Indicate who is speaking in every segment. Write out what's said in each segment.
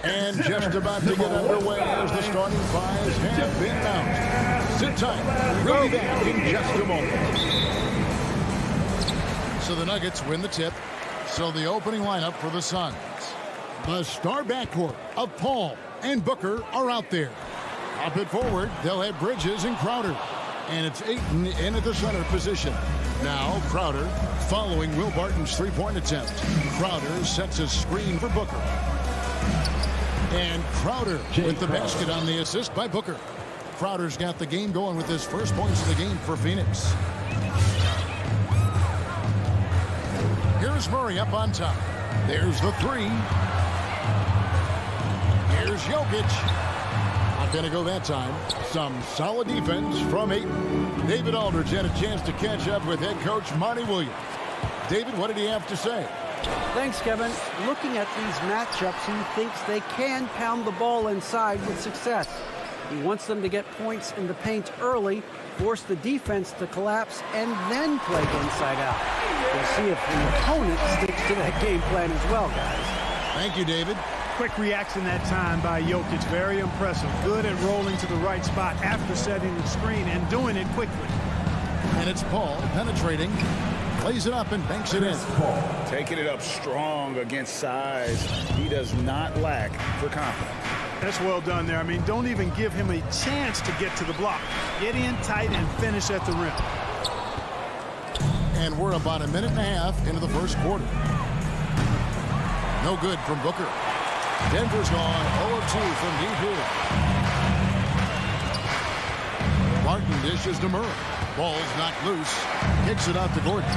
Speaker 1: And just about to get underway as the starting fives have been announced. Sit tight. We'll be back in just a moment. So the Nuggets win the tip. So the opening lineup for the Suns. The star backcourt of Paul and Booker are out there. Up it forward, they'll have Bridges and Crowder. And it's Ayton in at the center position. Now Crowder following Will Barton's three-point attempt. Crowder sets a screen for Booker. And Crowder with the basket on the assist by Booker. Crowder's got the game going with his first points of the game for Phoenix. Here's Murray up on top. There's the three. Here's Jokic. Not going to go that time. Some solid defense from Ayton. David Aldridge had a chance to catch up with head coach Monty Williams. David, what did he have to say?
Speaker 2: Thanks, Kevin. Looking at these matchups, he thinks they can pound the ball inside with success. He wants them to get points in the paint early, force the defense to collapse, and then play inside out. We'll see if the opponent sticks to that game plan as well, guys.
Speaker 1: Thank you, David.
Speaker 3: Quick reaction that time by Jokic. Very impressive. Good at rolling to the right spot after setting the screen and doing it quickly.
Speaker 1: And it's Paul penetrating. Plays it up and banks it in.
Speaker 4: Taking it up strong against size. He does not lack for confidence.
Speaker 3: That's well done there. I mean, don't even give him a chance to get to the block. Get in tight and finish at the rim.
Speaker 1: And we're about a minute and a half into the first quarter. No good from Booker. Denver's gone 0-2 from deep here. Martin dishes to Murray. Ball's knocked loose. Kicks it out to Gordon.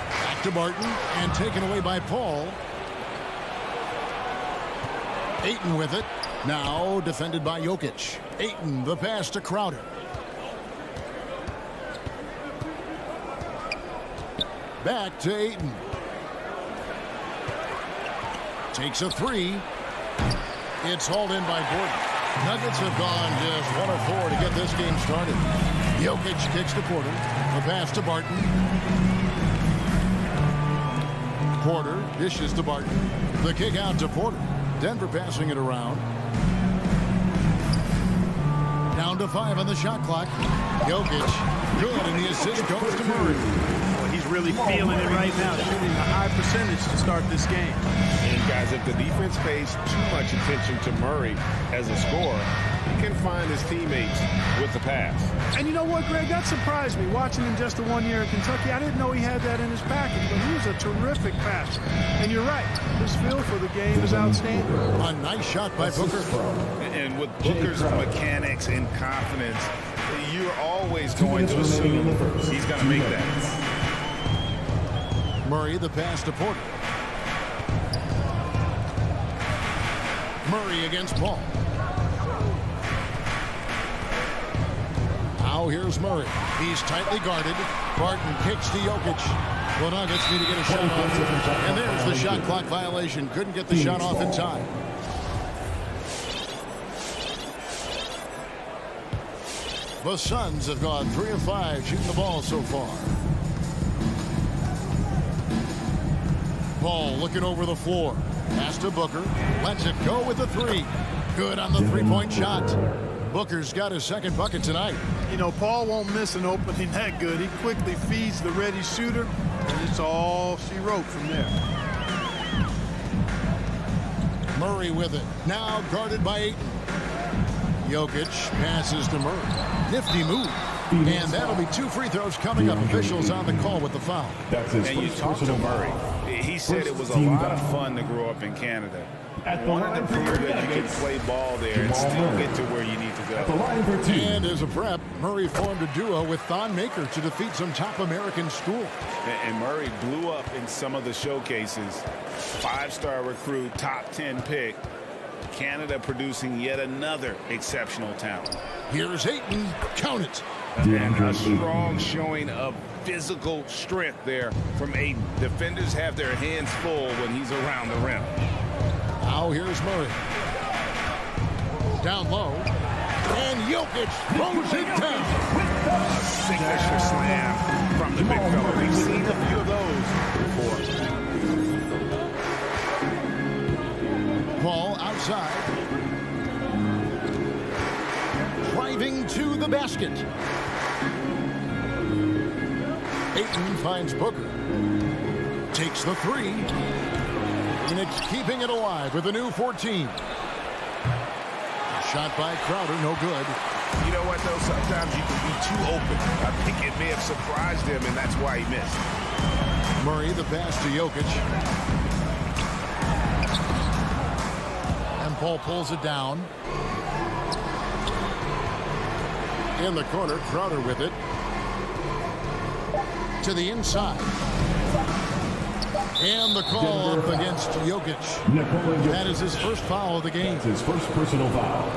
Speaker 1: Back to Barton and taken away by Paul. Ayton with it. Now defended by Jokic. Ayton, the pass to Crowder. Back to Ayton. Takes a three. It's hauled in by Gordon. Nuggets have gone just 1 of 4 to get this game started. Jokic kicks to Porter. The pass to Barton. Porter dishes to Barton. The kick out to Porter. Denver passing it around. Down to 5 on the shot clock. Jokic good, and the assist goes to Murray.
Speaker 3: He's really feeling it right now, shooting a high percentage to start this game.
Speaker 4: And guys, if the defense pays too much attention to Murray as a scorer, he can find his teammates with the pass.
Speaker 3: And you know what, Greg? That surprised me. Watching him just the 1 year in Kentucky, I didn't know he had that in his package, but he was a terrific passer. And you're right, his feel for the game is outstanding.
Speaker 1: A nice shot by Booker.
Speaker 4: And with Booker's mechanics and confidence, you're always going to assume he's going to make that.
Speaker 1: Murray, the pass to Porter. Murray against Paul. Now here's Murray. He's tightly guarded. Barton kicks to Jokic. The Nuggets need to get a shot off. And there's the shot clock violation. Couldn't get the shot off in time. The Suns have gone 3 of 5 shooting the ball so far. Paul looking over the floor. Pass to Booker. Lets it go with the three. Good on the three-point shot. Booker's got his second bucket tonight.
Speaker 3: You know, Paul won't miss an opening that good. He quickly feeds the ready shooter, and it's all she wrote from there.
Speaker 1: Murray with it. Now guarded by Ayton. Jokic passes to Murray. Nifty move. And that'll be 2 free throws coming up. Officials on the call with the foul.
Speaker 4: And you talked to Murray. He said it was a lot of fun to grow up in Canada. Wanted to prove that you can play ball there and still get to where you need to go.
Speaker 1: And as a prep, Murray formed a duo with Thon Maker to defeat some top American schools.
Speaker 4: And Murray blew up in some of the showcases. 5-star recruit, top 10 pick. Canada producing yet another exceptional talent.
Speaker 1: Here's Ayton. Count it.
Speaker 4: And a strong showing of physical strength there from Ayton. Defenders have their hands full when he's around the rim.
Speaker 1: Now here's Murray. Down low. And Jokic throws it down.
Speaker 4: A signature slam from the big fella. We've seen a few of those before.
Speaker 1: basket. Ayton finds Booker. Takes the three. Phoenix keeping it alive with a new 14. Shot by Crowder, no good.
Speaker 4: You know what, though? Sometimes you can be too open. I think it may have surprised him, and that's why he missed.
Speaker 1: Murray, the pass to Jokic. And Paul pulls it down. In the corner, Crowder with it. To the inside. And the call up against Jokic. That is his first foul of the game.
Speaker 5: That's his first personal foul.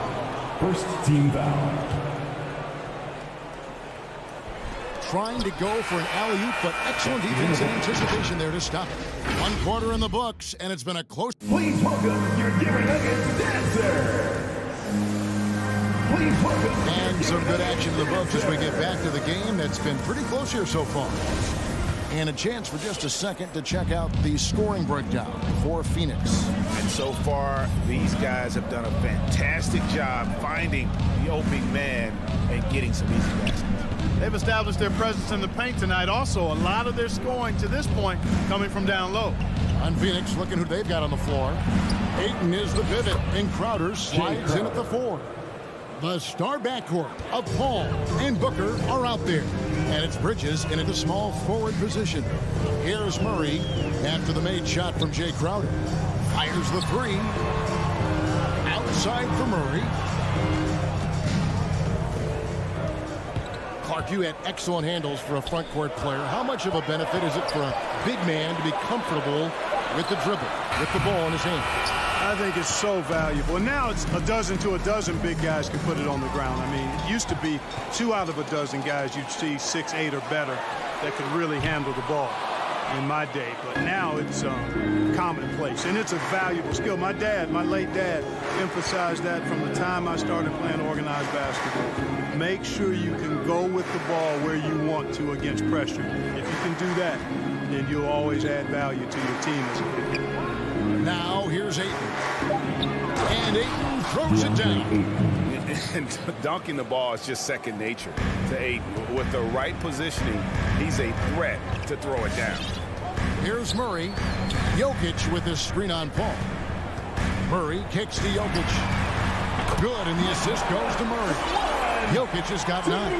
Speaker 5: First team foul.
Speaker 1: Trying to go for an alley-oop, but excellent defense and anticipation there to stop it. One quarter in the books, and it's been a close...
Speaker 5: Please welcome your Denver Nuggets dancer. Please welcome.
Speaker 1: And some good action in the books as we get back to the game that's been pretty close here so far. And a chance for just a second to check out the scoring breakdown for Phoenix.
Speaker 4: And so far, these guys have done a fantastic job finding the opening man and getting some easy baskets.
Speaker 3: They've established their presence in the paint tonight. Also, a lot of their scoring to this point coming from down low.
Speaker 1: On Phoenix, looking who they've got on the floor. Ayton is the pivot, and Crowder slides in at the 4. The star backcourt of Paul and Booker are out there. And it's Bridges in a small forward position. Here's Murray after the made shot from Jay Crowder. Fires the 3. Outside for Murray. Clark, you had excellent handles for a front court player. How much of a benefit is it for a big man to be comfortable with the dribble, with the ball in his hand?
Speaker 3: I think it's so valuable. And now it's a dozen to a dozen big guys can put it on the ground. I mean, it used to be 2 out of a dozen guys you'd see 6, 8 or better that could really handle the ball in my day. But now it's commonplace, and it's a valuable skill. My late dad, emphasized that from the time I started playing organized basketball. Make sure you can go with the ball where you want to against pressure. If you can do that, then you'll always add value to your team as a big man.
Speaker 1: Now here's Ayton. And Ayton throws it down.
Speaker 4: And dunking the ball is just second nature to Ayton. With the right positioning, he's a threat to throw it down.
Speaker 1: Here's Murray. Jokic with his screen on Paul. Murray kicks to Jokic. Good, and the assist goes to Murray. Jokic has got 9.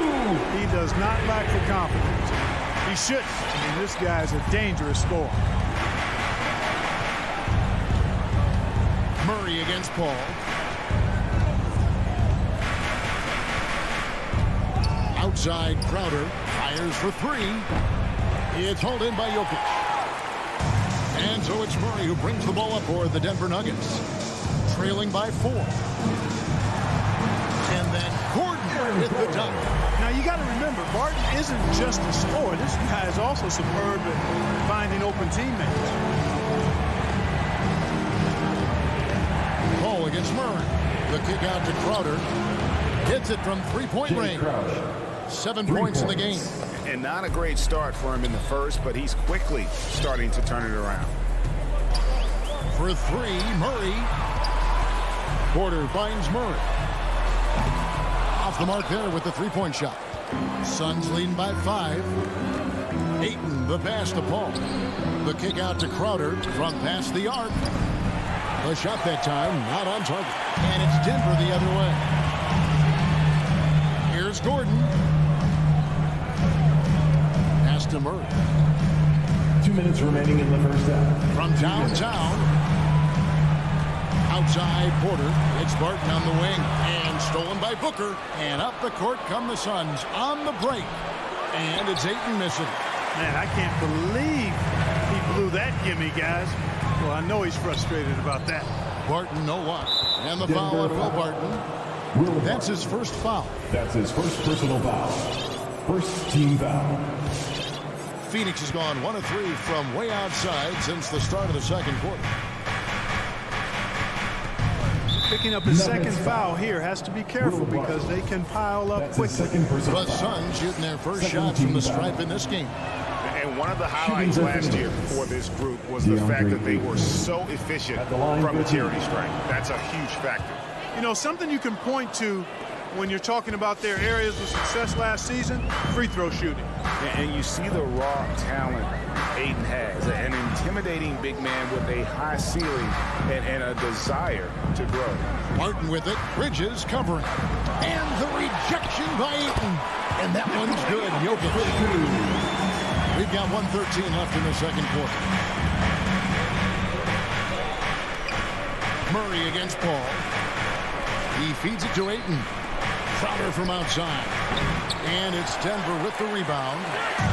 Speaker 3: He does not lack the confidence. He shouldn't. I mean, this guy's a dangerous scorer.
Speaker 1: Murray against Paul. Outside, Crowder fires for 3. It's hauled in by Jokic. And so it's Murray who brings the ball up for the Denver Nuggets. Trailing by 4. And then Gordon with the dunk.
Speaker 3: Now, you got to remember, Barton isn't just a scorer. This guy is also superb at finding open teammates.
Speaker 1: Paul against Murray. The kick out to Crowder. Hits it from 3-point range. 7 points in the game.
Speaker 4: And not a great start for him in the first, but he's quickly starting to turn it around.
Speaker 1: For 3, Murray. Porter finds Murray. Off the mark there with the 3-point shot. Suns leading by 5. Ayton, the pass to Paul. The kick out to Crowder from past the arc. The shot that time, not on target. And it's Denver the other way. Here's Gordon. Pass to Murray.
Speaker 5: 2 minutes remaining in the first half.
Speaker 1: From downtown. Outside Porter. It's Barton on the wing. And stolen by Booker. And up the court come the Suns on the break. And it's Ayton missing.
Speaker 3: Man, I can't believe he blew that gimme, guys. Well, I know he's frustrated about that.
Speaker 1: Barton, no luck. And the foul on Will Barton. That's his first foul.
Speaker 5: That's his first personal foul. First team foul.
Speaker 1: Phoenix has gone 1 of 3 from way outside since the start of the second quarter.
Speaker 3: Picking up his second foul here has to be careful because they can pile up quickly.
Speaker 1: The Suns shooting their first shot from the stripe in this game.
Speaker 4: And one of the highlights last year for this group was the fact that they were so efficient from the charity stripe. That's a huge factor.
Speaker 3: You know, something you can point to when you're talking about their areas of success last season, free throw shooting.
Speaker 4: And you see the raw talent Ayton has, an intimidating big man with a high ceiling and a desire to grow.
Speaker 1: Martin with it, Bridges covering. And the rejection by Ayton. And that one's good. Jokic. We've got 1:13 left in the second quarter. Murray against Paul. He feeds it to Ayton. Crowder from outside. And it's Denver with the rebound.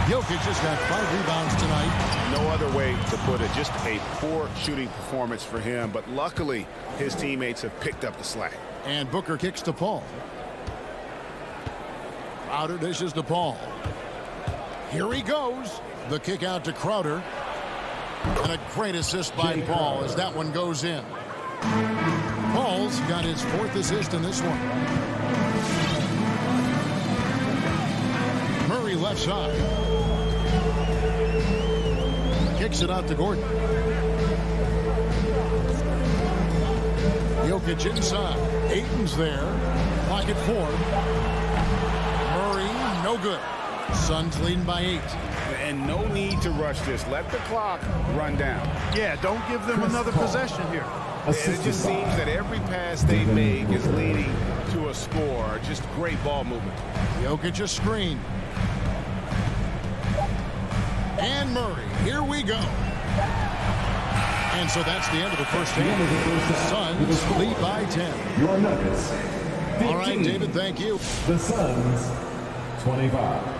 Speaker 1: Jokic just got 5 rebounds tonight.
Speaker 4: No other way to put it. Just a poor shooting performance for him. But luckily, his teammates have picked up the slack.
Speaker 1: And Booker kicks to Paul. Crowder dishes to Paul. Here he goes. The kick out to Crowder. And a great assist by Paul as that one goes in. Paul's got his 4th assist in this one. Murray left side. Kicks it out to Gordon. Jokic inside. Ayton's there. Pocket 4. Murray, no good. Suns leading by 8.
Speaker 4: And no need to rush this. Let the clock run down.
Speaker 3: Yeah, don't give them another possession here.
Speaker 4: And it just seems that every pass they make is leading to a score. Just great ball movement.
Speaker 1: Jokic a screen. And Murray, here we go. And so that's the end of the first half. The Suns lead by 10.
Speaker 5: Your Nuggets. 15.
Speaker 1: All right, David, thank you.
Speaker 5: The Suns, 25.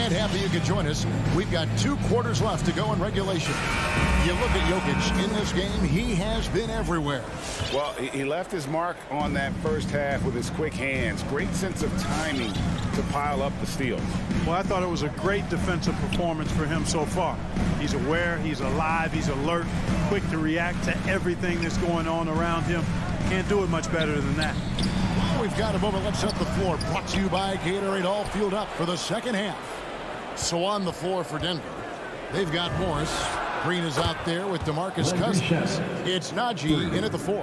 Speaker 1: Happy you could join us. We've got 2 quarters left to go in regulation. You look at Jokic in this game, he has been everywhere.
Speaker 4: Well, he left his mark on that first half with his quick hands. Great sense of timing to pile up the steals.
Speaker 3: Well, I thought it was a great defensive performance for him so far. He's aware, he's alive, he's alert, quick to react to everything that's going on around him. Can't do it much better than that.
Speaker 1: We've got a moment. Let's set the floor. Brought to you by Gatorade. All fueled up for the second half. So on the floor for Denver, they've got Morris. Green is out there with DeMarcus Cousins. It's Najee in at the 4.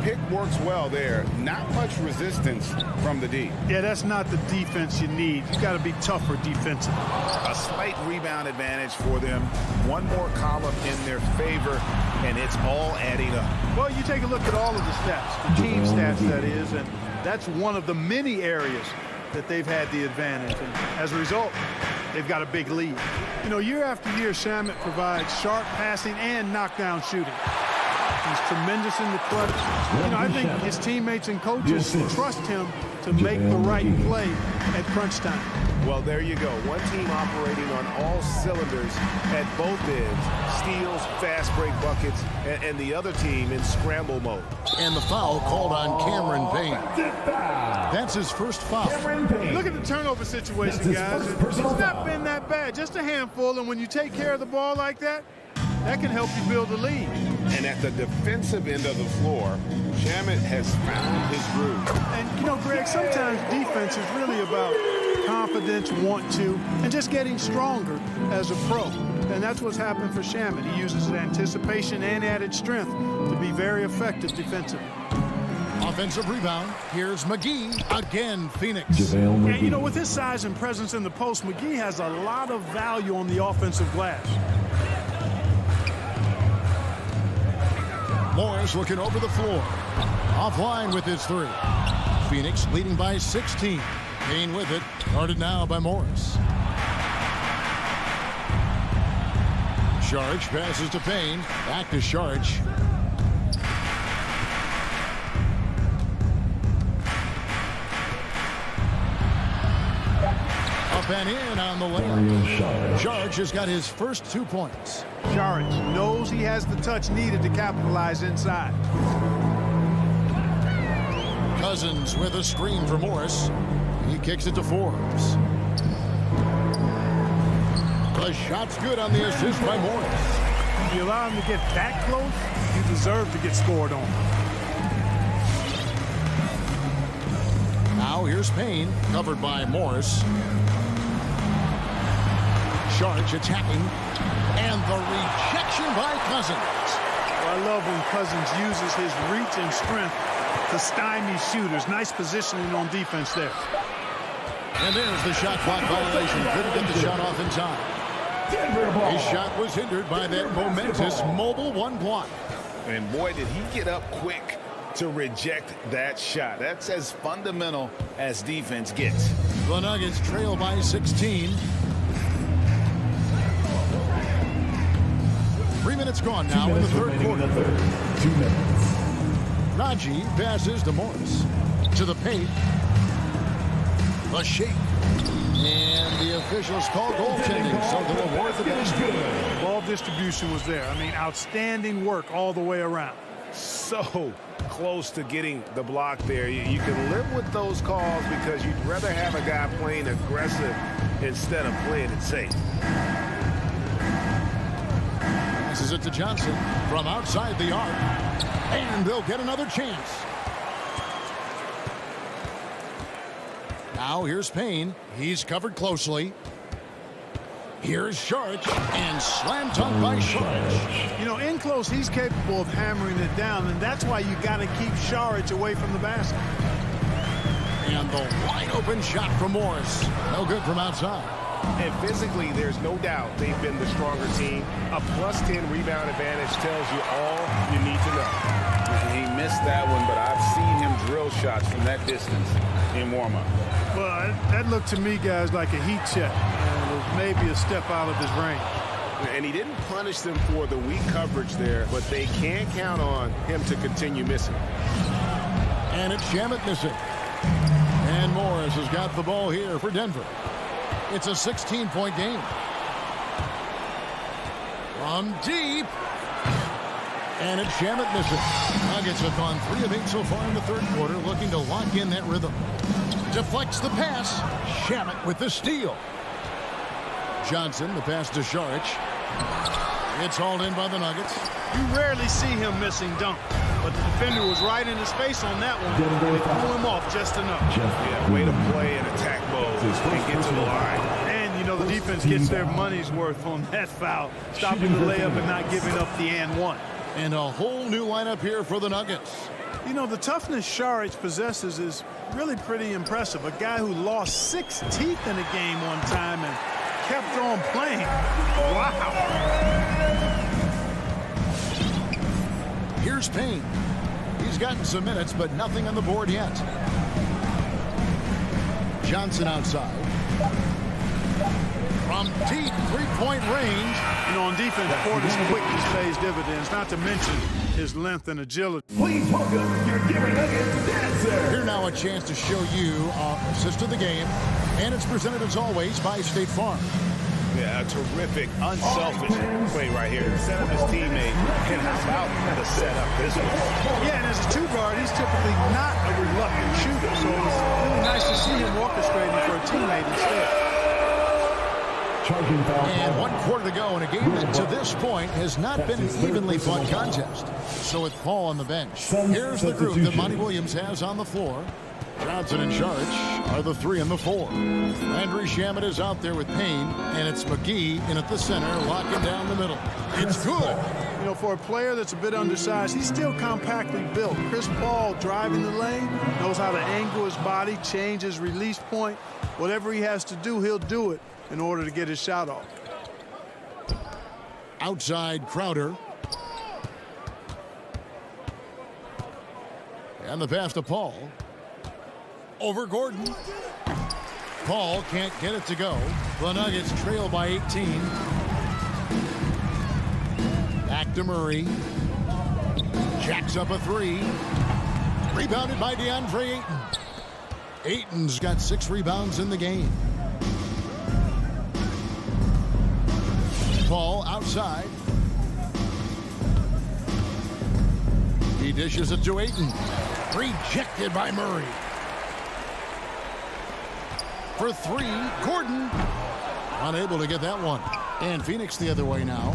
Speaker 4: Pick works well there. Not much resistance from the D.
Speaker 3: Yeah, that's not the defense you need. You got to be tougher defensively.
Speaker 4: A slight rebound advantage for them. One more column in their favor, and it's all adding up.
Speaker 3: Well, you take a look at all of the stats, the team stats, that is, and that's one of the many areas that they've had the advantage. And as a result, they've got a big lead. You know, year after year, Shamet provides sharp passing and knockdown shooting. He's tremendous in the clutch. You know, I think his teammates and coaches trust him to make the right play at crunch time.
Speaker 4: Well, there you go. One team operating on all cylinders at both ends. Steals, fast break buckets, and the other team in scramble mode.
Speaker 1: And the foul called on Cameron Payne. That's his first foul.
Speaker 3: Look at the turnover situation, guys. It's not been that bad, just a handful. And when you take care of the ball like that, that can help you build a lead.
Speaker 4: And at the defensive end of the floor, Shamet has found his groove.
Speaker 3: And, you know, Greg, sometimes defense is really about confidence, want to, and just getting stronger as a pro. And that's what's happened for Shamet. He uses anticipation and added strength to be very effective defensively.
Speaker 1: Offensive rebound. Here's McGee. Again, Phoenix.
Speaker 3: And, you know, with his size and presence in the post, McGee has a lot of value on the offensive glass.
Speaker 1: Morris looking over the floor. Offline with his 3. Phoenix leading by 16. Payne with it. Guarded now by Morris. Saric passes to Payne. Back to Saric. Up and in on the layup. Saric has got his first 2 points.
Speaker 3: Saric knows he has the touch needed to capitalize inside.
Speaker 1: Cousins with a screen for Morris. He kicks it to Forbes. The shot's good on the assist by Morris.
Speaker 3: If you allow him to get that close, you deserve to get scored on.
Speaker 1: Now Now here's Payne, covered by Morris. Sharch attacking, and the rejection by Cousins.
Speaker 3: Well, I love when Cousins uses his reach and strength to stymie shooters. Nice positioning on defense there.
Speaker 1: And there's the shot clock violation. Couldn't get the shot off in time. His shot was hindered by that momentous mobile one block.
Speaker 4: And boy, did he get up quick to reject that shot. That's as fundamental as defense gets.
Speaker 1: The Nuggets trail by 16. 3 minutes gone now in the third quarter.
Speaker 5: 2 minutes.
Speaker 1: Raji passes to Morris. To the paint. The shake. And the officials call goaltending, so they'll award the bench.
Speaker 3: Ball distribution was there. I mean, outstanding work all the way around.
Speaker 4: So close to getting the block there. You can live with those calls because you'd rather have a guy playing aggressive instead of playing it safe.
Speaker 1: Passes it to Johnson from outside the arc. And they'll get another chance. Now here's Payne. He's covered closely. Here's Sharch, and slam dunk by Sharch.
Speaker 3: You know, in close, he's capable of hammering it down, and that's why you got to keep Sharch away from the basket.
Speaker 1: And the wide open shot from Morris. No good from outside.
Speaker 6: And physically, there's no doubt they've been the stronger team. A +10 rebound advantage tells you all you need to know.
Speaker 4: He missed that one, but I've seen him drill shots from that distance in warm-up.
Speaker 3: Well, that looked to me, guys, like a heat check. And it was maybe a step out of his range.
Speaker 6: And he didn't punish them for the weak coverage there, but they can't count on him to continue missing.
Speaker 1: And it's Shamet missing. And Morris has got the ball here for Denver. It's a 16-point game. From deep. And it's Shamet missing. Nuggets have gone 3 of 8 so far in the third quarter, looking to lock in that rhythm. Deflects the pass. Shamet with the steal. Johnson, the pass to Sharch. It's hauled in by the Nuggets.
Speaker 3: You rarely see him missing dunk, but the defender was right in his face on that one. And they pull him off just enough.
Speaker 6: Yeah, way to play and attack mode and get to the line.
Speaker 3: And, you know, the defense gets their money's worth on that foul, stopping the layup and not giving up the and one.
Speaker 1: And a whole new lineup here for the Nuggets.
Speaker 3: You know, the toughness Sharch possesses is really pretty impressive. A guy who lost 6 teeth in a game one time and kept on playing. Wow.
Speaker 1: Here's Payne. He's gotten some minutes, but nothing on the board yet. Johnson outside. From deep three-point range.
Speaker 3: You know, on defense, Porter's quickness pays dividends, not to mention his length and agility.
Speaker 5: Please welcome your Denver Nuggets dancer.
Speaker 1: Here now a chance to show you our assist of the game. And it's presented as always by State Farm.
Speaker 6: Yeah, a terrific, unselfish play right here. Set up his teammate, and how about the setup this one?
Speaker 3: Yeah, and as a 2-guard, he's typically not a reluctant shooter, so it's really nice to see him orchestrating for a teammate instead.
Speaker 1: And 1 quarter to go in a game that to this point has not been an evenly fought contest. So with Paul on the bench, here's the group that Monty Williams has on the floor. Johnson and Sharch are the 3 and the 4. Landry Shamet is out there with Payne, and it's McGee in at the center, locking down the middle. It's good.
Speaker 3: You know, for a player that's a bit undersized, he's still compactly built. Chris Paul driving the lane, knows how to angle his body, change his release point. Whatever he has to do, he'll do it in order to get his shot off.
Speaker 1: Outside Crowder. And the pass to Paul. Over Gordon. Paul can't get it to go. The Nuggets trail by 18. Back to Murray. Jacks up a 3. Rebounded by DeAndre Ayton. Ayton's got 6 rebounds in the game. Paul outside. He dishes it to Ayton. Rejected by Murray. For 3, Gordon. Unable to get that one. And Phoenix the other way now.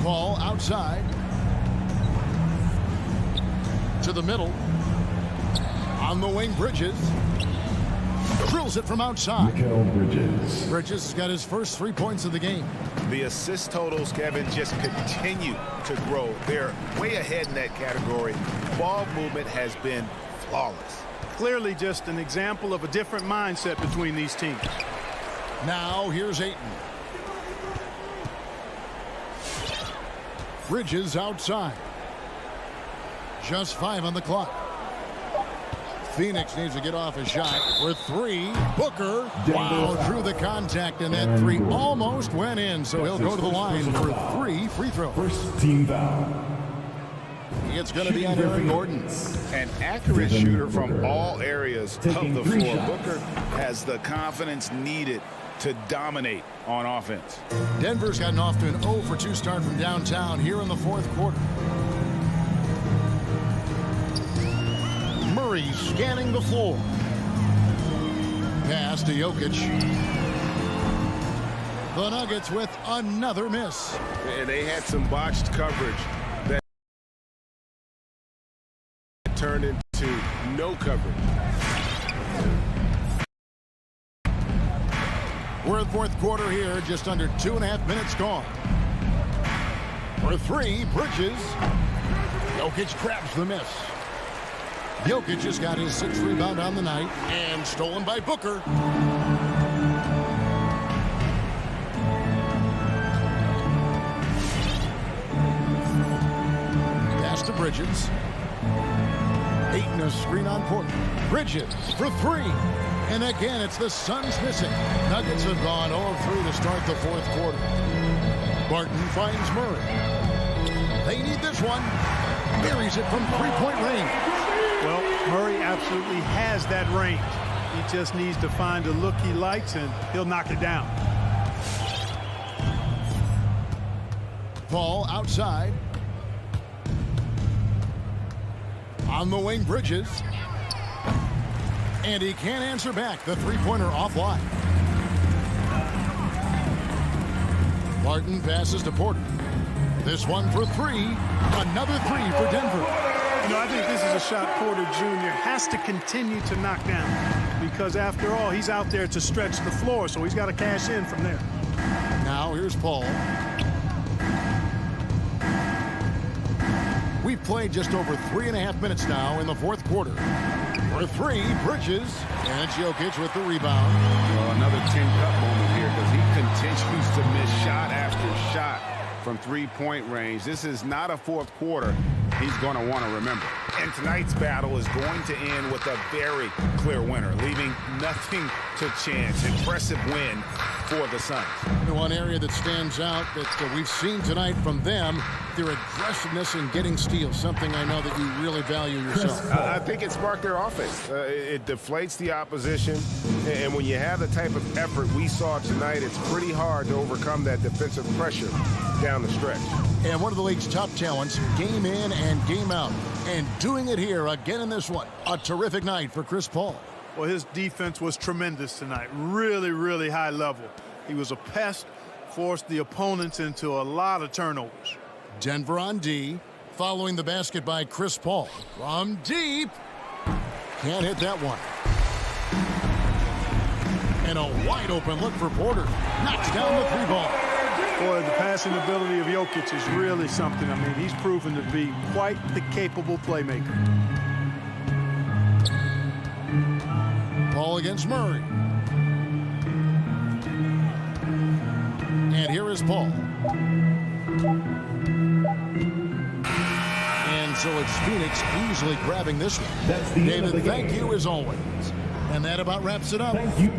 Speaker 1: Paul outside. To the middle. On the wing, Bridges. Drills it from outside.
Speaker 5: Mikal Bridges.
Speaker 1: Bridges has got his first 3 points of the game.
Speaker 4: The assist totals, Kevin, just continue to grow. They're way ahead in that category. Ball movement has been flawless.
Speaker 3: Clearly just an example of a different mindset between these teams.
Speaker 1: Now here's Ayton. Bridges outside. Just 5 on the clock. Phoenix needs to get off a shot for 3. Booker, wow, drew the contact, and that 3 almost went in, so he'll go to the line for 3 free throws.
Speaker 5: First team foul.
Speaker 1: It's going to be on Aaron Gordon.
Speaker 4: An accurate shooter from all areas of the floor. Booker has the confidence needed to dominate on offense.
Speaker 1: Denver's gotten off to an 0 for 2 start from downtown here in the 4th quarter. Murray scanning the floor. Pass to Jokic. The Nuggets with another miss.
Speaker 6: And they had some botched coverage that turned into no coverage.
Speaker 1: We're in 4th quarter here, just under 2.5 minutes gone. For 3, Bridges. Jokic grabs the miss. Jokic has got his 6th rebound on the night, and stolen by Booker. Pass to Bridges. Ayton a screen on Portland. Bridges for 3. And again, it's the Suns missing. Nuggets have gone 0-3 to start the 4th quarter. Barton finds Murray. They need this one. Buries it from 3-point range.
Speaker 3: Well, Murray absolutely has that range. He just needs to find a look he likes, and he'll knock it down.
Speaker 1: Paul outside. On the wing, Bridges. And he can't answer back. The 3-pointer offline. Barton passes to Porter. This one for 3. Another 3 for Denver.
Speaker 3: You know, I think this is a shot Porter Jr. has to continue to knock down, because after all, he's out there to stretch the floor, so he's got to cash in from there.
Speaker 1: Now here's Paul. We've played just over 3.5 minutes now in the 4th quarter. For 3, Bridges, and Jokic with the rebound.
Speaker 6: Well, another tin-cup moment here, because he continues to miss shot after shot from 3-point range. This is not a 4th quarter he's going to want to remember.
Speaker 4: And tonight's battle is going to end with a very clear winner, leaving nothing to chance. Impressive win for the Suns.
Speaker 1: The one area that stands out that we've seen tonight from them, their aggressiveness in getting steals, something I know that you really value yourself.
Speaker 6: I think it sparked their offense. It deflates the opposition, and when you have the type of effort we saw tonight, it's pretty hard to overcome that defensive pressure down the stretch.
Speaker 1: And one of the league's top talents, game in and game out, and doing it here again in this one. A terrific night for Chris Paul.
Speaker 3: Well, his defense was tremendous tonight. Really, really high level. He was a pest, forced the opponents into a lot of turnovers.
Speaker 1: Denver on D, following the basket by Chris Paul. From deep. Can't hit that one. And a wide open look for Porter. Knocks down the 3-ball.
Speaker 3: Boy, the passing ability of Jokic is really something. I mean, he's proven to be quite the capable playmaker.
Speaker 1: Paul against Murray. And here is Paul. And so it's Phoenix easily grabbing this one.
Speaker 5: That's the end of the
Speaker 1: David, thank
Speaker 5: game.
Speaker 1: you as always. And that about wraps it up.
Speaker 5: Thank you.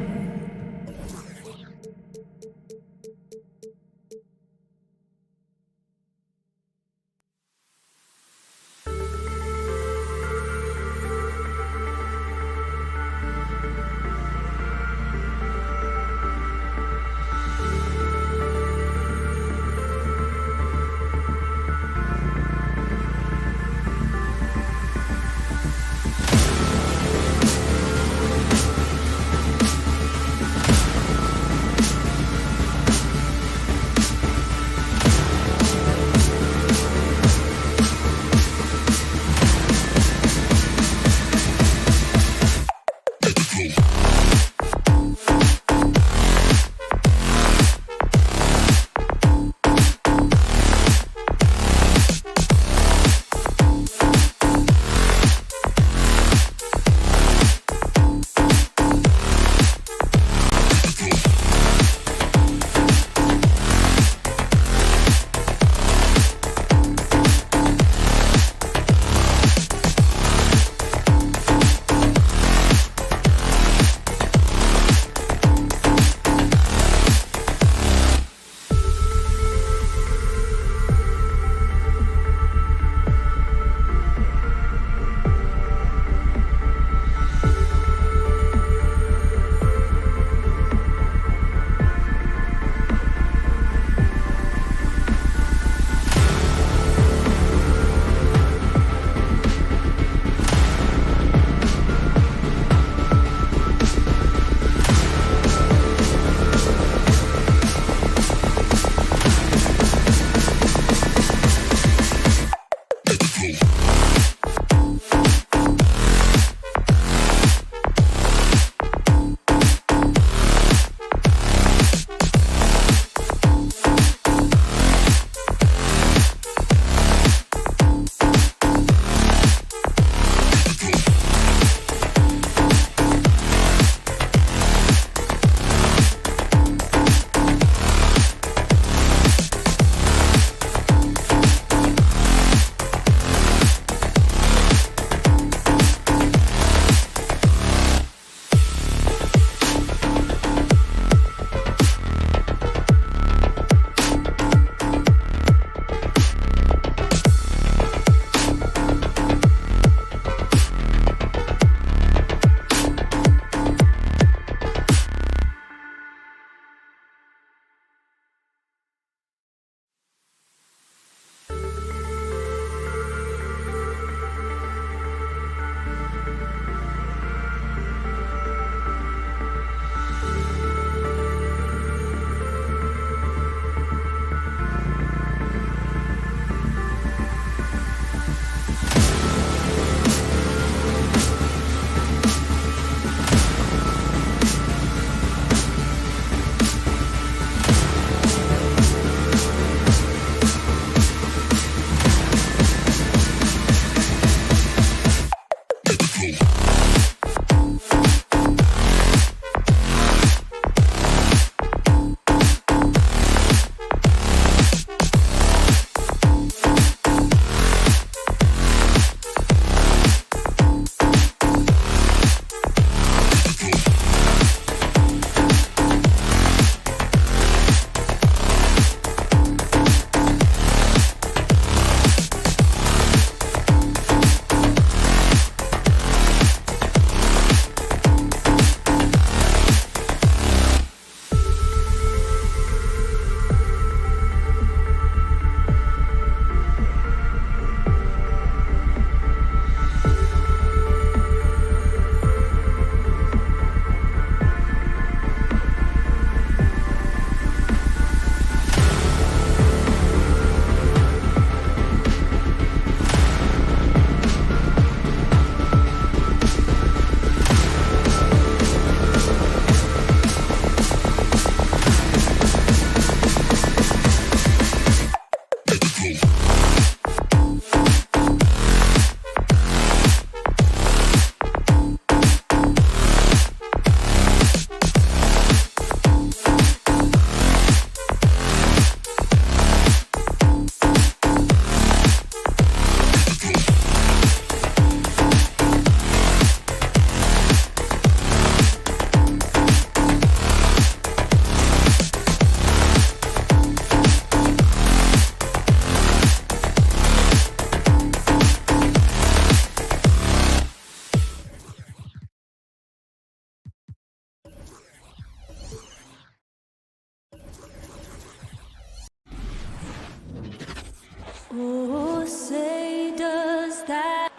Speaker 7: Oh, say does that.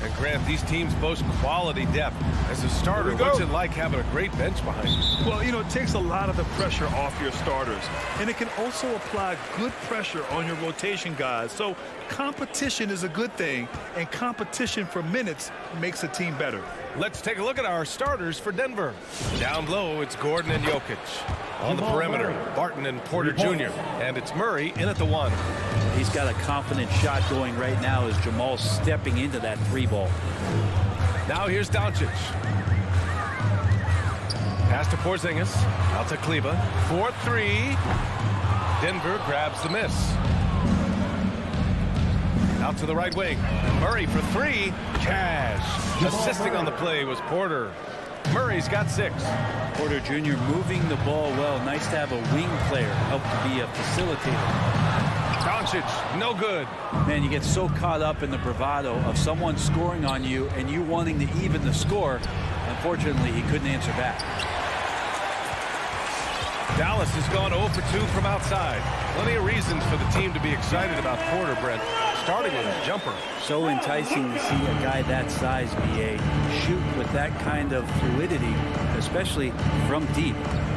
Speaker 8: And Grant, these teams boast quality depth. As a starter, what's it like having a great bench behind you?
Speaker 9: Well, it takes a lot of the pressure off your starters. And it can also apply good pressure on your rotation guys. So competition is a good thing, and competition for minutes makes a team better.
Speaker 8: Let's take a look at our starters for Denver. Down low, it's Gordon and Jokic. On the perimeter, Barton and Porter Jr. And it's Murray in at the 1.
Speaker 10: He's got a confident shot going right now as Jamal's stepping into that 3-ball.
Speaker 8: Now here's Doncic. Pass to Porzingis. Out to Kleber. 4-3. Denver grabs the miss. Out to the right wing. Murray for 3. Cash. Assisting on the play was Porter. Murray's got 6.
Speaker 10: Porter Jr. moving the ball well. Nice to have a wing player help to be a facilitator.
Speaker 8: Doncic, no good.
Speaker 10: Man, you get so caught up in the bravado of someone scoring on you and you wanting to even the score. Unfortunately, he couldn't answer back.
Speaker 8: Dallas has gone 0 for 2 from outside. Plenty of reasons for the team to be excited about Porter, Brent. Starting with his jumper.
Speaker 10: So enticing to see a guy that size, BA, shoot with that kind of fluidity, especially from deep.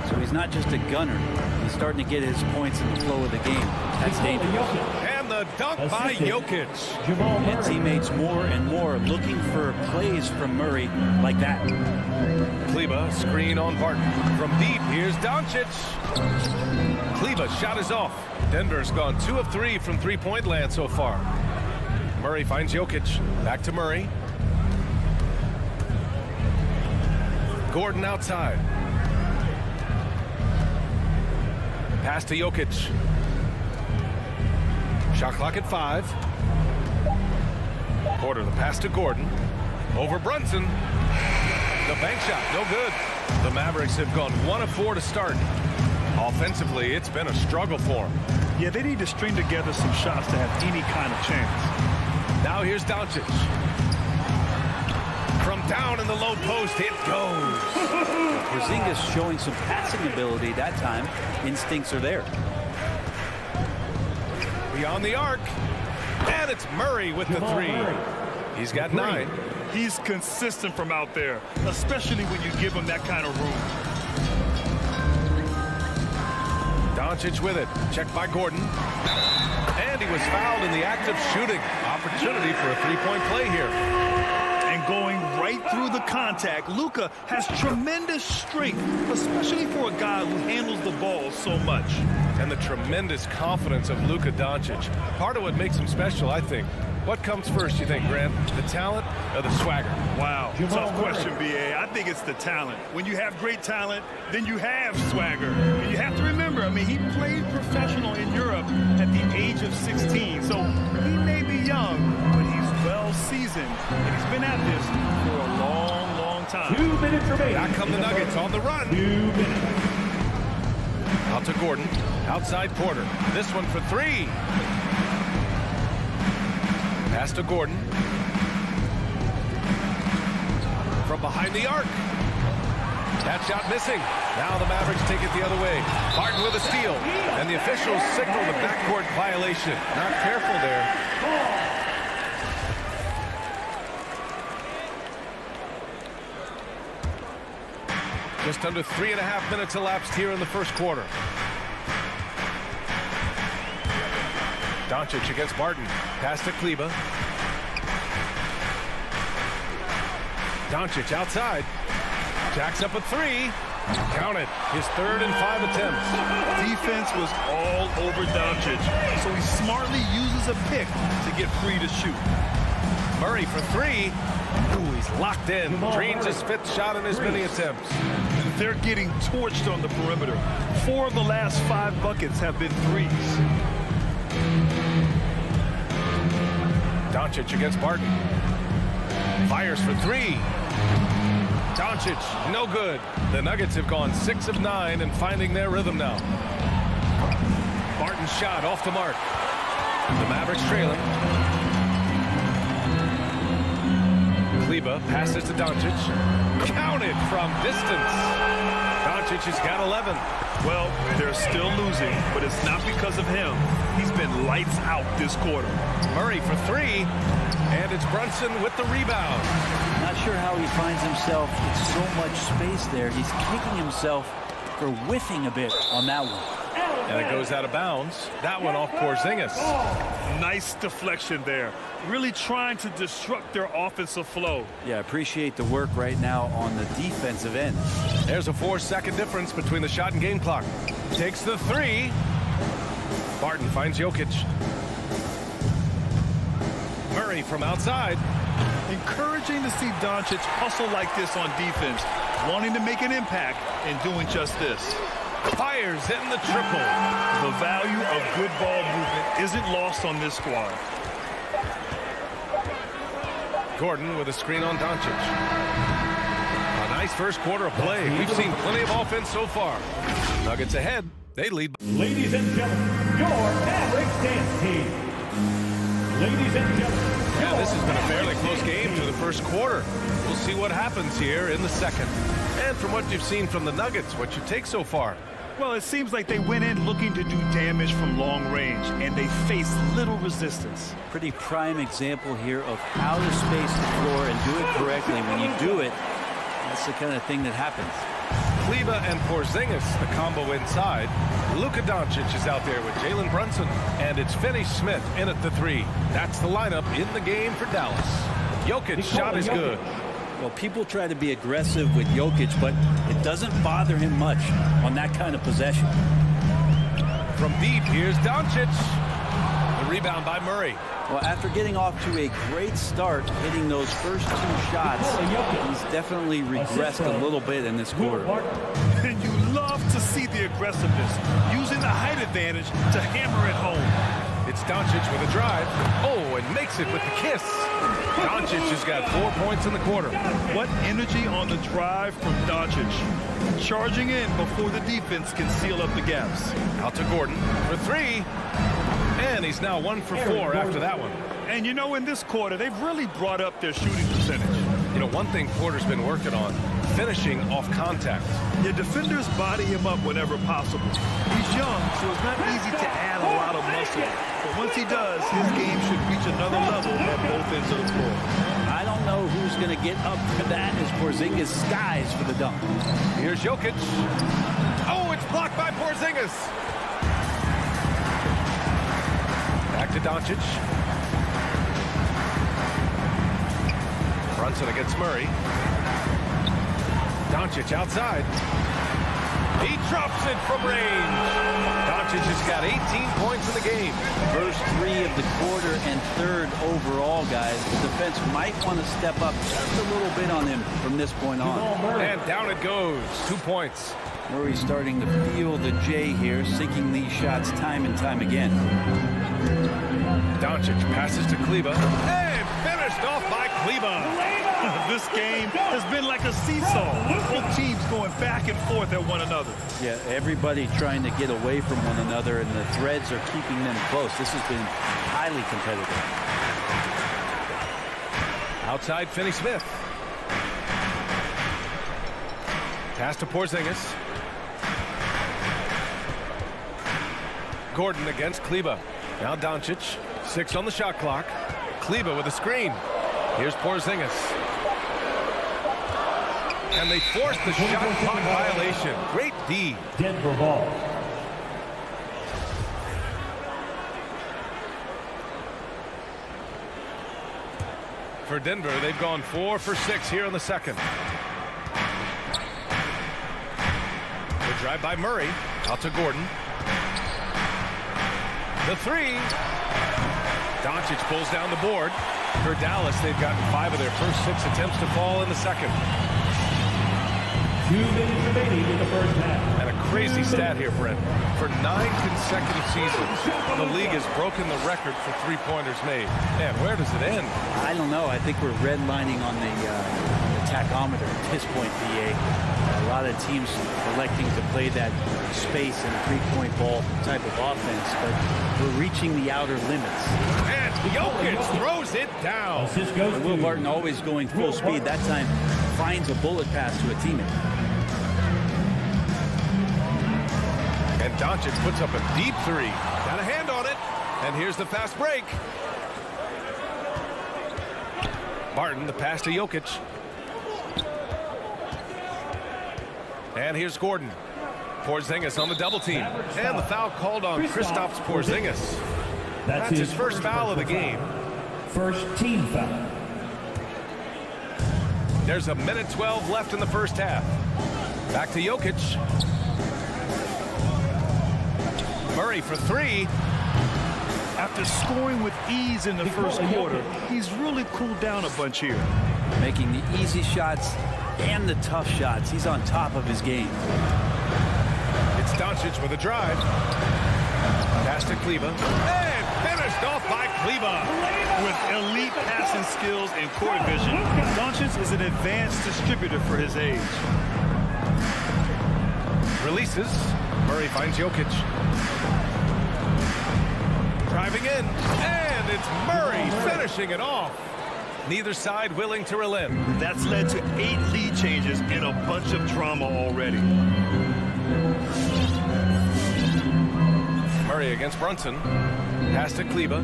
Speaker 10: So he's not just a gunner. He's starting to get his points in the flow of the game. That's dangerous.
Speaker 8: And the dunk by Jokic.
Speaker 10: And teammates more and more looking for plays from Murray like that.
Speaker 8: Kleber, screen on Barton. From deep, here's Doncic. Kleber's shot is off. Denver's gone 2 of 3 from three-point land so far. Murray finds Jokic. Back to Murray. Gordon outside. Pass to Jokic. Shot clock at 5. Porter, the pass to Gordon. Over Brunson. The bank shot, no good. The Mavericks have gone 1 of 4 to start. Offensively, it's been a struggle for them.
Speaker 9: Yeah, they need to string together some shots to have any kind of chance.
Speaker 8: Now here's Doncic. From down in the low post, it goes.
Speaker 10: Porzingis showing some passing ability that time. Instincts are there.
Speaker 8: Beyond the arc. And it's Murray with the 3. He's got 9.
Speaker 9: He's consistent from out there, especially when you give him that kind of room.
Speaker 8: Doncic with it. Checked by Gordon. And he was fouled in the act of shooting. Opportunity for a 3-point play here.
Speaker 9: And going right through the contact, Luka has tremendous strength, especially for a guy who handles the ball so much.
Speaker 8: And the tremendous confidence of Luka Doncic. Part of what makes him special, I think. What comes first, you think, Grant? The talent or the swagger?
Speaker 9: Wow, tough question, B.A. I think it's the talent. When you have great talent, then you have swagger. And you have to remember, he played professional in Europe at the age of 16. So he may be young, but he's well seasoned. And he's been at this for a long, long time.
Speaker 5: 2 minutes remaining.
Speaker 8: Back come the Nuggets on the run.
Speaker 5: 2 minutes.
Speaker 8: Out to Gordon. Outside Porter. This one for 3. Pass to Gordon. From behind the arc. That shot missing. Now the Mavericks take it the other way. Barton with a steal. And the officials signal the backcourt violation. Not careful there. Just under 3.5 minutes elapsed here in the first quarter. Doncic against Barton. Pass to Kleber. Doncic outside. Jacks up a 3. Count it. His 3rd and 5 attempts.
Speaker 9: Defense was all over Doncic, so he smartly uses a pick to get free to shoot.
Speaker 8: Murray for 3. Ooh, he's locked in. Drains his 5th shot in his many attempts.
Speaker 9: They're getting torched on the perimeter. 4 of the last 5 buckets have been threes.
Speaker 8: Doncic against Barton. Fires for 3. Doncic, no good. The Nuggets have gone 6 of 9 and finding their rhythm now. Barton's shot off the mark. The Mavericks trailing. Kleber passes to Doncic. Counted from distance. Doncic has got 11.
Speaker 9: Well, they're still losing, but it's not because of him. He's been lights out this quarter.
Speaker 8: Murray for 3. And it's Brunson with the rebound.
Speaker 10: Not sure how he finds himself with so much space there. He's kicking himself for whiffing a bit on that one.
Speaker 8: And it goes out of bounds. That one off Porzingis.
Speaker 9: Nice deflection there. Really trying to disrupt their offensive flow.
Speaker 10: Yeah, appreciate the work right now on the defensive end.
Speaker 8: There's a 4-second difference between the shot and game clock. Takes the 3. Barton finds Jokic. Murray from outside.
Speaker 9: Encouraging to see Doncic hustle like this on defense, wanting to make an impact and doing just this.
Speaker 8: Fires in the triple.
Speaker 9: The value of good ball movement isn't lost on this squad.
Speaker 8: Gordon with a screen on Doncic. A nice first quarter of play. We've seen plenty of offense so far. Nuggets ahead. They lead.
Speaker 5: Ladies and gentlemen, your Mavericks dance team. Ladies and gentlemen.
Speaker 8: Yeah, this has been a fairly close game through the first quarter. We'll see what happens here in the second. And from what you've seen from the Nuggets, what you take so far?
Speaker 9: Well, it seems like they went in looking to do damage from long range, and they faced little resistance.
Speaker 10: Pretty prime example here of how to space the floor and do it correctly. When you do it, that's the kind of thing that happens.
Speaker 8: Kleber and Porzingis, the combo inside. Luka Doncic is out there with Jalen Brunson. And it's Finney-Smith in at the 3. That's the lineup in the game for Dallas. Jokic's shot is good.
Speaker 10: Well, people try to be aggressive with Jokic, but it doesn't bother him much on that kind of possession.
Speaker 8: From deep, here's Doncic. The rebound by Murray.
Speaker 10: Well, after getting off to a great start, hitting those first 2 shots, he's definitely regressed a little bit in this quarter.
Speaker 9: And you love to see the aggressiveness, using the height advantage to hammer it home.
Speaker 8: It's Doncic with a drive. Oh, and makes it with the kiss. Doncic has got 4 points in the quarter.
Speaker 9: What energy on the drive from Doncic. Charging in before the defense can seal up the gaps.
Speaker 8: Out to Gordon for 3. And he's now 1 for 4 after that one.
Speaker 9: And you know, in this quarter, they've really brought up their shooting percentage.
Speaker 8: You know, one thing Porter's been working on, finishing off contact.
Speaker 9: Your defenders body him up whenever possible. He's young, so it's not easy to add a lot of muscle. But once he does, his game should reach another level at both ends of the floor.
Speaker 10: I don't know who's going to get up for that as Porzingis skies for the dunk.
Speaker 8: Here's Jokic. Oh, it's blocked by Porzingis. Back to Doncic. Brunson against Murray. Doncic outside. He drops it from range. Doncic has got 18 points in the game.
Speaker 10: First 3 of the quarter and 3rd overall, guys. The defense might want to step up just a little bit on him from this point on.
Speaker 8: And down it goes. 2 points.
Speaker 10: Murray's starting to feel the J here, sinking these shots time and time again.
Speaker 8: Doncic passes to Kleber. And finished off by Kleber.
Speaker 9: This game has been like a seesaw. Both teams going back and forth at one another.
Speaker 10: Yeah, everybody trying to get away from one another, and the threads are keeping them close. This has been highly competitive.
Speaker 8: Outside, Finney-Smith. Pass to Porzingis. Gordon against Kleber. Now Doncic. 6 on the shot clock. Kleber with a screen. Here's Porzingis. And they forced the shot clock violation. Great D.
Speaker 5: Denver ball.
Speaker 8: For Denver, they've gone 4 for 6 here in the second. Drive by Murray. Out to Gordon. The three. Doncic pulls down the board. For Dallas, they've gotten 5 of their first 6 attempts to fall in the second.
Speaker 5: 2 minutes remaining in the first half.
Speaker 8: And a crazy stat here, Brent. For 9 consecutive seasons, the league has broken the record for three-pointers made. Man, where does it end?
Speaker 10: I don't know. I think we're redlining on the tachometer at this point, BA. A lot of teams electing to play that space and three-point ball type of offense, but we're reaching the outer limits.
Speaker 8: And Jokic throws it down.
Speaker 10: And Will Barton always going full speed. That time finds a bullet pass to a teammate.
Speaker 8: And Doncic puts up a deep three. Got a hand on it. And here's the fast break. Barton, the pass to Jokic. And here's Gordon. Porzingis on the double team. And the foul called on Kristaps Porzingis. That's his first foul of the game.
Speaker 5: First team foul.
Speaker 8: There's a minute 12 left in the first half. Back to Jokic. Murray for 3.
Speaker 9: After scoring with ease in the first quarter, he's really cooled down a bunch here.
Speaker 10: Making the easy shots and the tough shots. He's on top of his game.
Speaker 8: It's Doncic with a drive. Pass to Kleber. And finished off by Kleber.
Speaker 9: With elite passing skills and court vision, Doncic is an advanced distributor for his age.
Speaker 8: Releases. Murray finds Jokic. Driving in. And it's Murray finishing it off. Neither side willing to relent.
Speaker 9: That's led to 8 lead changes and a bunch of drama already.
Speaker 8: Murray against Brunson. Pass to Kleber.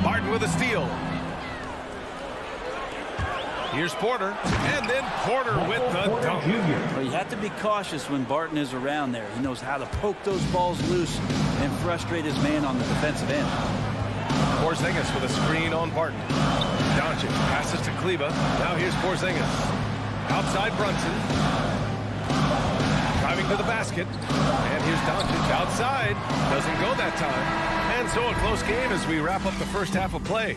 Speaker 8: Barton with a steal. Here's Porter. And then Porter with the dunk.
Speaker 10: Well, you have to be cautious when Barton is around there. He knows how to poke those balls loose and frustrate his man on the defensive end.
Speaker 8: Porzingis with a screen on Barton. Doncic passes to Kleber. Now here's Porzingis. Outside Brunson. Driving to the basket. And here's Doncic outside. Doesn't go that time. And so a close game as we wrap up the first half of play.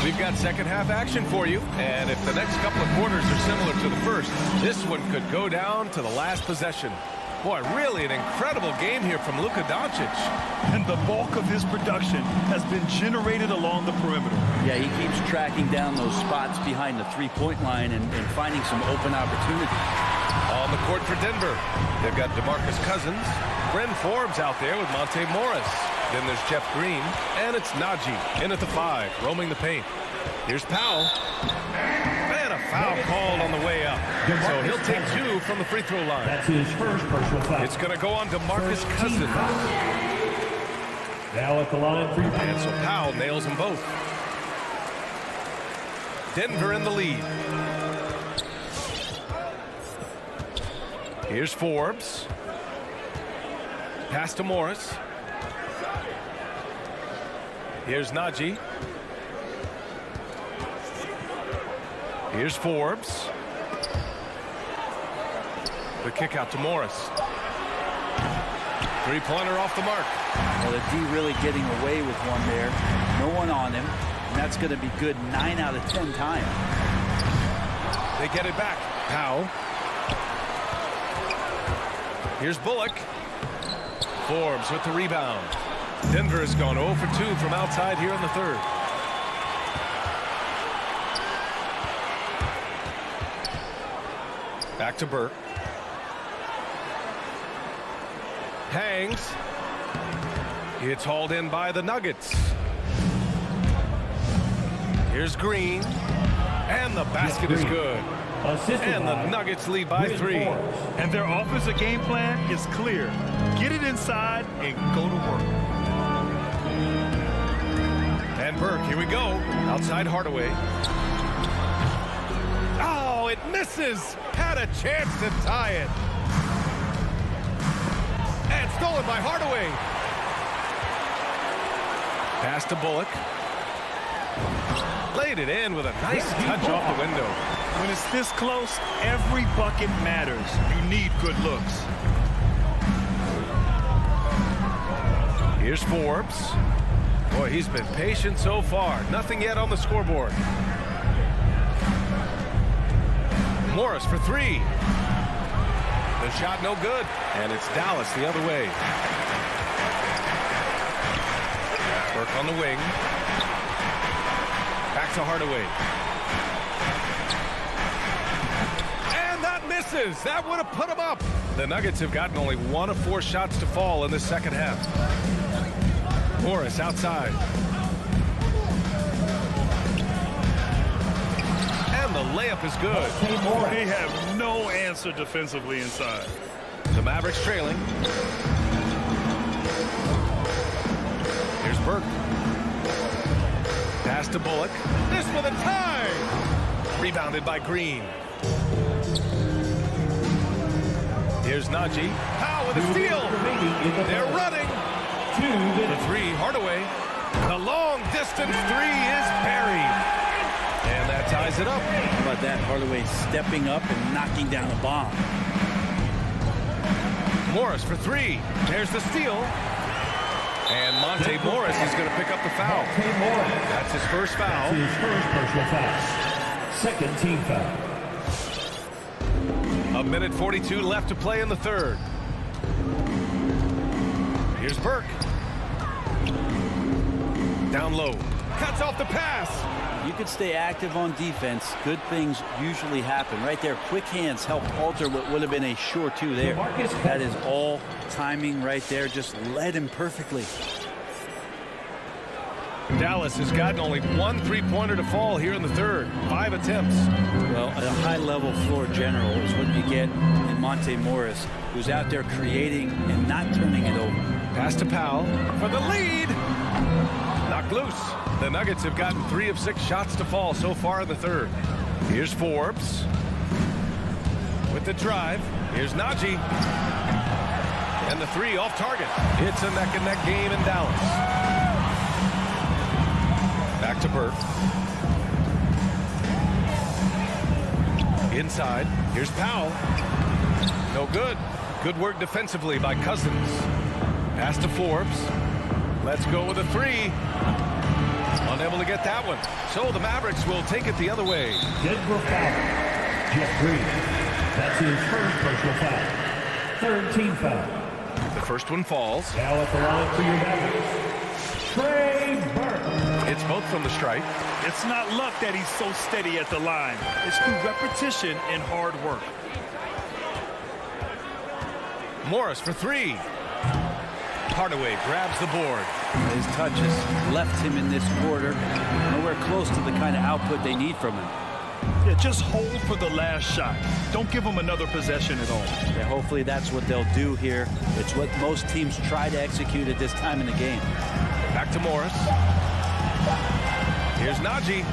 Speaker 8: We've got second half action for you, and if the next couple of quarters are similar to the first, this one could go down to the last possession. Boy, really an incredible game here from Luka Doncic.
Speaker 9: And the bulk of his production has been generated along the perimeter.
Speaker 10: Yeah, he keeps tracking down those spots behind the three-point line and finding some open opportunities.
Speaker 8: On the court for Denver, they've got DeMarcus Cousins, Bryn Forbes out there with Monte Morris. Then there's Jeff Green, and it's Najee in at the 5, roaming the paint. Here's Powell. And a foul called on the way up. So he'll take 2 from the free throw line.
Speaker 5: That's his first personal foul.
Speaker 8: It's going to go on to DeMarcus Cousins.
Speaker 5: Now at the line, 3 points.
Speaker 8: And so Powell nails them both. Denver in the lead. Here's Forbes. Pass to Morris. Here's Najee. Here's Forbes. The kick out to Morris. Three-pointer off the mark.
Speaker 10: Well, the D really getting away with one there. No one on him. And that's going to be good 9 out of 10 times.
Speaker 8: They get it back. Powell. Here's Bullock. Forbes with the rebound. Denver has gone 0 for 2 from outside here in the third. Back to Burke. Hangs. It's hauled in by the Nuggets. Here's Green. And the basket is good. And the Nuggets lead by 3.
Speaker 9: And their offensive game plan is clear. Get it inside and go to work. And
Speaker 8: Burke, here we go. Outside Hardaway. Oh, it misses. Had a chance to tie it. And stolen by Hardaway. Pass to Bullock. Laid it in with a nice touch off the window.
Speaker 9: When it's this close, every bucket matters. You need good looks.
Speaker 8: Here's Forbes. Boy, he's been patient so far. Nothing yet on the scoreboard. Morris for three. The shot no good. And it's Dallas the other way. Burke on the wing. Back to Hardaway. And that misses. That would have put him up. The Nuggets have gotten only 1 of 4 shots to fall in the second half. Morris outside. And the layup is good.
Speaker 9: They have no answer defensively inside.
Speaker 8: The Mavericks trailing. Here's Burke. Pass to Bullock. This with a tie. Rebounded by Green. Here's Najee. Powell with a steal. They're running. The three, Hardaway. The long distance three is buried. And that ties it up.
Speaker 10: How about that? Hardaway stepping up and knocking down a bomb.
Speaker 8: Morris for three. There's the steal. And Monte Morris is going to pick up the foul. That's his first foul.
Speaker 5: His first personal foul. Second team foul.
Speaker 8: 1:42 left to play in the third. Here's Burke. Down low. Cuts off the pass.
Speaker 10: You could stay active on defense. Good things usually happen. Right there, quick hands helped alter what would have been a sure two there. That is all timing right there. Just led him perfectly.
Speaker 8: Dallas has gotten only 1 3-pointer to fall here in the third. 5 attempts.
Speaker 10: Well, a high-level floor general is what you get in Monte Morris, who's out there creating and not turning it over.
Speaker 8: Pass to Powell for the lead. Knocked loose. The Nuggets have gotten 3 of 6 shots to fall so far in the third. Here's Forbes. With the drive. Here's Najee. And the three off target. It's a neck-and-neck game in Dallas. Back to Burke. Inside. Here's Powell. No good. Good work defensively by Cousins. Pass to Forbes. Let's go with a three. Unable to get that one. So the Mavericks will take it the other way.
Speaker 5: Denver foul. Jeff Green. That's his first personal foul. Third team foul.
Speaker 8: The first one falls.
Speaker 5: Now at the line for your Mavericks, Trey Burke.
Speaker 8: It's both from the stripe.
Speaker 9: It's not luck that he's so steady at the line. It's through repetition and hard work.
Speaker 8: Morris for three. Hardaway grabs the board.
Speaker 10: His touches left him in this quarter nowhere close to the kind of output they need from him.
Speaker 9: Yeah, just hold for the last shot. Don't give him another possession at all.
Speaker 10: Yeah, hopefully that's what they'll do here. It's what most teams try to execute at this time in the game.
Speaker 8: Back to Morris. Here's Najee.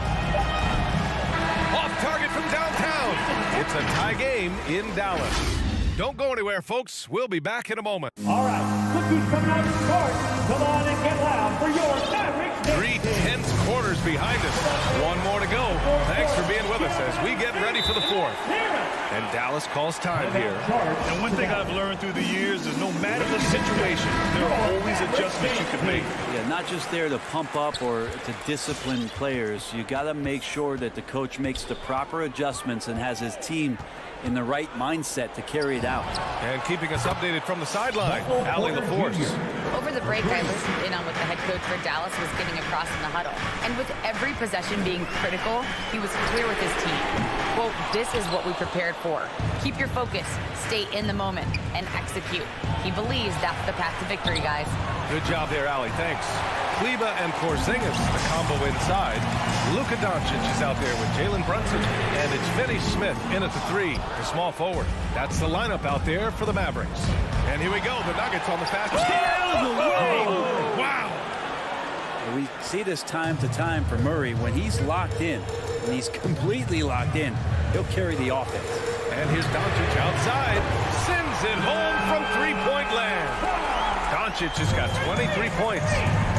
Speaker 8: Off target from downtown. It's a tie game in Dallas. Don't go anywhere, folks. We'll be back in a moment.
Speaker 5: All right, cookies coming out of the cart. Come on and get loud for your Mavericks.
Speaker 8: 3 tense quarters behind us. 1 more to go. Thanks for being with us as we get ready for the fourth. And Dallas calls time here.
Speaker 9: And one thing I've learned through the years is no matter the situation, there are always adjustments you can make.
Speaker 10: Yeah, not just there to pump up or to discipline players. You got to make sure that the coach makes the proper adjustments and has his team in the right mindset to carry it out.
Speaker 8: And keeping us updated from the sideline, Allie LaForce.
Speaker 11: Over the break, I listened in on what the head coach for Dallas was getting across in the huddle. And with every possession being critical, he was clear with his team. Quote, this is what we prepared for. Keep your focus, stay in the moment, and execute. He believes that's the path to victory, guys.
Speaker 8: Good job there, Allie. Thanks. Kleber and Porzingis, the combo inside. Luka Doncic is out there with Jalen Brunson. And it's Finney Smith in at the three, the small forward. That's the lineup out there for the Mavericks. And here we go, the Nuggets on the fast break.
Speaker 10: Wow! We see this time to time for Murray. When he's locked in, and he's completely locked in, he'll carry the offense.
Speaker 8: And here's Doncic outside. Sends it home from three-point land. Doncic has got 23 points.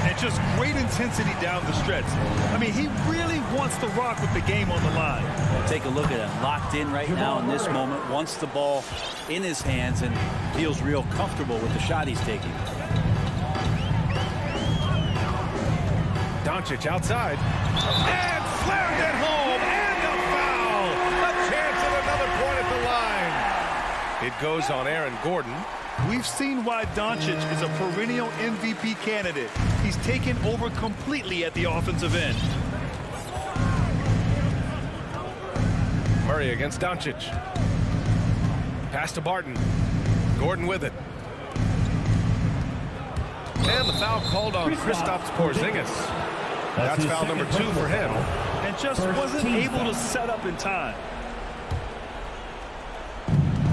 Speaker 9: And just great intensity down the stretch. I mean, he really wants to rock with the game on the line.
Speaker 10: Well, take a look at him. Locked in right now in this moment. Wants the ball in his hands and feels real comfortable with the shot he's taking.
Speaker 8: Doncic outside. And slammed it home. And a foul. A chance at another point at the line. It goes on Aaron Gordon.
Speaker 9: We've seen why Doncic is a perennial MVP candidate. He's taken over completely at the offensive end.
Speaker 8: Murray against Doncic. Pass to Barton. Gordon with it. And the foul called on Kristaps Porzingis. That's foul number 2 for him.
Speaker 9: And just wasn't able to set up in time.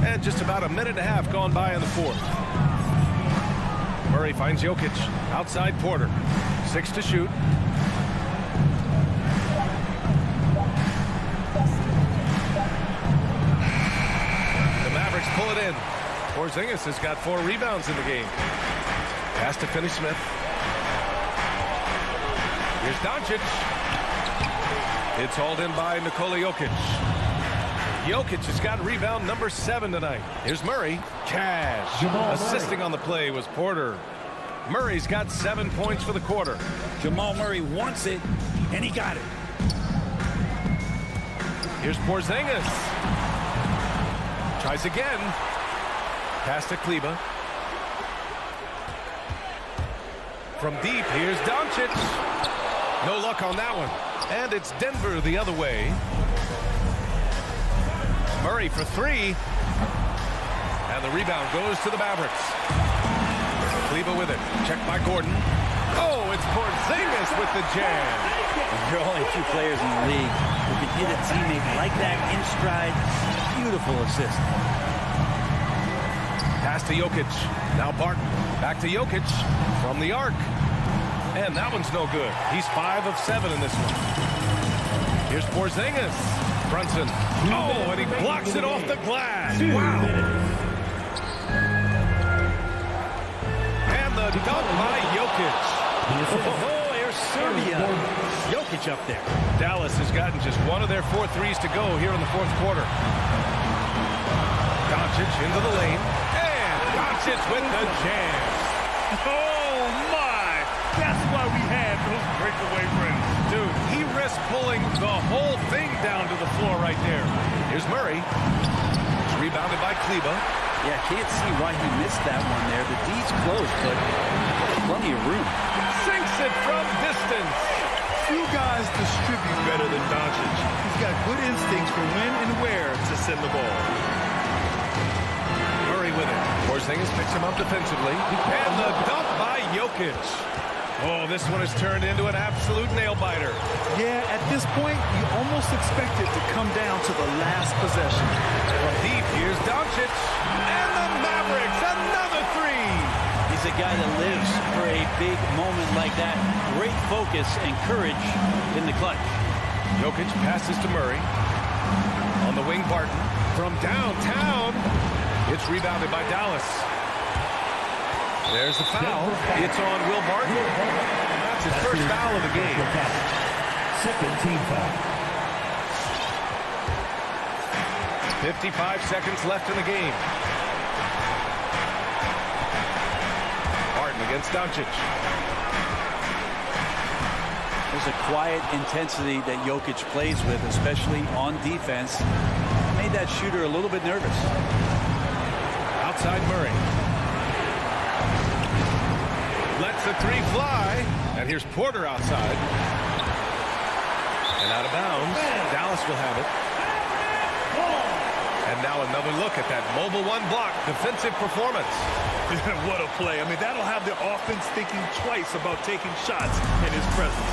Speaker 8: And just about a minute and a half gone by in the fourth. Murray finds Jokic. Outside Porter. 6 to shoot. The Mavericks pull it in. Porzingis has got 4 rebounds in the game. Pass to Finney-Smith. Here's Doncic. It's hauled in by Nikola Jokic. Jokic has got rebound number 7 tonight. Here's Murray. Cash. Assisting on the play was Porter. Murray's got 7 points for the quarter.
Speaker 10: Jamal Murray wants it, and he got it.
Speaker 8: Here's Porzingis. Tries again. Pass to Kleber. From deep, here's Doncic. No luck on that one. And it's Denver the other way. Murray for 3. And the rebound goes to the Mavericks. Kleber with it. Checked by Gordon. Oh, it's Porzingis with the jam.
Speaker 10: There are only 2 players in the league who can hit a teammate like that in stride. Beautiful assist.
Speaker 8: Pass to Jokic. Now Barton. Back to Jokic from the arc. And that one's no good. He's 5 of 7 in this one. Here's Porzingis. Brunson. Oh, and he blocks it off the glass. Wow. And the dunk by Jokic.
Speaker 10: Oh, here's Serbia. Jokic up there.
Speaker 8: Dallas has gotten just 1 of their 4 threes to go here in the fourth quarter. Doncic into the lane. And Doncic with the jam.
Speaker 9: Oh, my. That's why we had those breakaway rims.
Speaker 8: Dude, he risked pulling the whole thing down to the floor right there. Here's Murray. It's rebounded by Kleber.
Speaker 10: Yeah, can't see why he missed that one there. The D's close, but plenty of room.
Speaker 8: Sinks it from distance.
Speaker 9: Few guys distribute better than Doncic. He's got good instincts for when and where to send the ball.
Speaker 8: Murray with it. Porzingis picks him up defensively. And the dunk by Jokic. Oh, this one has turned into an absolute nail-biter.
Speaker 9: Yeah, at this point, you almost expect it to come down to the last possession.
Speaker 8: From deep, here's Doncic. And the Mavericks, another 3.
Speaker 10: He's a guy that lives for a big moment like that. Great focus and courage in the clutch.
Speaker 8: Jokic passes to Murray. On the wing, Barton. From downtown, it's rebounded by Dallas. There's the foul. It's on Will Barton. That's his first foul of the game.
Speaker 5: Second team foul.
Speaker 8: 55 seconds left in the game. Barton against Doncic.
Speaker 10: There's a quiet intensity that Jokic plays with, especially on defense. Made that shooter a little bit nervous.
Speaker 8: Outside Murray. Lets the 3 fly. And here's Porter outside. And out of bounds. Dallas will have it. And now another look at that mobile 1 block defensive performance.
Speaker 9: What a play. I mean, that'll have the offense thinking twice about taking shots in his presence.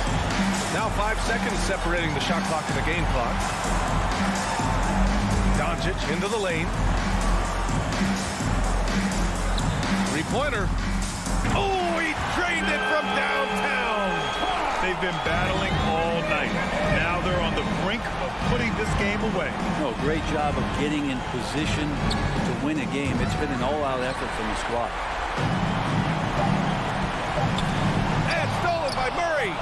Speaker 8: Now 5 seconds separating the shot clock and the game clock. Doncic into the lane. 3-pointer. Oh, he drained it from downtown.
Speaker 9: They've been battling all night. Now they're on the brink of putting this game away.
Speaker 10: No, great job of getting in position to win a game. It's been an all-out effort from the squad.
Speaker 8: And stolen by Murray.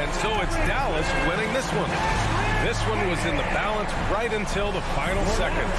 Speaker 8: And so it's Dallas winning this one. This one was in the balance right until the final second.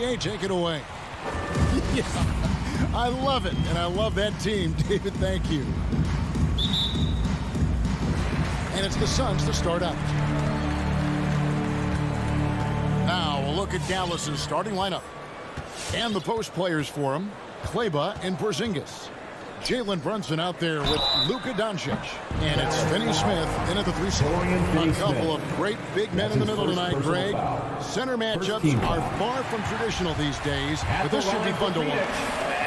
Speaker 1: B.A., take it away. Yeah, I love it, and I love that team. David, thank you. And it's the Suns to start out. Now we'll look at Dallas's starting lineup. And the post players for him, Kleber and Porzingis. Jalen Brunson out there with Luka Doncic. And it's Finney Smith in at the 3 slot. A couple of great big men in the middle tonight, Greg. Center matchups are far from traditional these days, but this should be fun to watch.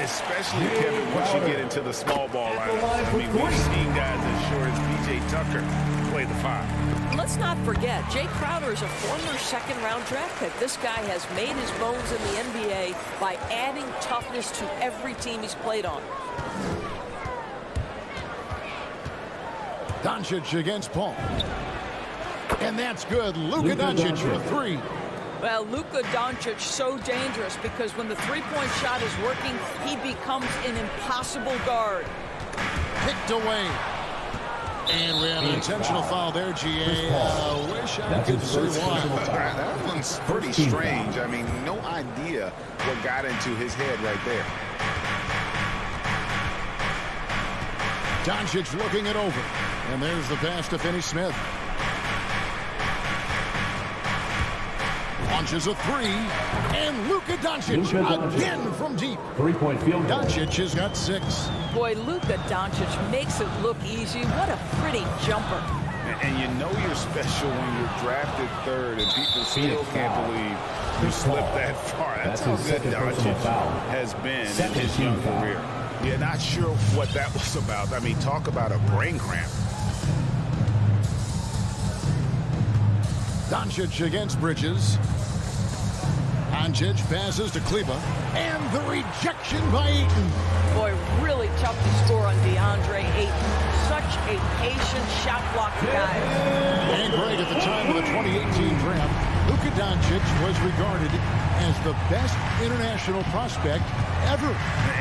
Speaker 4: Especially, Kevin, once you get into the small ball lineups. I mean, we've seen guys as short as P.J. Tucker play the 5.
Speaker 12: Let's not forget, Jay Crowder is a former second-round draft pick. This guy has made his bones in the NBA by adding toughness to every team he's played on.
Speaker 1: Doncic against Paul. And that's good. Luka Doncic for 3.
Speaker 12: Well, Luka Doncic so dangerous because when the three-point shot is working, he becomes an impossible guard.
Speaker 1: Picked away. And we have an intentional foul there, G.A. Wish I could see why.
Speaker 4: That one's pretty strange. I mean, no idea what got into his head right there.
Speaker 1: Doncic looking it over. And there's the pass to Finney Smith. Launches a 3. And Luka Doncic again from deep.
Speaker 5: 3-point field goal.
Speaker 1: Doncic has got 6.
Speaker 12: Boy, Luka Doncic makes it look easy. What a pretty jumper.
Speaker 4: And you know you're special when you're drafted 3rd and people still can't believe you slipped that far. That's how good Doncic has been in his young career. Yeah, not sure what that was about. I mean, talk about a brain cramp.
Speaker 1: Doncic against Bridges. Doncic passes to Kleber. And the rejection by Ayton.
Speaker 12: Boy, really tough to score on DeAndre Ayton. Such a patient shot block guy.
Speaker 1: And Greg, at the time of the 2018 draft, Luka Doncic was regarded as the best international prospect ever.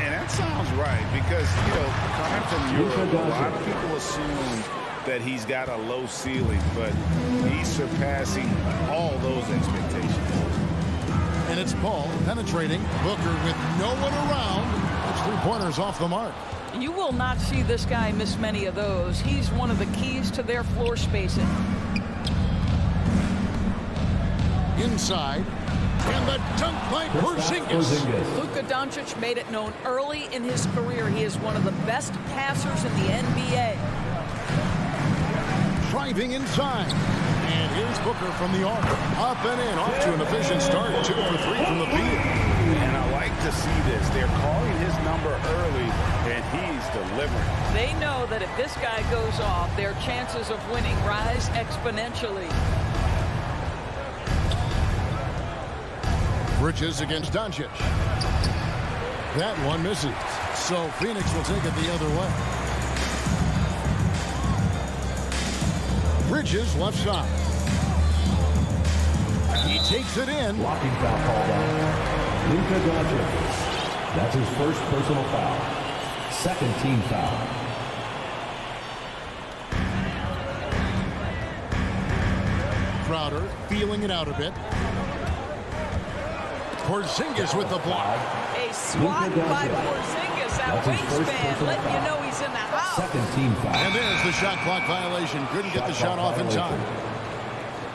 Speaker 4: And that sounds right because, you know, coming from Europe, a lot of people assume that he's got a low ceiling, but he's surpassing all those expectations.
Speaker 1: And it's Paul penetrating. Booker with no one around. That's 3-pointers off the mark.
Speaker 12: You will not see this guy miss many of those. He's one of the keys to their floor spacing.
Speaker 1: Inside. And the dunk by Porzingis.
Speaker 12: Luka Doncic made it known early in his career he is one of the best passers in the NBA.
Speaker 1: Driving inside. And here's Booker from the arc. Up and in. Off to an efficient start. 2 for 3 from the field.
Speaker 4: And I like to see this. They're calling his number early, and he's delivering.
Speaker 12: They know that if this guy goes off, their chances of winning rise exponentially.
Speaker 1: Bridges against Doncic. That one misses. So Phoenix will take it the other way. Bridges left side. He takes it in.
Speaker 5: Blocking foul called on Luka Doncic. That's his first personal foul. Second team foul.
Speaker 1: Crowder feeling it out a bit. Porzingis with the block.
Speaker 12: A swat by Porzingis. That wingspan letting you know he's in the house.
Speaker 5: Second team foul.
Speaker 1: And there's the shot clock violation. Couldn't get the shot off in time.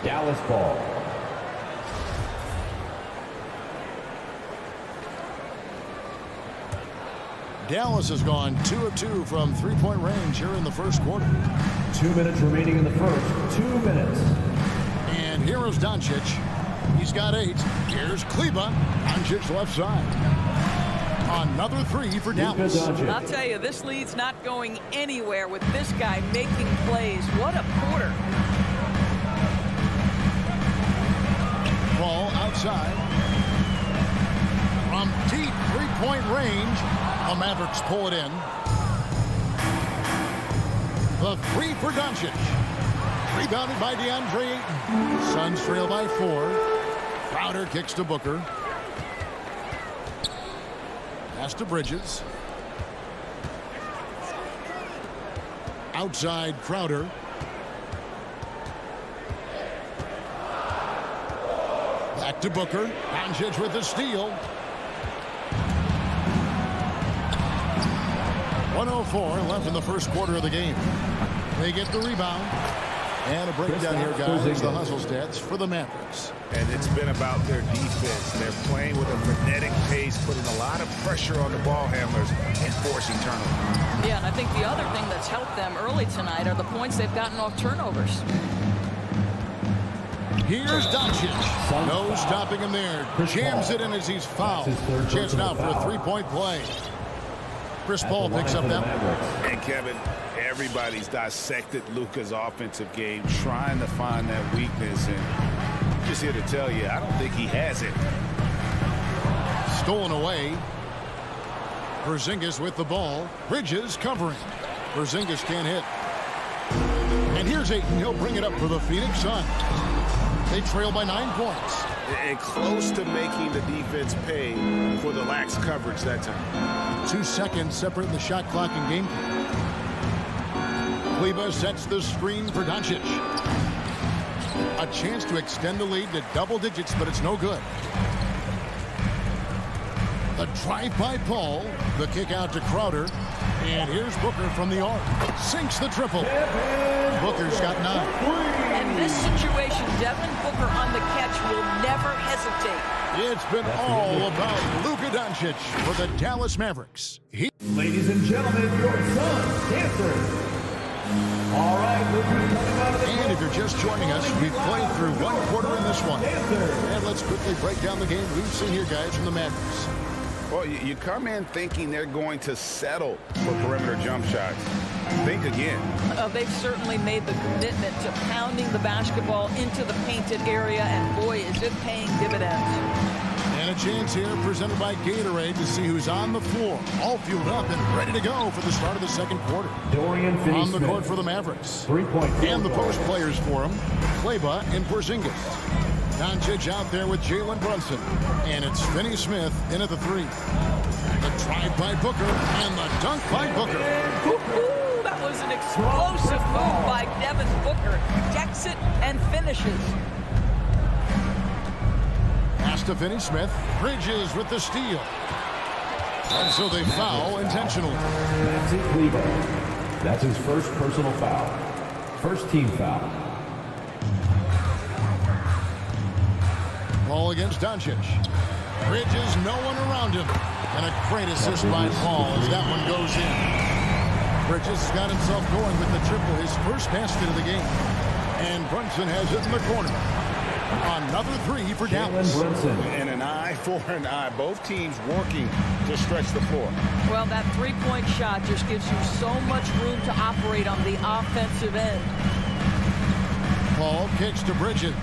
Speaker 5: Dallas ball.
Speaker 1: Dallas has gone 2 of 2 from 3-point range here in the first quarter.
Speaker 5: 2 minutes remaining in the first. 2 minutes.
Speaker 1: And here is Doncic. He's got 8. Here's Kleber. Doncic left side. Another 3 for Dallas.
Speaker 12: I'll tell you, this lead's not going anywhere with this guy making plays. What a quarter.
Speaker 1: Ball outside. From deep 3-point range, the Mavericks pull it in. The 3 for Doncic. Rebounded by DeAndre Ayton. Suns trail by 4. Crowder kicks to Booker. Pass to Bridges. Outside Crowder. Back Back to Booker. Doncic with the steal. 1:04 left in the first quarter of the game. They get the rebound. And a breakdown here, guys. The hustle stats for the Mavericks.
Speaker 4: And it's been about their defense. They're playing with a frenetic pace, putting a lot of pressure on the ball handlers and forcing turnovers.
Speaker 12: Yeah, and I think the other thing that's helped them early tonight are the points they've gotten off turnovers.
Speaker 1: Here's Doncic. No stopping him there. Jams it in as he's fouled. Chance now for a three-point play. Chris Paul picks up that one.
Speaker 4: And Kevin, everybody's dissected Luka's offensive game, trying to find that weakness. And I'm just here to tell you, I don't think he has it.
Speaker 1: Stolen away. Porzingis with the ball. Bridges covering. Porzingis can't hit. And here's Ayton. He'll bring it up for the Phoenix Suns. They trail by 9 points.
Speaker 6: And close to making the defense pay for the lax coverage that time.
Speaker 1: 2 seconds separating the shot clock and game. Kleber sets the screen for Doncic. A chance to extend the lead to double digits, but it's no good. The drive by Paul. The kick out to Crowder. And here's Booker from the arc. Sinks the triple. Booker's got 9.
Speaker 12: In this situation, Devin Booker on the catch will never hesitate.
Speaker 1: It's been all about Luka Doncic for the Dallas Mavericks.
Speaker 5: Ladies and gentlemen, your Suns dancers. All right, look who's coming out of the
Speaker 1: and if you're just joining us, we've played through 1 quarter in this one. And let's quickly break down the game we've seen here, guys, from the Mavericks.
Speaker 4: Well, you come in thinking they're going to settle for perimeter jump shots. Think again.
Speaker 12: They've certainly made the commitment to pounding the basketball into the painted area, and boy, is it paying dividends.
Speaker 1: And a chance here presented by Gatorade to see who's on the floor, all fueled up and ready to go for the start of the second quarter.
Speaker 5: Dorian
Speaker 1: on the court for the Mavericks.
Speaker 5: 3-point
Speaker 1: and the post players for him, Kleber and Porzingis. Doncic out there with Jalen Brunson. And it's Finney Smith in at the 3. The drive by Booker and the dunk by Booker.
Speaker 12: That was an explosive move by Devin Booker. Decks it and finishes.
Speaker 1: Pass to Finney Smith. Bridges with the steal. And so they foul intentionally.
Speaker 5: Maxi Kleber. That's his first personal foul. First team foul.
Speaker 1: Ball against Doncic. Bridges, no one around him. And a great assist by Paul as that one goes in. Bridges has got himself going with the triple, his first basket of the game. And Brunson has it in the corner. Another 3 for Dallas.
Speaker 4: And an eye for an eye. Both teams working to stretch the floor.
Speaker 12: Well, that three-point shot just gives you so much room to operate on the offensive end.
Speaker 1: Paul kicks to Bridges.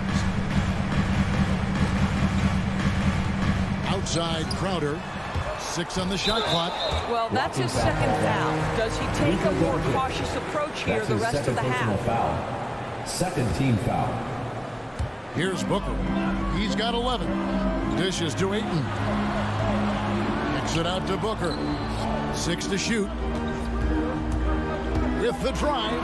Speaker 1: Outside Crowder. 6 on the shot clock.
Speaker 12: Well, that's his second foul. Does he take a more cautious approach here the rest of the half?
Speaker 5: Foul. Second team foul.
Speaker 1: Here's Booker. He's got 11. Dishes to Ayton. Kicks it out to Booker. 6 to shoot. With the drive.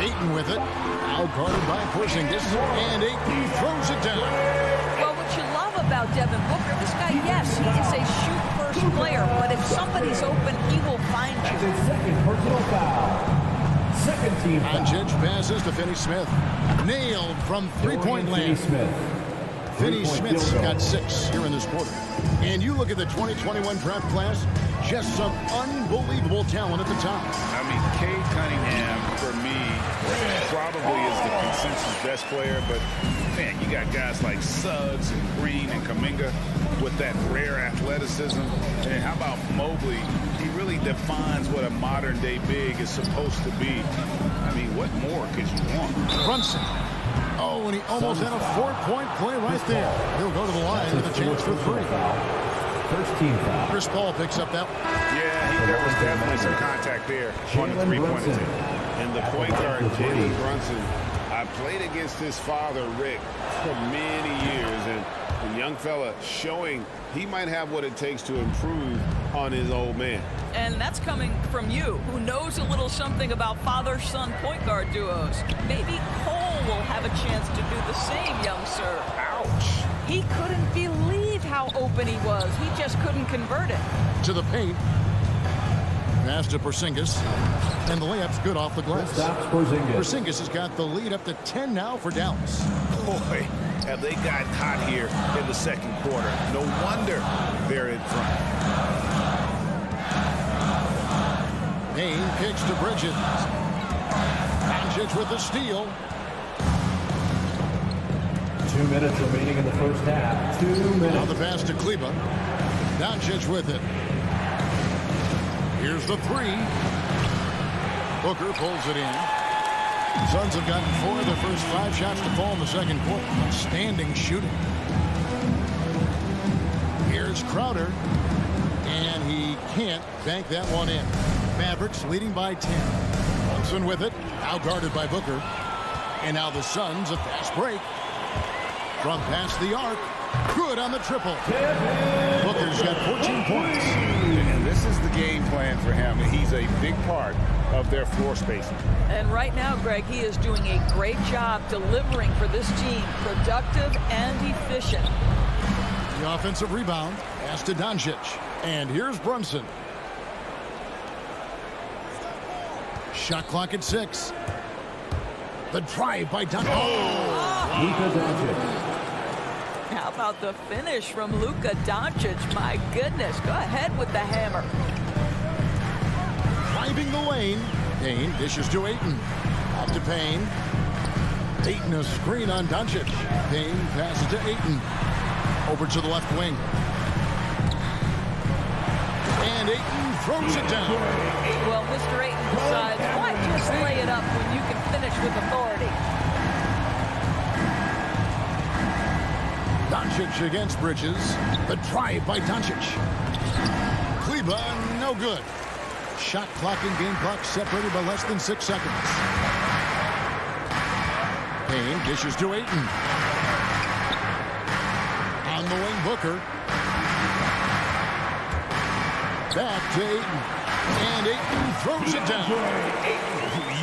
Speaker 1: Ayton with it. Now guarded by Porzingis. And Ayton throws it down.
Speaker 12: Well, what you love about Devin Booker, this guy, yes, he is a shoot-first player, but if somebody's open, he will find you.
Speaker 5: That's his second personal foul. Second team foul.
Speaker 1: Doncic passes to Finney Smith. Nailed from three-point land. Finney Smith's got 6 here in this quarter. And you look at the 2021 draft class, just some unbelievable talent at the top.
Speaker 4: I mean, Cade Cunningham, for me, probably is the consensus best player, but man, you got guys like Suggs and Green and Kuminga with that rare athleticism. And how about Mobley? He really defines what a modern-day big is supposed to be. I mean, what more could you want?
Speaker 1: Brunson. Oh, and he almost had a 4-point play right there. He'll go to the line with a chance for 3.
Speaker 5: First team foul.
Speaker 1: Chris Paul picks up that one.
Speaker 6: Yeah, there was definitely some contact there on the three-pointer.
Speaker 4: And the point guard, Jalen Brunson, I played against his father, Rick, for many years. And young fella showing he might have what it takes to improve on his old man.
Speaker 12: And that's coming from you, who knows a little something about father-son point guard duos. Maybe Cole will have a chance to do the same, young sir.
Speaker 6: Ouch.
Speaker 12: He couldn't believe how open he was. He just couldn't convert it.
Speaker 1: To the paint. Pass to Porzingis. And the layup's good off the glass. Porzingis has got the lead up to 10 now for Dallas.
Speaker 4: Boy, have they gotten hot here in the second quarter. No wonder they're in front.
Speaker 1: Payne kicks to Bridges. Doncic with the steal.
Speaker 5: 2 minutes remaining in the first half. 2 minutes.
Speaker 1: Now the pass to Kleber. Doncic with it. Here's the three. Booker pulls it in. Suns have gotten 4 of their first 5 shots to fall in the second quarter. Outstanding shooting. Here's Crowder. And he can't bank that one in. Mavericks leading by 10. Brunson with it. Now guarded by Booker. And now the Suns a fast break. From past the arc. Good on the triple. Booker's got 14 points.
Speaker 4: And this is the game plan for him. And he's a big part of their floor spacing.
Speaker 12: And right now, Greg, he is doing a great job delivering for this team. Productive and efficient.
Speaker 1: The offensive rebound. Pass to Doncic. And here's Brunson. Shot clock at 6. The drive by Doncic.
Speaker 12: How about the finish from Luka Doncic? My goodness, go ahead with the hammer.
Speaker 1: Driving the lane. Payne dishes to Ayton. Off to Payne. Ayton a screen on Doncic. Payne passes to Ayton. Over to the left wing. And Ayton throws it down.
Speaker 12: Well, Mr. Ayton decides, why just lay it up when you can finish with authority?
Speaker 1: Doncic against Bridges. The drive by Doncic. Kleber, no good. Shot clock and game clock separated by less than 6 seconds. Payne dishes to Ayton. On the wing, Booker. Back to Ayton. And Ayton throws it down.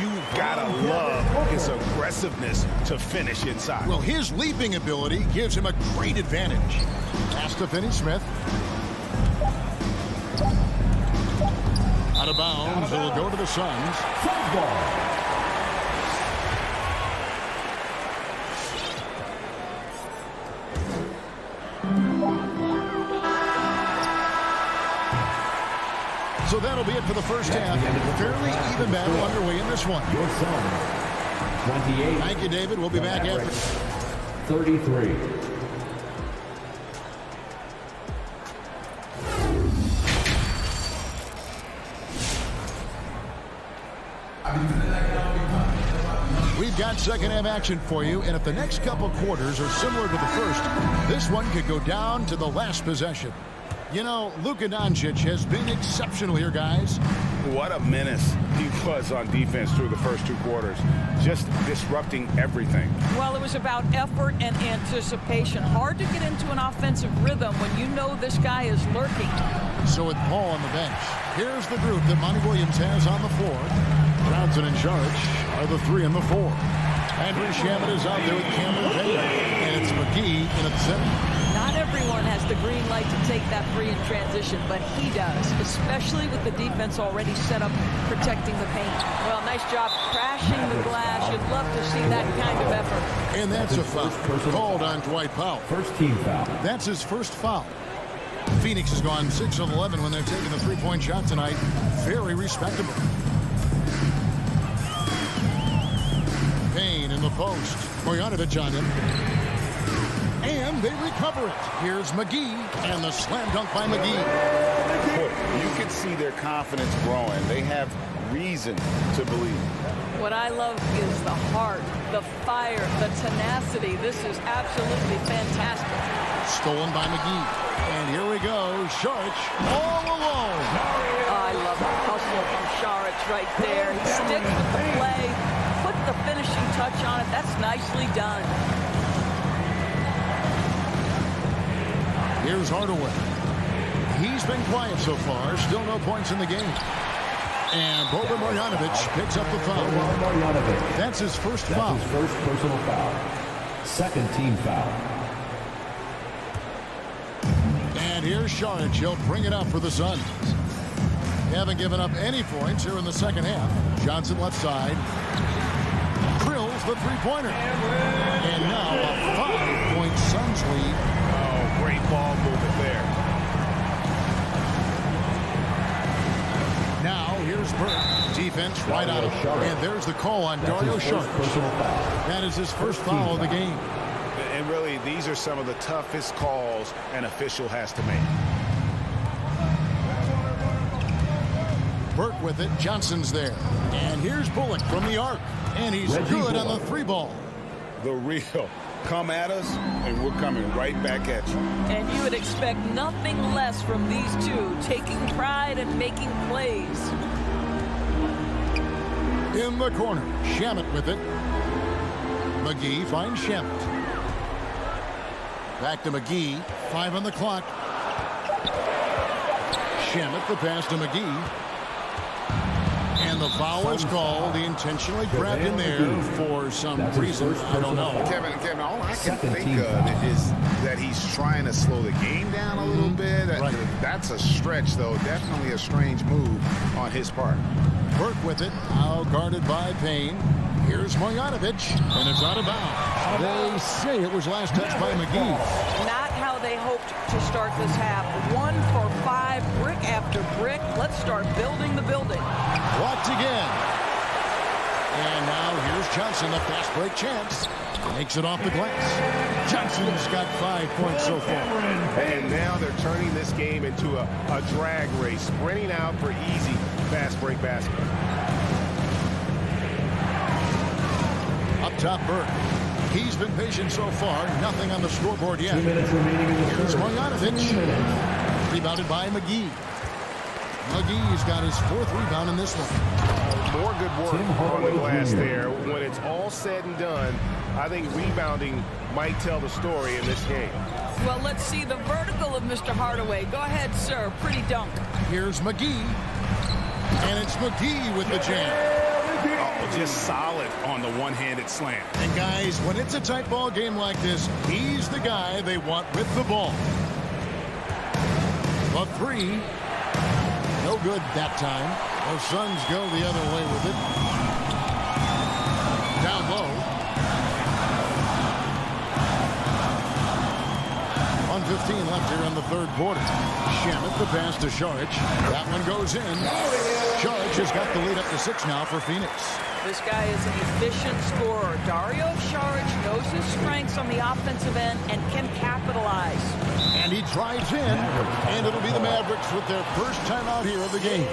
Speaker 4: You gotta love his aggressiveness to finish inside.
Speaker 1: Well, his leaping ability gives him a great advantage. Pass to Finney-Smith. Out of bounds. It'll go to the Suns. So that'll be it for the first half. Fairly even battle underway in this one.
Speaker 5: 28.
Speaker 1: Thank you, David. We'll be back after.
Speaker 5: 33.
Speaker 1: We've got second half action for you, and if the next couple quarters are similar to the first, this one could go down to the last possession. You know, Luka Doncic has been exceptional here, guys.
Speaker 4: What a menace he was on defense through the first 2 quarters. Just disrupting everything.
Speaker 12: Well, it was about effort and anticipation. Hard to get into an offensive rhythm when you know this guy is lurking.
Speaker 1: So with Paul on the bench, here's the group that Monty Williams has on the floor. Brownson and Saric are the 3 and the 4. Andrew Shamet is out there with Cameron Payne. And it's McGee in at 7.
Speaker 12: Not everyone has the green light to take that free in transition, but he does, especially with the defense already set up protecting the paint. Well, nice job crashing the glass. You'd love to see that kind of effort.
Speaker 1: And that's a foul called on Dwight Powell.
Speaker 5: First team foul.
Speaker 1: That's his first foul. Phoenix has gone 6 of 11 when they're taking the three-point shot tonight. Very respectable. Payne in the post. Bogdanovic on him. And they recover it. Here's McGee, and the slam dunk by McGee.
Speaker 4: You can see their confidence growing. They have reason to believe.
Speaker 12: What I love is the heart, the fire, the tenacity. This is absolutely fantastic.
Speaker 1: Stolen by McGee. And here we go. Saric all alone.
Speaker 12: I love the hustle from Saric right there. He sticks with the play, put the finishing touch on it. That's nicely done.
Speaker 1: Here's Hardaway. He's been quiet so far. Still no points in the game. And Boban Marjanovic picks up the foul. That's his first foul.
Speaker 5: His first personal foul. Second team foul.
Speaker 1: And here's Šarić. He'll bring it up for the Suns. They haven't given up any points here in the second half. Johnson left side. Drills the three-pointer. And now a 5-point Suns lead.
Speaker 4: Oh, great ball movement there.
Speaker 1: Now here's Burke. Defense right out of Šarić. And there's the call on Dario Šarić. That is his first foul of the game.
Speaker 4: And really, these are some of the toughest calls an official has to make.
Speaker 1: Burke with it. Johnson's there. And here's Bullock from the arc. And he's good on the three ball.
Speaker 4: The real. Come at us, and we're coming right back at you.
Speaker 12: And you would expect nothing less from these two, taking pride and making plays.
Speaker 1: In the corner, Shamet with it. McGee finds Shamet. Back to McGee. 5 on the clock. Shamet the pass to McGee. And the foul is called. He intentionally grabbed in there for some reason. I don't know.
Speaker 4: Kevin, all I can think of is that he's trying to slow the game down a little bit.
Speaker 1: Right.
Speaker 4: That's a stretch, though. Definitely a strange move on his part.
Speaker 1: Burke with it. Now guarded by Payne. Here's Marjanovic. And it's out of bounds. They say it was last touched by McGee.
Speaker 12: Not how they hoped to start this half. 1 for 5, brick after brick. Let's start building the building.
Speaker 1: Blocked again. And now here's Johnson, a fast break chance. Makes it off the glass. Johnson's got 5 points so far.
Speaker 6: And now they're turning this game into a drag race, sprinting out for easy fast break basket.
Speaker 1: Up top, Burke. He's been patient so far. Nothing on the scoreboard yet.
Speaker 5: 2 minutes remaining in the
Speaker 1: Here's
Speaker 5: third.
Speaker 1: Marjanovic. Rebounded by McGee. McGee's got his 4th rebound in this one.
Speaker 6: More good work on the glass there. When it's all said and done, I think rebounding might tell the story in this game.
Speaker 12: Well, let's see the vertical of Mr. Hardaway. Go ahead, sir. Pretty dunk.
Speaker 1: Here's McGee. And it's McGee with the jam.
Speaker 4: Oh, just solid on the one-handed slam.
Speaker 1: And guys, when it's a tight ball game like this, he's the guy they want with the ball. A 3. No good that time. The Suns go the other way with it. Down low. 1:15 left here in the third quarter. Shamet the pass to Šarić. That one goes in. Šarić has got the lead up to 6 now for Phoenix.
Speaker 12: This guy is an efficient scorer. Dario Šarić knows his strengths on the offensive end and can capitalize.
Speaker 1: And he drives in, and it'll be the Mavericks with their first time out here of the game.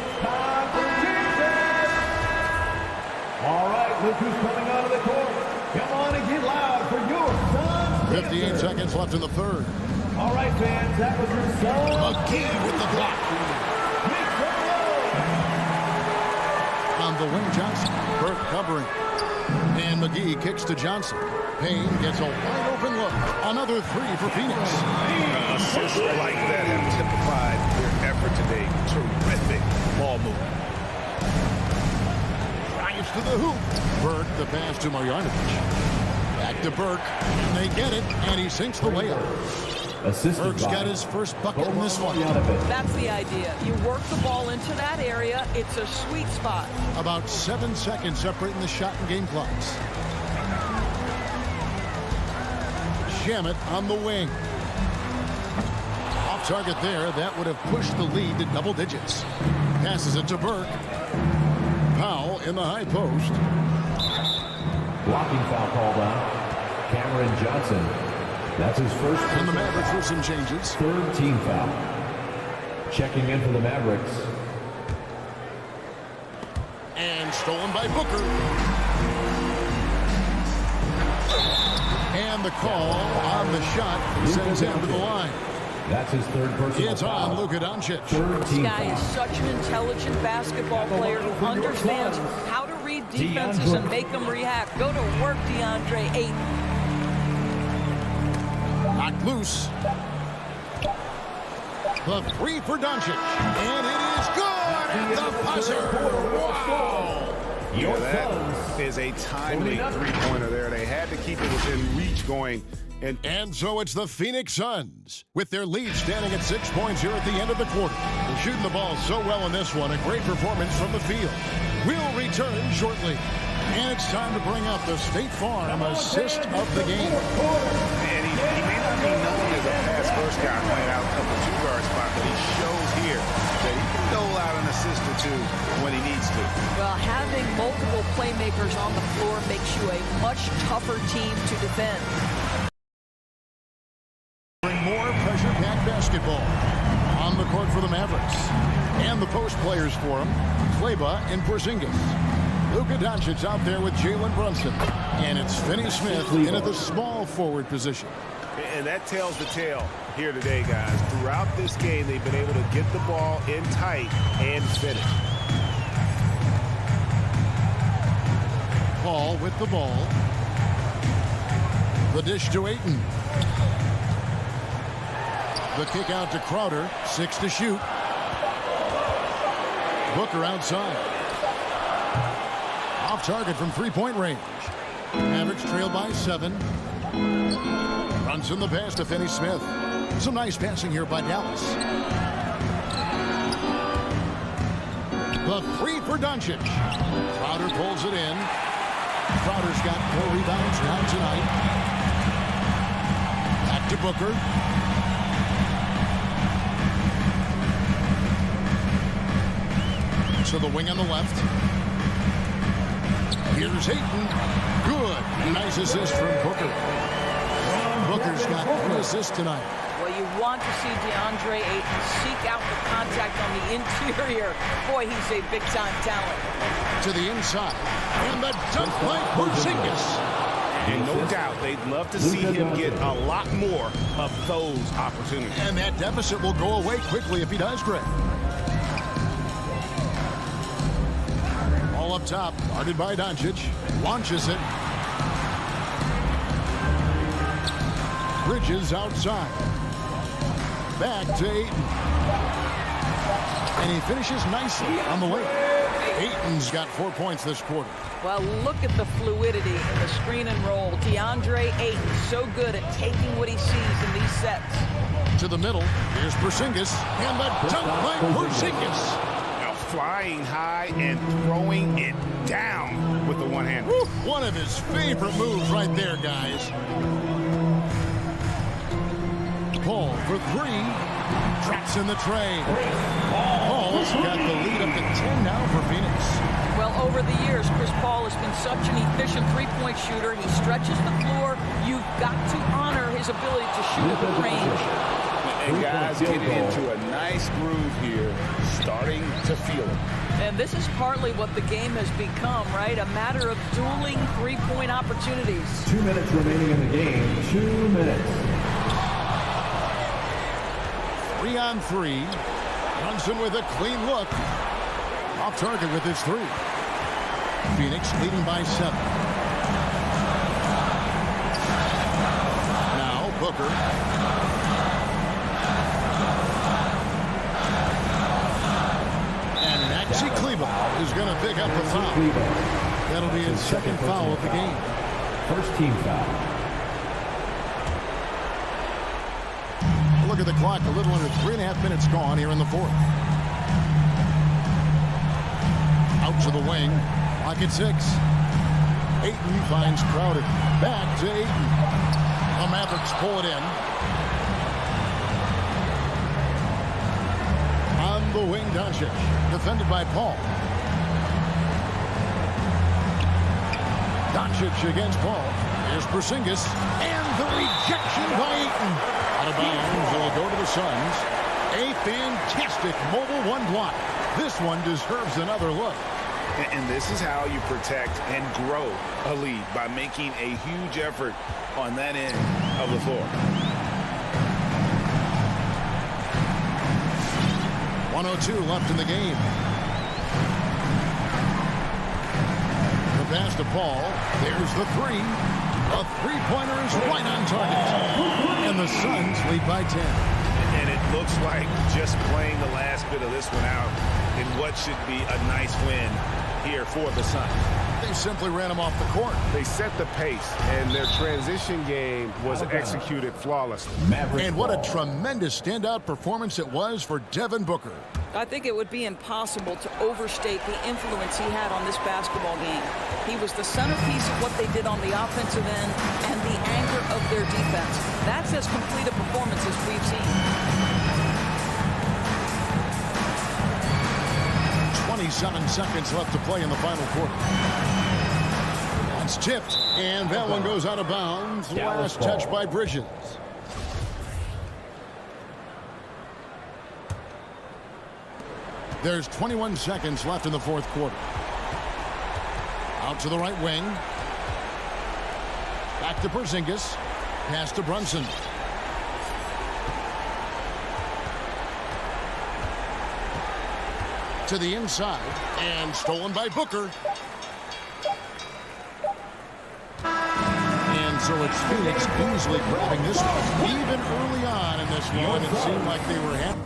Speaker 5: All right, look who's coming out of the court. Come on and get loud for your Suns.
Speaker 1: 58 seconds left in the third.
Speaker 5: All right, fans, that was your Suns.
Speaker 1: McGee with the block. On the wing, Johnson. Burke covering. And McGee kicks to Johnson. Payne gets a wide open look. Another 3 for Phoenix.
Speaker 4: Assists like that have typified their effort today. Terrific ball movement.
Speaker 1: Drives to the hoop. Burke the pass to Marjanovic. Back to Burke. And they get it, and he sinks the layup. Burke's got his first bucket in this one.
Speaker 12: That's the idea. You work the ball into that area. It's a sweet spot.
Speaker 1: About 7 seconds separating the shot and game clocks. Shamet on the wing. Off target there. That would have pushed the lead to double digits. Passes it to Burke. Powell in the high post.
Speaker 5: Blocking foul called on Cameron Johnson. That's his first.
Speaker 1: And the Mavericks with some changes.
Speaker 5: 3rd team foul. Checking in for the Mavericks.
Speaker 1: And stolen by Booker. And the call on the shot sends him to the line.
Speaker 5: That's his 3rd personal
Speaker 1: It's
Speaker 5: foul.
Speaker 1: on Luka Doncic.
Speaker 5: 3rd
Speaker 12: This
Speaker 5: team
Speaker 12: guy
Speaker 5: foul.
Speaker 12: is such an intelligent basketball player who understands how to read defenses and make them react. Go to work, DeAndre Ayton.
Speaker 1: Knocked loose. The 3 for Doncic. And it is good! The buzzer. Wow.
Speaker 4: Yeah, that is a timely three-pointer there. They had to keep it within reach going.
Speaker 1: And so it's the Phoenix Suns with their lead standing at 6 points here at the end of the quarter. They're shooting the ball so well in this one. A great performance from the field. We'll return shortly. And it's time to bring up the State Farm assist of the game.
Speaker 4: And he may not be known as a pass-first guy playing out of the two-guard spot, but he shows here that he can dole out an assist or two when he needs to.
Speaker 12: Well, having multiple playmakers on the floor makes you a much tougher team to defend.
Speaker 1: Bring more pressure-packed basketball on the court for the Mavericks. And the post players for them, Kleber and Porzingis. Luka Doncic out there with Jalen Brunson. And it's Finney-Smith in at the small forward position.
Speaker 4: And that tells the tale here today, guys. Throughout this game, they've been able to get the ball in tight and finish.
Speaker 1: Paul with the ball. The dish to Ayton. The kick out to Crowder. 6 to shoot. Booker outside. Off target from three-point range. Mavericks trail by 7. Brunson the pass to Finney-Smith. Some nice passing here by Dallas. The three for Doncic. Crowder pulls it in. Crowder's got 4 rebounds now tonight. Back to Booker. To the wing on the left. Here's Ayton. Good. Nice assist from Booker. Booker's got 3 assists tonight.
Speaker 12: Well, you want to see DeAndre Ayton seek out the contact on the interior. Boy, he's a big-time talent.
Speaker 1: To the inside. And the dunk by Porzingis.
Speaker 4: And no doubt, they'd love to see him get a lot more of those opportunities.
Speaker 1: And that deficit will go away quickly if he does, Greg. Up top, guarded by Doncic, launches it. Bridges outside. Back to Ayton. And he finishes nicely on the way. Ayton's got 4 points this quarter.
Speaker 12: Well, look at the fluidity in the screen and roll. DeAndre Ayton so good at taking what he sees in these sets.
Speaker 1: To the middle, here's Porzingis, and the dunk by Porzingis.
Speaker 4: Flying high and throwing it down with the one hand.
Speaker 1: One of his favorite moves right there, guys. Paul for 3. Traps in the tray. Paul's got the lead up to 10 now for Phoenix.
Speaker 12: Well, over the years, Chris Paul has been such an efficient three-point shooter. He stretches the floor. You've got to honor his ability to shoot at the range.
Speaker 4: And guys getting into a nice groove here, starting to feel it.
Speaker 12: And this is partly what the game has become, right? A matter of dueling three-point opportunities.
Speaker 5: 2 minutes remaining in the game. 2 minutes.
Speaker 1: 3 on 3. Brunson with a clean look. Off target with his 3. Phoenix leading by 7. Now Booker. Maxi Kleber is going to pick up the foul. That'll be his second foul of the game.
Speaker 5: First team foul.
Speaker 1: Look at the clock. A little under 3.5 minutes gone here in the fourth. Out to the wing. Clock at 6. Ayton finds Crowder. Back to Ayton. The Mavericks pull it in. On the wing, Doncic. Defended by Paul. Doncic against Paul. Here's Porzingis. And the rejection by Ayton. Out of bounds. It'll go to the Suns. A fantastic mobile one block. This one deserves another look.
Speaker 4: And this is how you protect and grow a lead, by making a huge effort on that end of the floor.
Speaker 1: 1:02 left in the game. The pass to Paul. There's the 3. A three-pointer is right on target. And the Suns lead by 10.
Speaker 4: And it looks like just playing the last bit of this one out in what should be a nice win here for the Suns.
Speaker 1: They simply ran him off the court.
Speaker 6: They set the pace, and their transition game was executed flawlessly.
Speaker 1: And what a tremendous standout performance it was for Devin Booker.
Speaker 12: I think it would be impossible to overstate the influence he had on this basketball game. He was the centerpiece of what they did on the offensive end and the anchor of their defense. That's as complete a performance as we've seen.
Speaker 1: 27 seconds left to play in the final quarter. That's tipped, and that one goes out of bounds. Last touch by Bridges. There's 21 seconds left in the fourth quarter. Out to the right wing. Back to Porzingis. Pass to Brunson. To the inside, and stolen by Booker. And so it's Phoenix easily grabbing this one. Even early on in this one, it seemed like they were happy.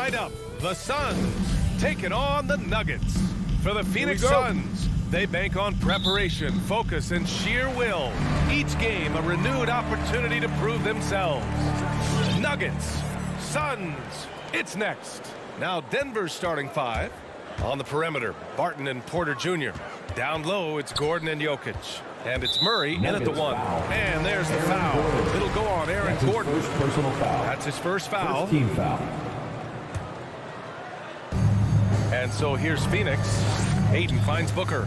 Speaker 8: lineup. The Suns taking on the Nuggets. For the Phoenix Suns, they bank on preparation, focus, and sheer will. Each game a renewed opportunity to prove themselves. Nuggets, Suns, it's next. Now Denver's starting five. On the perimeter, Barton and Porter Jr. Down low, it's Gordon and Jokic. And it's Murray in at the one. And there's the foul. It'll go on Aaron Gordon. That's his first foul.
Speaker 5: First team foul.
Speaker 8: And so here's Phoenix. Ayton finds Booker.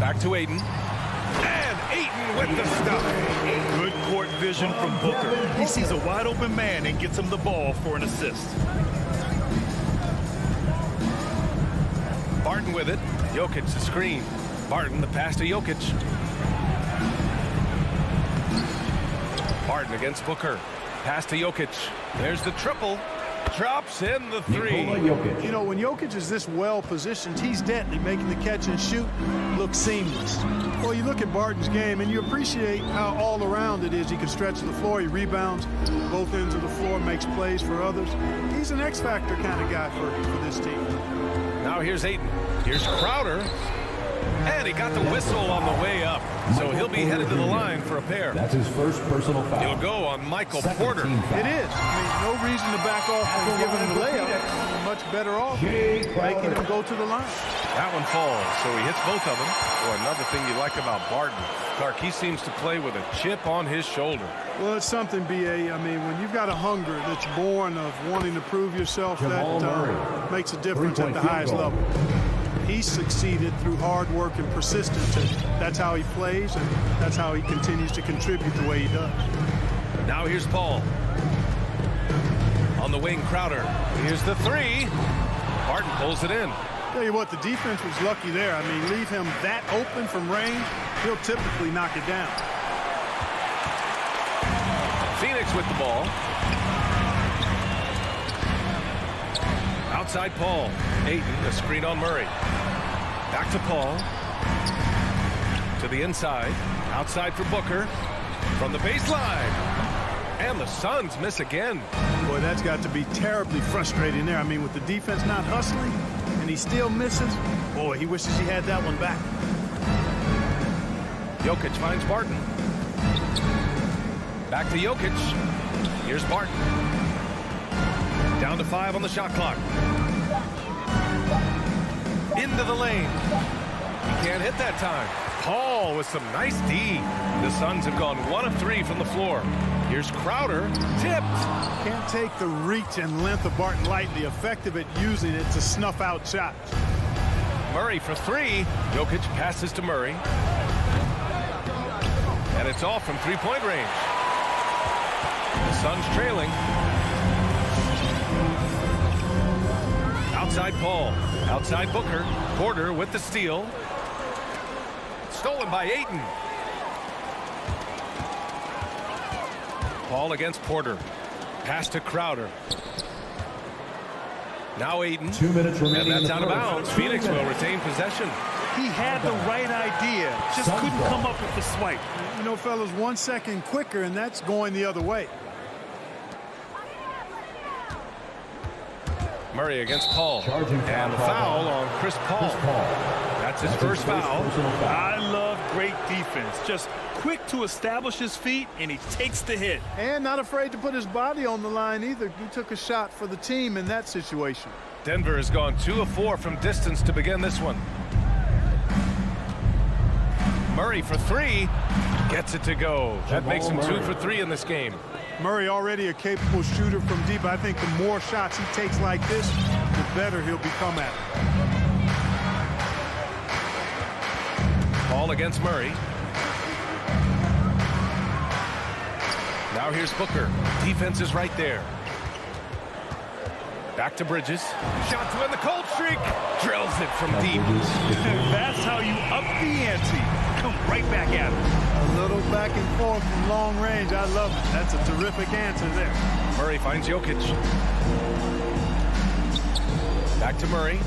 Speaker 8: Back to Ayton. And Ayton with the stuff.
Speaker 9: Good court vision from Booker. He sees a wide open man and gets him the ball for an assist.
Speaker 8: Barton with it. Jokic the screen. Barton the pass to Jokic. Barton against Booker. Pass to Jokic. There's the triple. Drops in the three.
Speaker 3: You know, when Jokic is this well positioned, he's deadly, making the catch and shoot look seamless. Well, you look at Barton's game and you appreciate how all around it is. He can stretch the floor, he rebounds both ends of the floor, makes plays for others. He's an X-factor kind of guy for this team.
Speaker 8: Now here's Ayton. Here's Crowder. And he got the whistle on the way up. So he'll be headed to the line for a pair.
Speaker 5: That's his first personal foul.
Speaker 8: He'll go on Michael Porter.
Speaker 3: It is. I mean, no reason to back off from giving him the layup. You're much better off making him go to the line.
Speaker 8: That one falls, so he hits both of them. Boy, another thing you like about Barton, Clark, he seems to play with a chip on his shoulder.
Speaker 3: Well, it's something, B.A. I mean, when you've got a hunger that's born of wanting to prove yourself, that makes a difference at the highest level. He's succeeded through hard work and persistence, and that's how he plays, and that's how he continues to contribute the way he does.
Speaker 8: Now here's Paul. On the wing, Crowder. Here's the three. Barton pulls it in.
Speaker 3: Tell you what, the defense was lucky there. I mean, leave him that open from range, he'll typically knock it down.
Speaker 8: Phoenix with the ball. Outside Paul. Ayton, the screen on Murray. Back to Paul. To the inside. Outside for Booker. From the baseline. And the Suns miss again.
Speaker 3: Boy, that's got to be terribly frustrating there. I mean, with the defense not hustling, and he still misses. Boy, he wishes he had that one back.
Speaker 8: Jokic finds Barton. Back to Jokic. Here's Barton. Down to 5 on the shot clock. Into the lane. He can't hit that time. Paul with some nice D. The Suns have gone 1 of 3 from the floor. Here's Crowder. Tipped.
Speaker 3: Can't take the reach and length of Barton lightly. Effective at using it to snuff out shots.
Speaker 8: Murray for 3. Jokic passes to Murray. And it's off from three-point range. The Suns trailing. Outside Paul. Outside Booker. Porter with the steal. Stolen by Ayton. Paul against Porter. Pass to Crowder. Now Ayton.
Speaker 5: 2 minutes remaining.
Speaker 8: And that's out of bounds. Phoenix will retain possession.
Speaker 9: He had the right idea, just couldn't come up with the swipe.
Speaker 3: You know, fellas, 1 second quicker, and that's going the other way.
Speaker 8: Murray against Paul.
Speaker 5: Charging
Speaker 8: and the foul on Chris Paul. That's his first foul.
Speaker 9: I love great defense. Just quick to establish his feet, and he takes the hit.
Speaker 3: And not afraid to put his body on the line either. He took a shot for the team in that situation.
Speaker 8: Denver has gone 2 of 4 from distance to begin this one. Murray for 3. Gets it to go. That makes him 2 for 3 in this game.
Speaker 3: Murray already a capable shooter from deep. I think the more shots he takes like this, the better he'll become at it.
Speaker 8: Paul against Murray. Now here's Booker. Defense is right there. Back to Bridges. Shot to end the cold streak. Drills it from deep.
Speaker 9: That's how you up the ante. Come right back at him.
Speaker 3: A little back and forth from long range. I love it. That's a terrific answer there.
Speaker 8: Murray finds Jokic. Back to Murray.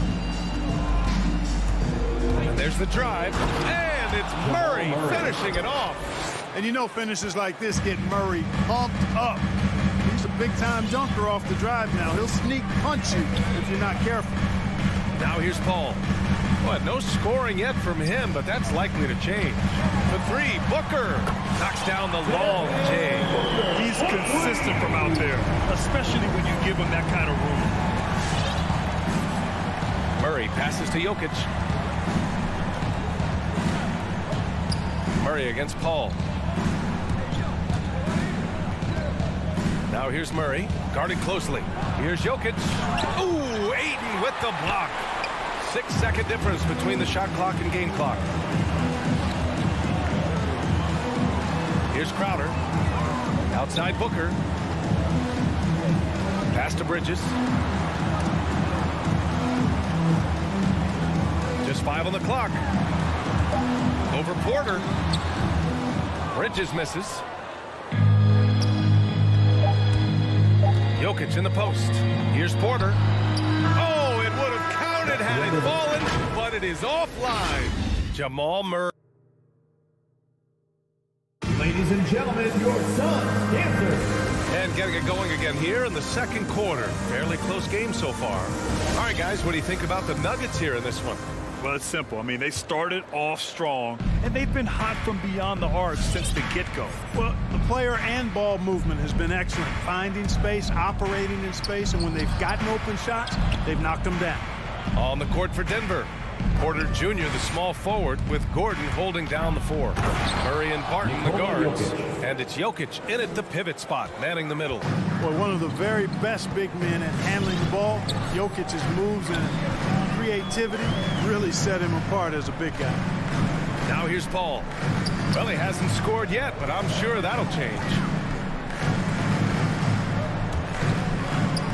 Speaker 8: And there's the drive. And it's Murray finishing it off.
Speaker 3: And you know finishes like this get Murray pumped up. He's a big-time dunker off the drive now. He'll sneak punch you if you're not careful.
Speaker 8: Now here's Paul. But no scoring yet from him, but that's likely to change. The three, Booker knocks down the long J.
Speaker 9: He's consistent from out there, especially when you give him that kind of room.
Speaker 8: Murray passes to Jokic. Murray against Paul. Now here's Murray, guarded closely. Here's Jokic. Ooh, Ayton with the block. 6-second difference between the shot clock and game clock. Here's Crowder. Outside Booker. Pass to Bridges. Just 5 on the clock. Over Porter. Bridges misses. Jokic in the post. Here's Porter. Oh, it would have counted had it fallen, but it is offline. Jamal Murray.
Speaker 5: Ladies and gentlemen, your Suns dancers.
Speaker 8: And getting it going again here in the second quarter. Fairly close game so far. All right, guys, what do you think about the Nuggets here in this one?
Speaker 9: Well, it's simple. I mean, they started off strong, and they've been hot from beyond the arc since the get-go.
Speaker 3: Well, the player and ball movement has been excellent. Finding space, operating in space, and when they've gotten open shots, they've knocked them down.
Speaker 8: On the court for Denver. Porter Jr., the small forward, with Gordon holding down the 4. Murray and Barton, the guards. And it's Jokic in at the pivot spot, manning the middle.
Speaker 3: Well, one of the very best big men at handling the ball. Jokic's moves and creativity really set him apart as a big guy.
Speaker 8: Now here's Paul. Well, he hasn't scored yet, but I'm sure that'll change.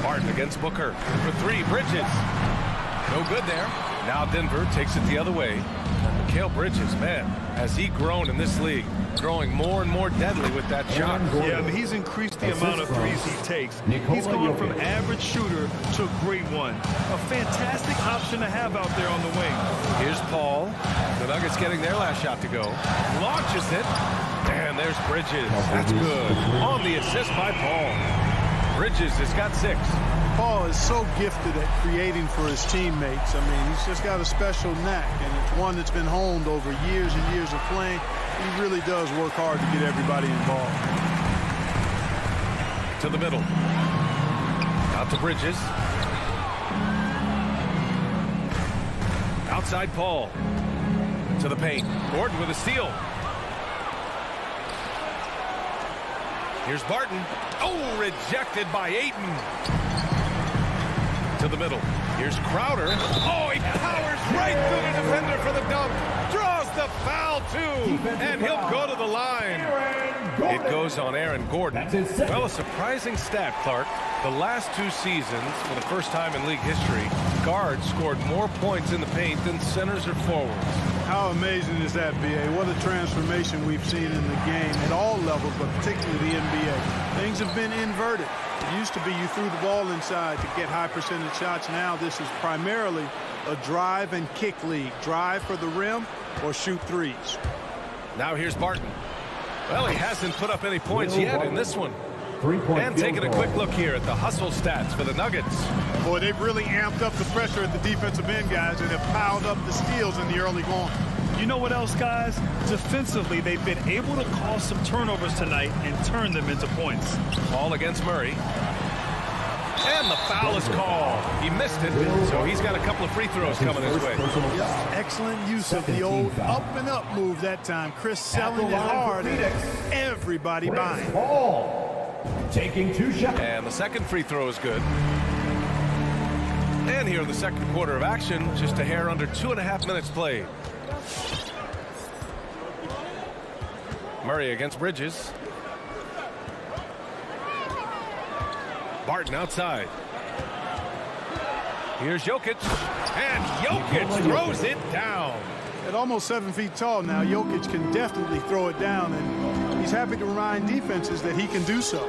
Speaker 8: Barton against Booker for 3. Bridges. No good there. Now Denver takes it the other way. And Mikal Bridges, man, has he grown in this league, growing more and more deadly with that shot.
Speaker 9: Yeah, I mean, he's increased the amount of threes he takes. He's gone from average shooter to a great one. A fantastic option to have out there on the wing.
Speaker 8: Here's Paul. The Nuggets getting their last shot to go. Launches it. And there's Bridges. That's good. On the assist by Paul. Bridges has got 6.
Speaker 3: Paul is so gifted at creating for his teammates. I mean, he's just got a special knack, and it's one that's been honed over years and years of playing. He really does work hard to get everybody involved.
Speaker 8: To the middle. Out to Bridges. Outside Paul. To the paint. Gordon with a steal. Here's Barton. Oh, rejected by Ayton. To the middle. Here's Crowder. Oh, he powers right through the defender for the dunk. Draws the foul, too. And he'll go to the line. It goes on Aaron Gordon. Well, a surprising stat, Clark. The last 2 seasons, for the first time in league history, guards scored more points in the paint than centers or forwards.
Speaker 3: How amazing is that, B.A.? What a transformation we've seen in the game at all levels, but particularly the NBA. Things have been inverted. It used to be you threw the ball inside to get high percentage shots. Now this is primarily a drive and kick league. Drive for the rim or shoot threes.
Speaker 8: Now here's Barton. Well, he hasn't put up any points yet in this one. And taking a quick look here at the hustle stats for the Nuggets.
Speaker 3: Boy, they've really amped up the pressure at the defensive end, guys, and have piled up the steals in the early going.
Speaker 9: You know what else, guys? Defensively, they've been able to cause some turnovers tonight and turn them into points.
Speaker 8: Ball against Murray. And the foul is called. He missed it, so he's got a couple of free throws coming his way.
Speaker 3: Excellent use of the old up-and-up move that time. Chris selling it hard, and everybody buying.
Speaker 5: Taking 2 shots.
Speaker 8: And the second free throw is good. And here in the second quarter of action, just a hair under 2.5 minutes played. Murray against Bridges. Barton outside. Here's Jokic. And Jokic throws it down.
Speaker 3: At almost 7 feet tall now, Jokic can definitely throw it down, and he's happy to remind defenses that he can do so.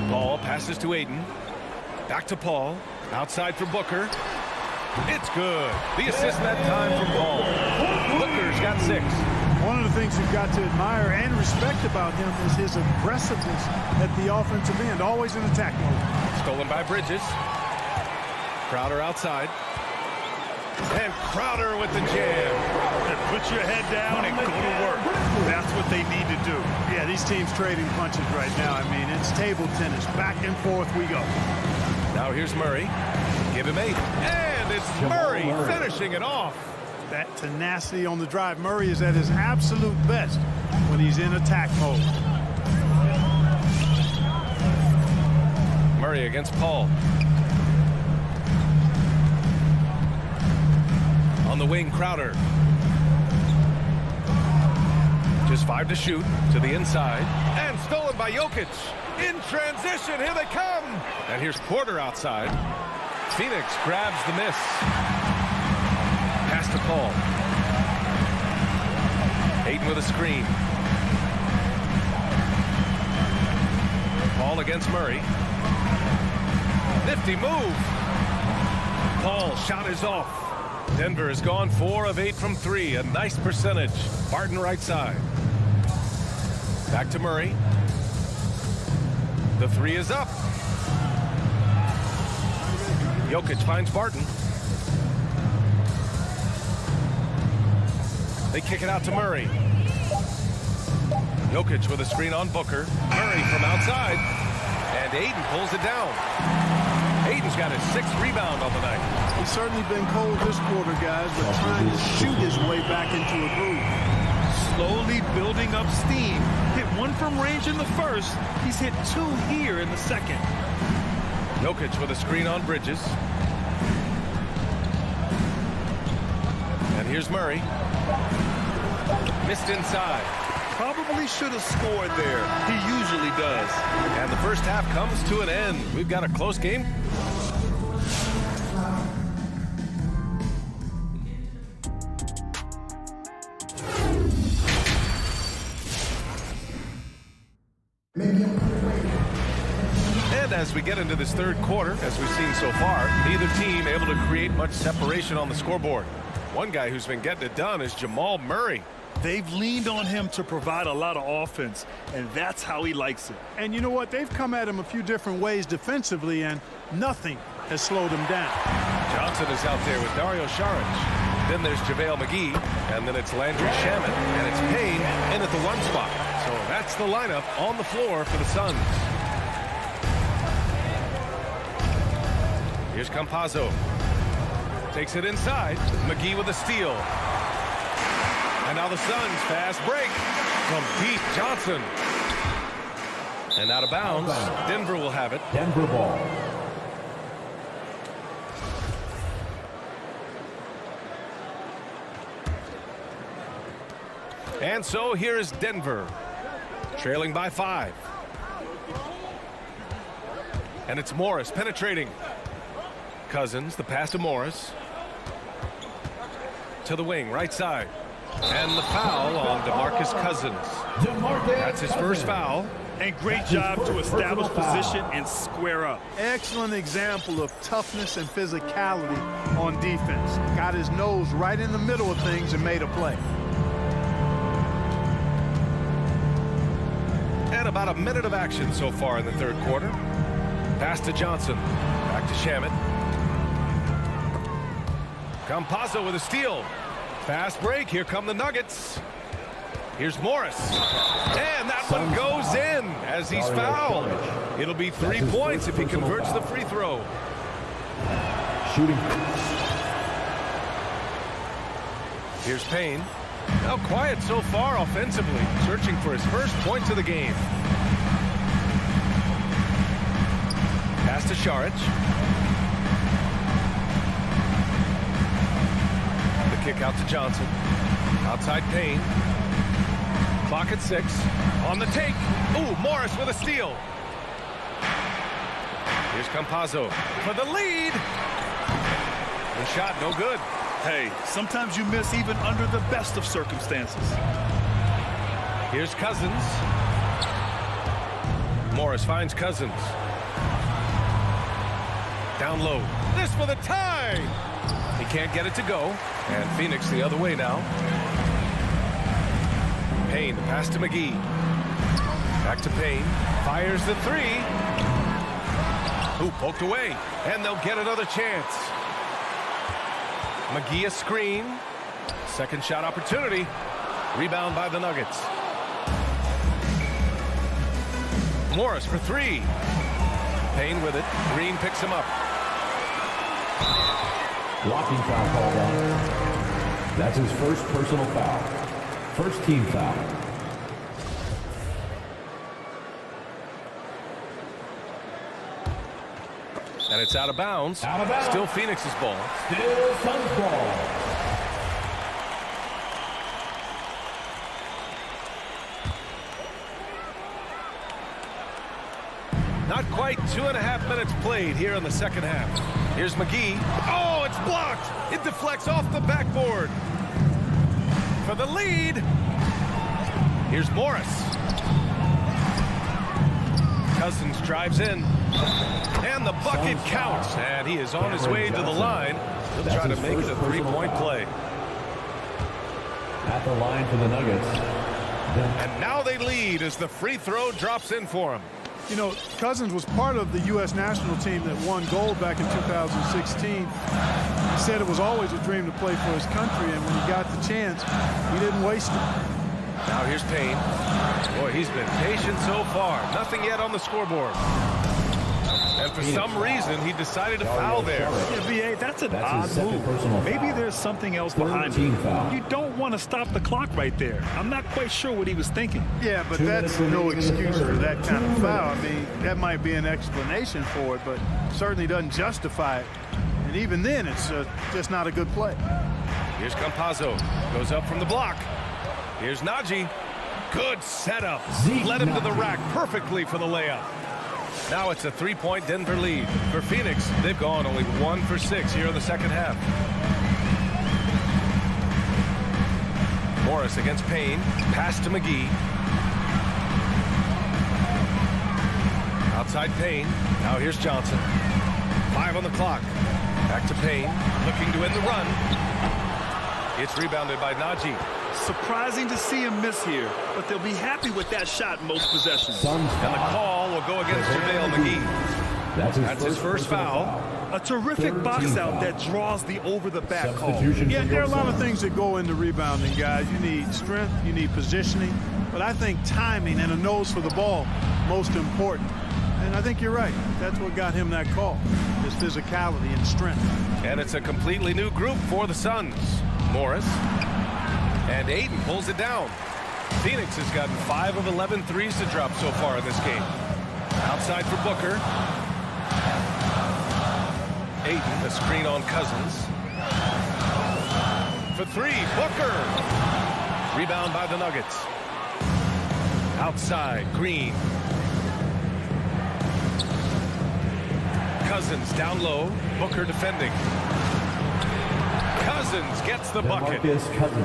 Speaker 8: Ball passes to Ayton. Back to Paul. Outside for Booker. It's good. The assist that time from Paul. Booker's got 6.
Speaker 3: One of the things you've got to admire and respect about him is his aggressiveness at the offensive end, always in attack mode.
Speaker 8: Stolen by Bridges. Crowder outside. And Crowder with the jam.
Speaker 9: And put your head down and go to work. That's what they need to do.
Speaker 3: Yeah, these teams trading punches right now. I mean, it's table tennis. Back and forth we go.
Speaker 8: Now here's Murray. Give him 8. And it's Murray finishing it off.
Speaker 3: That tenacity on the drive. Murray is at his absolute best when he's in attack mode.
Speaker 8: Murray against Paul. On the wing, Crowder. Just 5 to shoot to the inside. And stolen by Jokic. In transition, here they come. And here's Porter outside. Phoenix grabs the miss. Pass to Paul. Ayton with a screen. Paul against Murray. Nifty move. Paul shot is off. Denver has gone 4 of 8 from 3. A nice percentage. Barton right side. Back to Murray. The 3 is up. Jokic finds Barton. They kick it out to Murray. Jokic with a screen on Booker. Murray from outside. And Ayton pulls it down. Ayton's got his 6th rebound on the night.
Speaker 3: He's certainly been cold this quarter, guys, but trying to shoot his way back into a groove.
Speaker 9: Slowly building up steam. Hit 1 from range in the first. He's hit 2 here in the second.
Speaker 8: Jokic with a screen on Bridges. And here's Murray. Missed inside.
Speaker 9: Probably should have scored there. He usually does.
Speaker 8: And the first half comes to an end. We've got a close game. And as we get into this third quarter, as we've seen so far, neither team able to create much separation on the scoreboard. One guy who's been getting it done is Jamal Murray.
Speaker 9: They've leaned on him to provide a lot of offense, and that's how he likes it.
Speaker 3: And you know what? They've come at him a few different ways defensively, and nothing has slowed him down.
Speaker 8: Johnson is out there with Dario Saric. Then there's JaVale McGee, and then it's Landry Shamet, and it's Payne in at the 1 spot. So that's the lineup on the floor for the Suns. Here's Campazzo. Takes it inside. McGee with a steal. And now the Suns fast break from deep. Johnson. And out of bounds. Denver will have it.
Speaker 5: Denver ball.
Speaker 8: And so here is Denver, trailing by 5. And it's Morris penetrating. Cousins, the pass to Morris. To the wing, right side. And the foul on DeMarcus Cousins. That's his first foul.
Speaker 9: And great job to establish position and square up.
Speaker 3: Excellent example of toughness and physicality on defense. Got his nose right in the middle of things and made a play.
Speaker 8: And about a minute of action so far in the third quarter. Pass to Johnson. Back to Shamet. Campazzo with a steal. Fast break. Here come the Nuggets. Here's Morris. And that one goes in as he's fouled. It'll be 3 points if he converts the free throw.
Speaker 5: Shooting.
Speaker 8: Here's Payne. Now quiet so far offensively. Searching for his first points of the game. Pass to Saric. The kick out to Johnson. Outside Payne. Clock at 6. On the take. Ooh, Morris with a steal. Here's Campazzo for the lead. The shot no good.
Speaker 9: Hey, sometimes you miss even under the best of circumstances.
Speaker 8: Here's Cousins. Morris finds Cousins. Down low. This for the tie. He can't get it to go. And Phoenix the other way now. Payne, the pass to McGee. Back to Payne. Fires the three. Ooh, poked away. And they'll get another chance. McGee a screen. Second shot opportunity. Rebound by the Nuggets. Morris for three. Payne with it. Green picks him up.
Speaker 5: Blocking foul called on. That's his first personal foul. First team foul.
Speaker 8: And it's out of bounds.
Speaker 5: Out of bounds.
Speaker 8: Still Phoenix's ball.
Speaker 5: Still Suns ball.
Speaker 8: Not quite 2.5 minutes played here in the second half. Here's McGee. Oh, it's blocked. It deflects off the backboard. For the lead. Here's Morris. Cousins drives in. And the bucket counts. And he is on his way to the line. He'll try to make it a three-point play.
Speaker 5: At the line for the Nuggets.
Speaker 8: And now they lead as the free throw drops in for him.
Speaker 3: You know, Cousins was part of the U.S. national team that won gold back in 2016. He said it was always a dream to play for his country, and when he got the chance, he didn't waste it.
Speaker 8: Now here's Payne. Boy, he's been patient so far. Nothing yet on the scoreboard. And for some reason, he decided to foul there.
Speaker 9: Yeah, B.A., that's an odd move. Maybe there's something else behind it. You don't want to stop the clock right there. I'm not quite sure what he was thinking.
Speaker 3: Yeah, but that's no excuse for that kind of foul. I mean, that might be an explanation for it, but certainly doesn't justify it. And even then, it's just not a good play.
Speaker 8: Here's Campazzo. Goes up from the block. Here's Naji. Good setup. Led him to the rack perfectly for the layup. Now it's a three-point Denver lead. For Phoenix, they've gone only 1 for 6 here in the second half. Morris against Payne. Pass to McGee. Outside Payne. Now here's Johnson. 5 on the clock. Back to Payne. Looking to end the run. It's rebounded by Naji.
Speaker 9: Surprising to see him miss here, but they'll be happy with that shot most possessions.
Speaker 8: And the call will go against JaVale McGee. That's his first foul.
Speaker 9: A terrific box out that draws the over-the-back call.
Speaker 3: Yeah, there are a lot of things that go into rebounding, guys. You need strength, you need positioning, but I think timing and a nose for the ball, most important. And I think you're right. That's what got him that call, his physicality and strength.
Speaker 8: And it's a completely new group for the Suns. Morris. And Ayton pulls it down. Phoenix has gotten 5 of 11 threes to drop so far in this game. Outside for Booker. Ayton, the screen on Cousins. For 3, Booker. Rebound by the Nuggets. Outside, Green. Cousins down low. Booker defending. Cousins gets the bucket.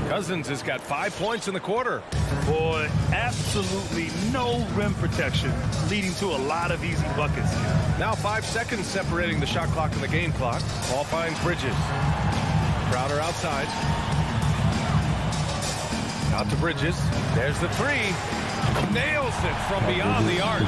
Speaker 8: Cousins has got 5 points in the quarter.
Speaker 9: Boy, absolutely no rim protection, leading to a lot of easy buckets.
Speaker 8: Now 5 seconds separating the shot clock and the game clock. Ball finds Bridges. Crowder outside. Out to Bridges. There's the 3. Nails it from beyond the arc.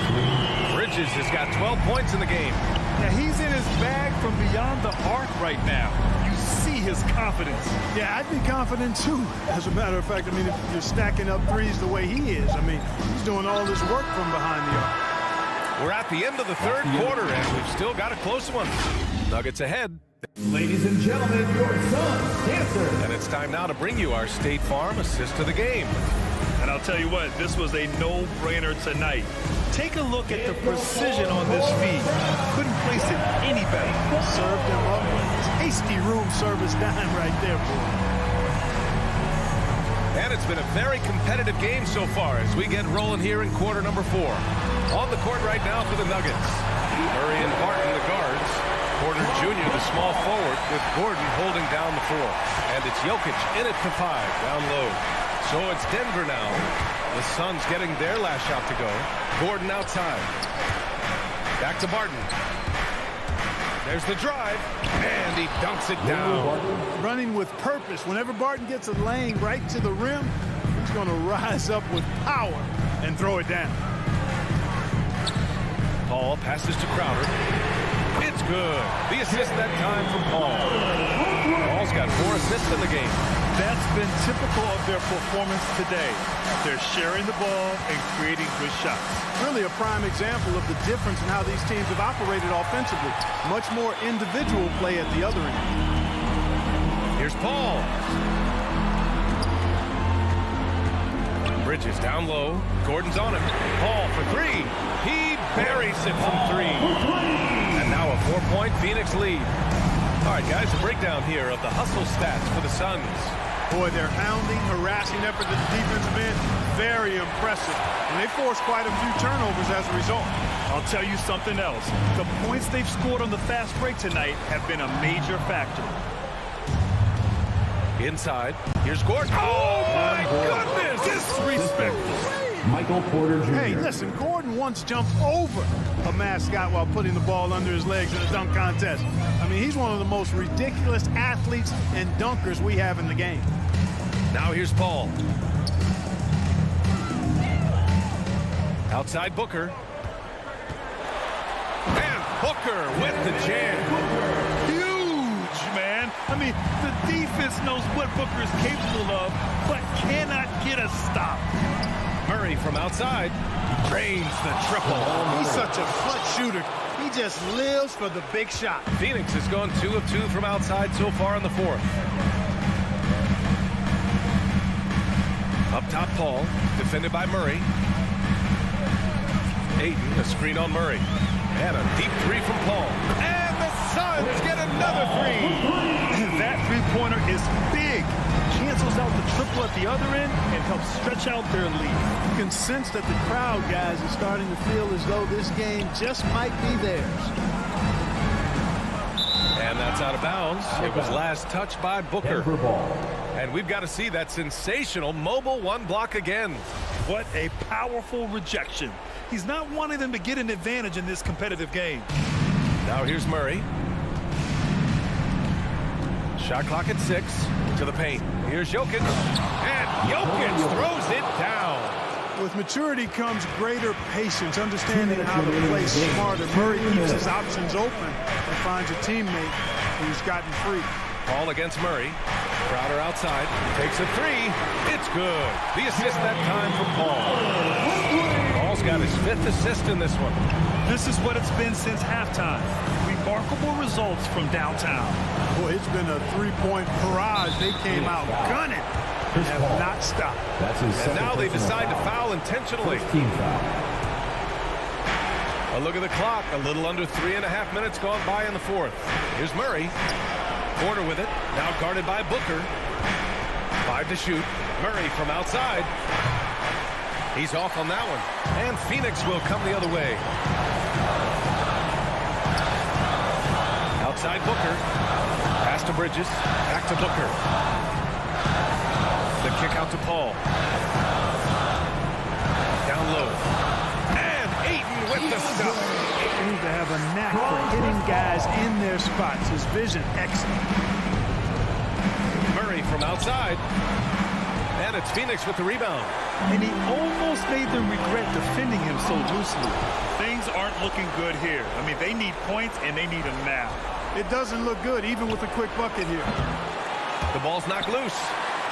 Speaker 8: Bridges has got 12 points in the game.
Speaker 9: Now he's in his bag from beyond the arc right now. You see his confidence.
Speaker 3: Yeah, I'd be confident too. As a matter of fact, I mean, if you're stacking up threes the way he is, I mean, he's doing all this work from behind the arc.
Speaker 8: We're at the end of the third quarter, and we've still got a close one. Nuggets ahead.
Speaker 5: Ladies and gentlemen, your Suns dancer.
Speaker 8: And it's time now to bring you our State Farm assist to the game.
Speaker 9: And I'll tell you what, this was a no-brainer tonight. Take a look at the precision on this feed. Couldn't place it any better.
Speaker 3: Served him up. Tasty room service dime right there, boy.
Speaker 8: And it's been a very competitive game so far as we get rolling here in quarter number 4. On the court right now for the Nuggets. Murray and Barton, the guards. Porter Jr., the small forward, with Gordon holding down the floor. And it's Jokic in it for 5, down low. So it's Denver now. The Suns getting their last shot to go. Gordon outside. Back to Barton. There's the drive, and he dunks it down.
Speaker 3: Running with purpose. Whenever Barton gets a lane right to the rim, he's going to rise up with power and throw it down.
Speaker 8: Paul passes to Crowder. It's good. The assist that time from Paul. Paul's got 4 assists in the game.
Speaker 9: That's been typical of their performance today. They're sharing the ball and creating good shots.
Speaker 3: Really a prime example of the difference in how these teams have operated offensively. Much more individual play at the other end.
Speaker 8: Here's Paul. Bridges down low. Gordon's on him. Paul for 3. He buries it from 3. And now a 4-point Phoenix lead. All right, guys, a breakdown here of the hustle stats for the Suns.
Speaker 3: Boy, their hounding, harassing effort at the defensive end, very impressive. And they forced quite a few turnovers as a result.
Speaker 9: I'll tell you something else. The points they've scored on the fast break tonight have been a major factor.
Speaker 8: Inside, here's Gordon. Oh, my goodness! Disrespectful.
Speaker 5: Michael Porter Jr.
Speaker 3: Hey, listen, Gordon once jumped over a mascot while putting the ball under his legs in a dunk contest. I mean, he's one of the most ridiculous athletes and dunkers we have in the game.
Speaker 8: Now here's Paul. Outside Booker. And Booker with the jam.
Speaker 9: Huge, man. I mean, the defense knows what Booker is capable of, but cannot get a stop.
Speaker 8: Murray from outside drains the triple.
Speaker 3: He's such a clutch shooter. He just lives for the big shot.
Speaker 8: Phoenix has gone 2 of 2 from outside so far in the 4th. Up top, Paul, defended by Murray. Ayton, a screen on Murray. And a deep 3 from Paul. And the Suns get another 3.
Speaker 9: That three-pointer is big. Cancels out the triple at the other end and helps stretch out their lead.
Speaker 3: You can sense that the crowd, guys, is starting to feel as though this game just might be theirs.
Speaker 8: And that's out of bounds. It was last touched by Booker. And we've got to see that sensational mobile 1 block again.
Speaker 9: What a powerful rejection. He's not wanting them to get an advantage in this competitive game.
Speaker 8: Now here's Murray. Shot clock at 6. To the paint. Here's Jokic. And Jokic throws it down.
Speaker 3: With maturity comes greater patience, understanding how to play smarter. Murray keeps his options open and finds a teammate who's gotten free.
Speaker 8: Paul against Murray. Crowder outside. Takes a 3. It's good. The assist that time from Paul. Paul's got his 5th assist in this one.
Speaker 9: This is what it's been since halftime. Remarkable results from downtown.
Speaker 3: Boy, it's been a 3-point barrage. They came out gunning and have not stopped.
Speaker 8: And now they decide to foul intentionally. A look at the clock. A little under 3.5 minutes gone by in the 4th. Here's Murray. Porter with it. Now guarded by Booker. 5 to shoot. Murray from outside. He's off on that one. And Phoenix will come the other way. Outside Booker. Pass to Bridges. Back to Booker. The kick out to Paul. Down low. And Ayton with the stop.
Speaker 3: Seems to have a knack for hitting guys in their spots. His vision, excellent.
Speaker 8: Murray from outside. And it's Phoenix with the rebound.
Speaker 9: And he almost made them regret defending him so loosely. Things aren't looking good here. I mean, they need points, and they need them now.
Speaker 3: It doesn't look good, even with a quick bucket here.
Speaker 8: The ball's knocked loose.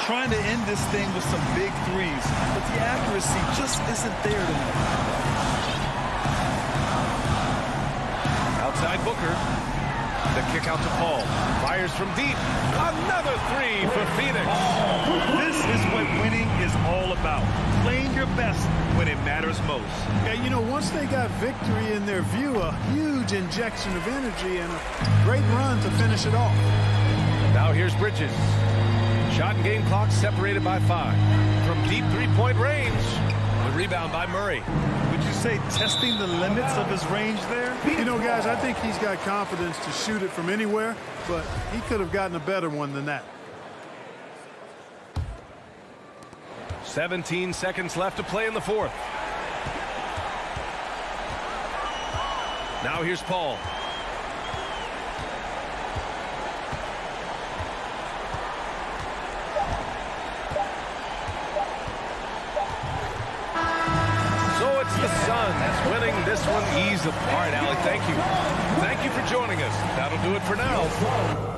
Speaker 9: Trying to end this thing with some big threes, but the accuracy just isn't there tonight.
Speaker 8: Outside Booker. The kick out to Paul. Fires from deep. Another 3 for Phoenix.
Speaker 9: This is what winning is all about. Playing your best when it matters most.
Speaker 3: Yeah, you know, once they got victory in their view, a huge injection of energy and a great run to finish it off.
Speaker 8: Now here's Bridges. Shot and game clock separated by 5. From deep 3-point range. The rebound by Murray.
Speaker 9: Would you say testing the limits of his range there?
Speaker 3: You know, guys, I think he's got confidence to shoot it from anywhere, but he could have gotten a better one than that.
Speaker 8: 17 seconds left to play in the 4th. Now here's Paul. this one easily. All right, Allie, thank you. Thank you for joining us. That'll do it for now.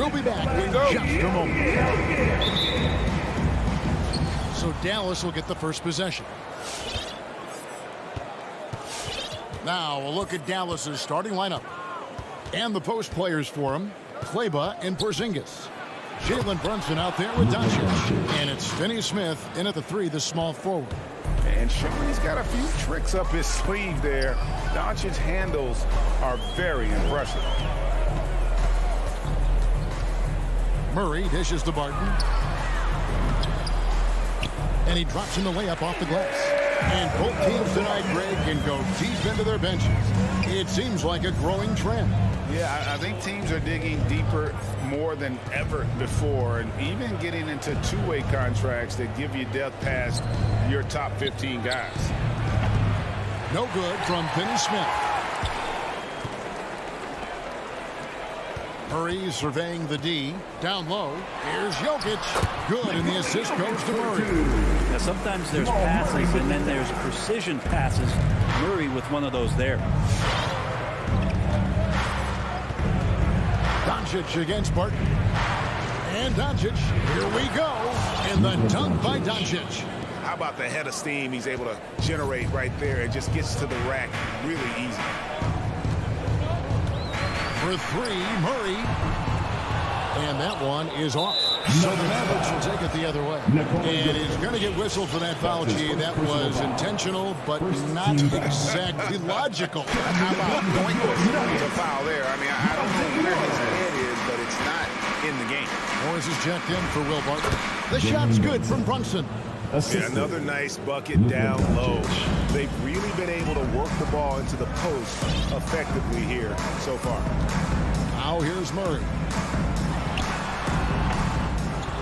Speaker 1: We'll be back in just a moment. So Dallas will get the first possession. Now a look at Dallas's starting lineup. And the post players for him, Kleber and Porzingis. Jalen Brunson out there with Doncic. And it's Finney Smith in at the 3, the small forward.
Speaker 4: And showing he's got a few tricks up his sleeve there. Doncic's handles are very impressive.
Speaker 1: Murray dishes to Barton. And he drops in the layup off the glass. And both teams tonight, Greg, can go deep into their benches. It seems like a growing trend.
Speaker 4: Yeah, I think teams are digging deeper more than ever before, and even getting into two-way contracts that give you depth past your top 15 guys.
Speaker 1: No good from Finney Smith. Murray surveying the D. Down low. Here's Jokic. Good, and the assist goes to Murray.
Speaker 10: Now, sometimes there's passes, and then there's precision passes. Murray with one of those there.
Speaker 1: Doncic against Barton. And Doncic. Here we go. And the dunk by Doncic.
Speaker 4: How about the head of steam he's able to generate right there? It just gets to the rack really easy.
Speaker 1: For 3, Murray. And that one is off. So the Mavericks will take it the other way. And he's going to get whistled for that foul, G. That was intentional, but not exactly logical.
Speaker 4: How about it's a foul there? I mean, I don't think where his head is, but it's not in the game.
Speaker 1: Morris is checked in for Will Barton. The shot's good from Brunson.
Speaker 4: Yeah, another nice bucket down low. They've really been able to work the ball into the post effectively here so far.
Speaker 1: Now here's Murray.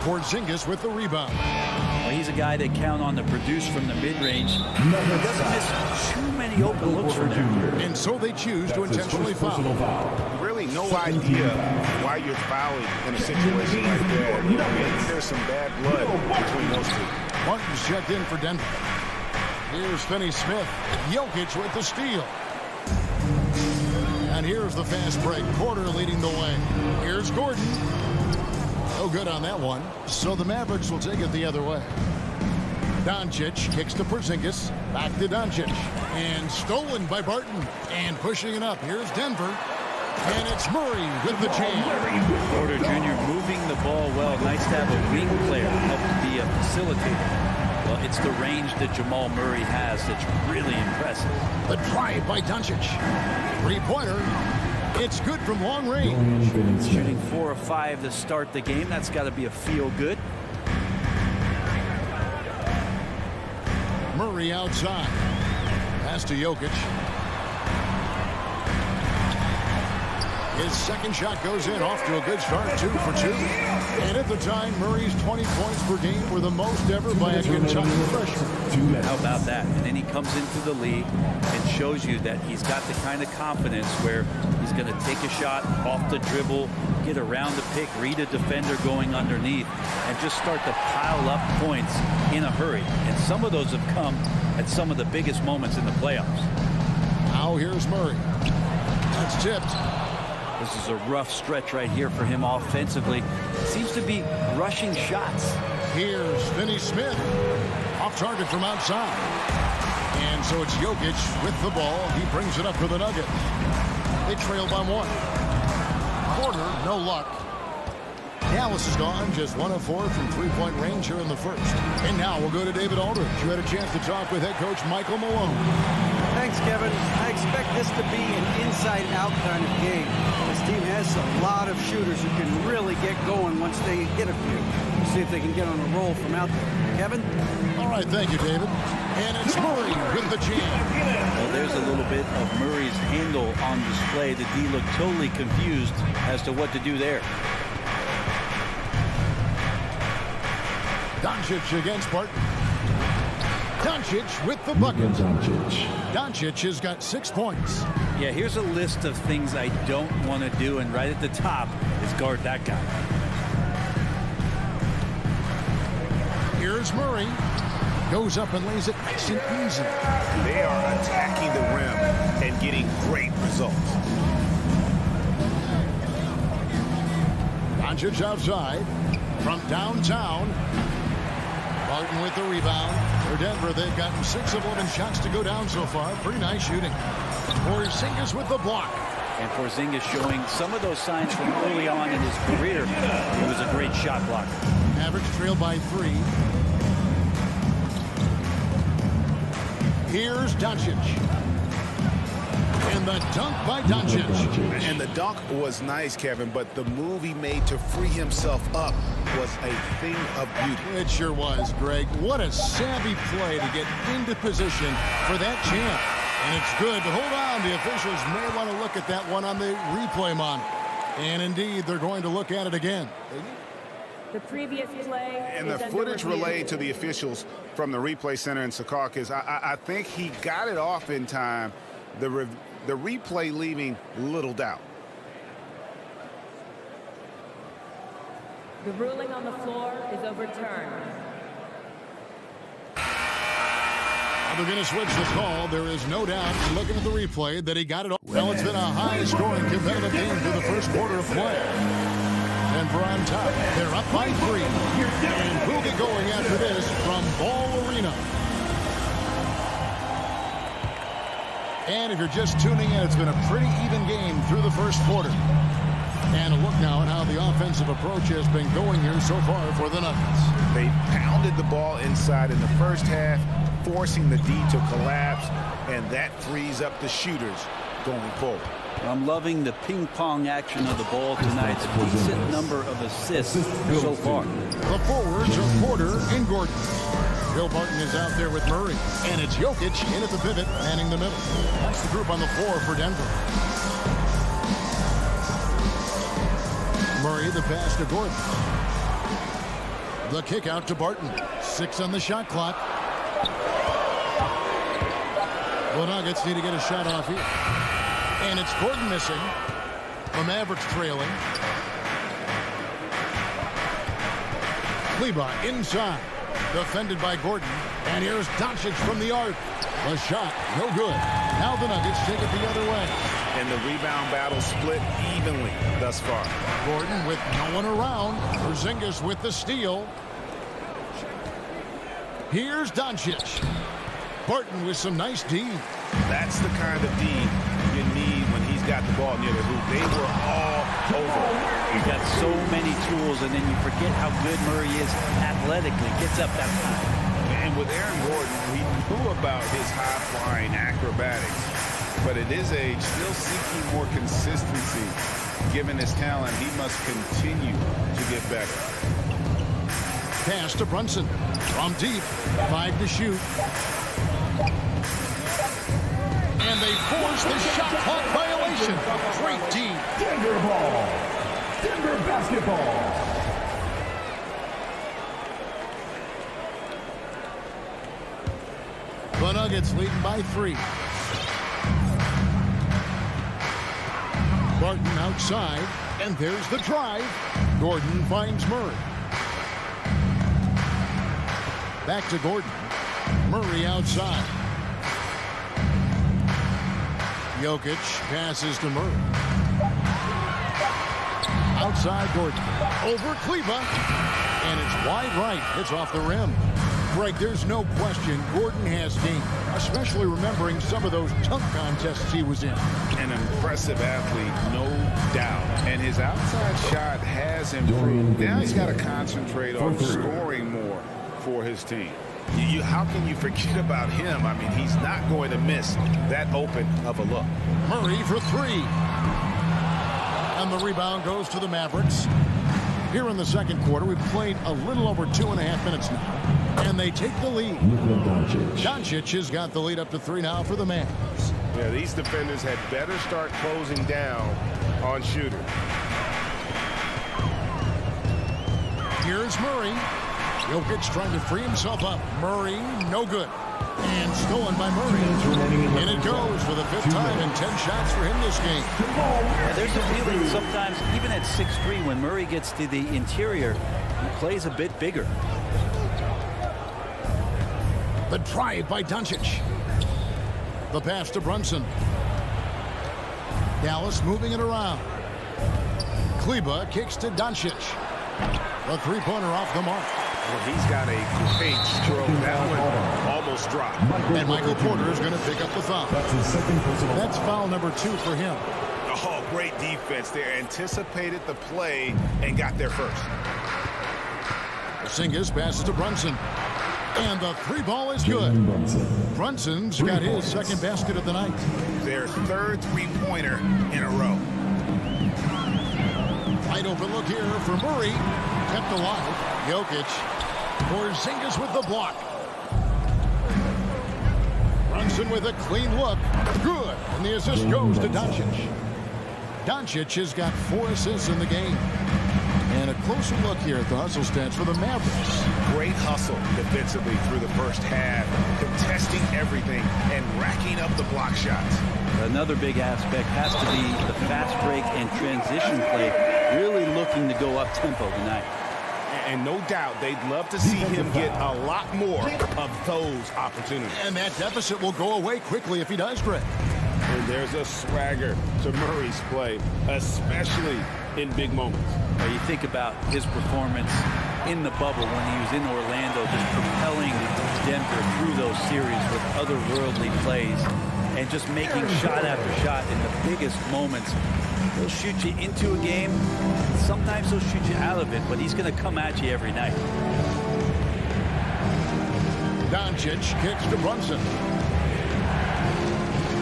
Speaker 1: Porzingis with the rebound.
Speaker 10: Well, he's a guy that count on to produce from the mid-range. He doesn't miss too many open looks for them.
Speaker 1: And so they choose to intentionally foul.
Speaker 4: Really no idea why you're fouling in a situation like that. Maybe there's some bad blood between those two.
Speaker 1: Martin's checked in for Denver. Here's Finney Smith. Jokic with the steal. And here's the fast break. Porter leading the way. Here's Gordon. No good on that one. So the Mavericks will take it the other way. Doncic kicks to Porzingis. Back to Doncic. And stolen by Barton. And pushing it up. Here's Denver. And it's Murray with the jam.
Speaker 10: Porter Jr. moving the ball well. Nice to have a wing player help to be a facilitator. Well, it's the range that Jamal Murray has that's really impressive.
Speaker 1: The drive by Doncic. Three-pointer. It's good from long range.
Speaker 10: Shooting 4 of 5 to start the game. That's got to be a feel-good.
Speaker 1: Murray outside. Pass to Jokic. His second shot goes in, off to a good start, 2 for 2. And at the time, Murray's 20 points per game were the most ever by a Kentucky freshman.
Speaker 10: How about that? And then he comes into the league and shows you that he's got the kind of confidence where he's going to take a shot off the dribble, get around the pick, read a defender going underneath, and just start to pile up points in a hurry. And some of those have come at some of the biggest moments in the playoffs.
Speaker 1: Now here's Murray. That's tipped.
Speaker 10: This is a rough stretch right here for him offensively. Seems to be rushing shots.
Speaker 1: Here's Finney Smith. Off target from outside. And so it's Jokic with the ball. He brings it up for the Nuggets. They trail by 1. Porter, no luck. Dallas is gone, just 1 of 4 from three-point range here in the first. And now we'll go to David Aldridge, who had a chance to talk with head coach Michael Malone.
Speaker 2: Thanks, Kevin. I expect this to be an inside-out kind of game. This team has a lot of shooters who can really get going once they hit a few. We'll see if they can get on a roll from out there. Kevin?
Speaker 1: All right, thank you, David. And it's Murray with the jam.
Speaker 10: Well, there's a little bit of Murray's handle on display. The D looked totally confused as to what to do there.
Speaker 1: Doncic against Barton. Doncic with the bucket. Doncic has got 6 points.
Speaker 10: Yeah, here's a list of things I don't want to do, and right at the top is guard that guy.
Speaker 1: Here's Murray. Goes up and lays it nice and easy.
Speaker 4: They are attacking the rim and getting great results.
Speaker 1: Doncic outside from downtown. Barton with the rebound. For Denver, they've gotten 6 of 11 shots to go down so far. Pretty nice shooting. Porzingis with the block.
Speaker 10: And Porzingis showing some of those signs from early on in his career. He was a great shot blocker.
Speaker 1: Mavericks trail by 3. Here's Doncic. And the dunk by Doncic.
Speaker 4: And the dunk was nice, Kevin, but the move he made to free himself up was a thing of beauty.
Speaker 1: It sure was, Greg. What a savvy play to get into position for that champ. And it's good to hold on. The officials may want to look at that one on the replay monitor. And indeed, they're going to look at it again.
Speaker 13: The previous play.
Speaker 4: And the footage relayed to the officials from the replay center in Secaucus, I think he got it off in time. The replay leaving little doubt.
Speaker 13: The ruling on the floor is overturned.
Speaker 1: They're going to switch the call. There is no doubt, looking at the replay, that he got it off. Well, it's been a high-scoring competitive game for the first quarter of play. Denver on top. They're up by 3. And we'll get going after this from Ball Arena. And if you're just tuning in, it's been a pretty even game through the first quarter. And a look now at how the offensive approach has been going here so far for the Nuggets.
Speaker 4: They pounded the ball inside in the first half, forcing the D to collapse, and that frees up the shooters going forward.
Speaker 10: I'm loving the ping-pong action of the ball tonight. A decent number of assists so far.
Speaker 1: The forwards are Porter and Gordon. Bill Barton is out there with Murray. And it's Jokic in at the pivot, manning the middle. That's the group on the floor for Denver. Murray, the pass to Gordon. The kick out to Barton. 6 on the shot clock. The Nuggets need to get a shot off here. And it's Gordon missing. The Mavericks trailing. Kleber inside. Defended by Gordon. And here's Doncic from the arc. The shot, no good. Now the Nuggets take it the other way.
Speaker 4: And the rebound battle split evenly thus far.
Speaker 1: Gordon with no one around. Porzingis with the steal. Here's Doncic. Barton with some nice D.
Speaker 4: That's the kind of D you need when he's got the ball near the hoop. They were all over.
Speaker 10: He's got so many tools, and then you forget how good Murray is athletically. Gets up that time.
Speaker 4: And with Aaron Gordon, we knew about his high-flying acrobatics. But at his age, still seeking more consistency. Given his talent, he must continue to get better.
Speaker 1: Pass to Brunson. From deep. 5 to shoot. And they force the shot clock violation. Great D.
Speaker 5: Denver ball. Denver basketball.
Speaker 1: The Nuggets leading by 3. Barton outside, and there's the drive. Gordon finds Murray. Back to Gordon. Murray outside. Jokic passes to Murray. Outside Gordon. Over Kleber. And it's wide right. It's off the rim. Greg, there's no question Gordon has game, especially remembering some of those dunk contests he was in.
Speaker 4: An impressive athlete, no doubt. And his outside shot has improved. Now he's got to concentrate on scoring more for his team. How can you forget about him? I mean, he's not going to miss that open of a look.
Speaker 1: Murray for 3. And the rebound goes to the Mavericks. Here in the second quarter, we've played a little over 2.5 minutes now. And they take the lead. Doncic has got the lead up to 3 now for the Mavs.
Speaker 6: Yeah, these defenders had better start closing down on shooters.
Speaker 1: Here's Murray. Jokic trying to free himself up. Murray, no good. And stolen by Murray. And it goes for the 5th time and 10 shots for him this game.
Speaker 10: Yeah, there's a feeling sometimes, even at 6'3", when Murray gets to the interior, he plays a bit bigger.
Speaker 1: The drive by Doncic. The pass to Brunson. Dallas moving it around. Kleber kicks to Doncic. The 3-pointer off the mark.
Speaker 6: Well, he's got a great stroke. That one almost dropped.
Speaker 1: And Michael Porter is going to pick up the foul.
Speaker 5: That's his second personal foul.
Speaker 1: That's foul number 2 for him.
Speaker 4: Oh, great defense there. Anticipated the play and got there first.
Speaker 1: Porzingis passes to Brunson. And the 3 ball is good. Brunson's got his second basket of the night.
Speaker 4: Their third three-pointer in a row.
Speaker 1: Wide open look here for Murray. Kept alive. Jokic. Porzingis with the block. Brunson with a clean look. Good. And the assist goes to Doncic. Doncic has got 4 assists in the game. And a closer look here at the hustle stats for the Mavericks.
Speaker 4: Great hustle defensively through the first half, contesting everything and racking up the block shots.
Speaker 10: Another big aspect has to be the fast break and transition play, really looking to go up tempo tonight.
Speaker 6: And no doubt they'd love to see him get a lot more of those opportunities.
Speaker 1: And that deficit will go away quickly if he does, Greg.
Speaker 6: And there's a swagger to Murray's play, especially in big moments.
Speaker 10: Well, you think about his performance in the bubble when he was in Orlando, just propelling Denver through those series with otherworldly plays and just making shot after shot in the biggest moments. He'll shoot you into a game. Sometimes he'll shoot you out of it, but he's going to come at you every night.
Speaker 1: Doncic kicks to Brunson.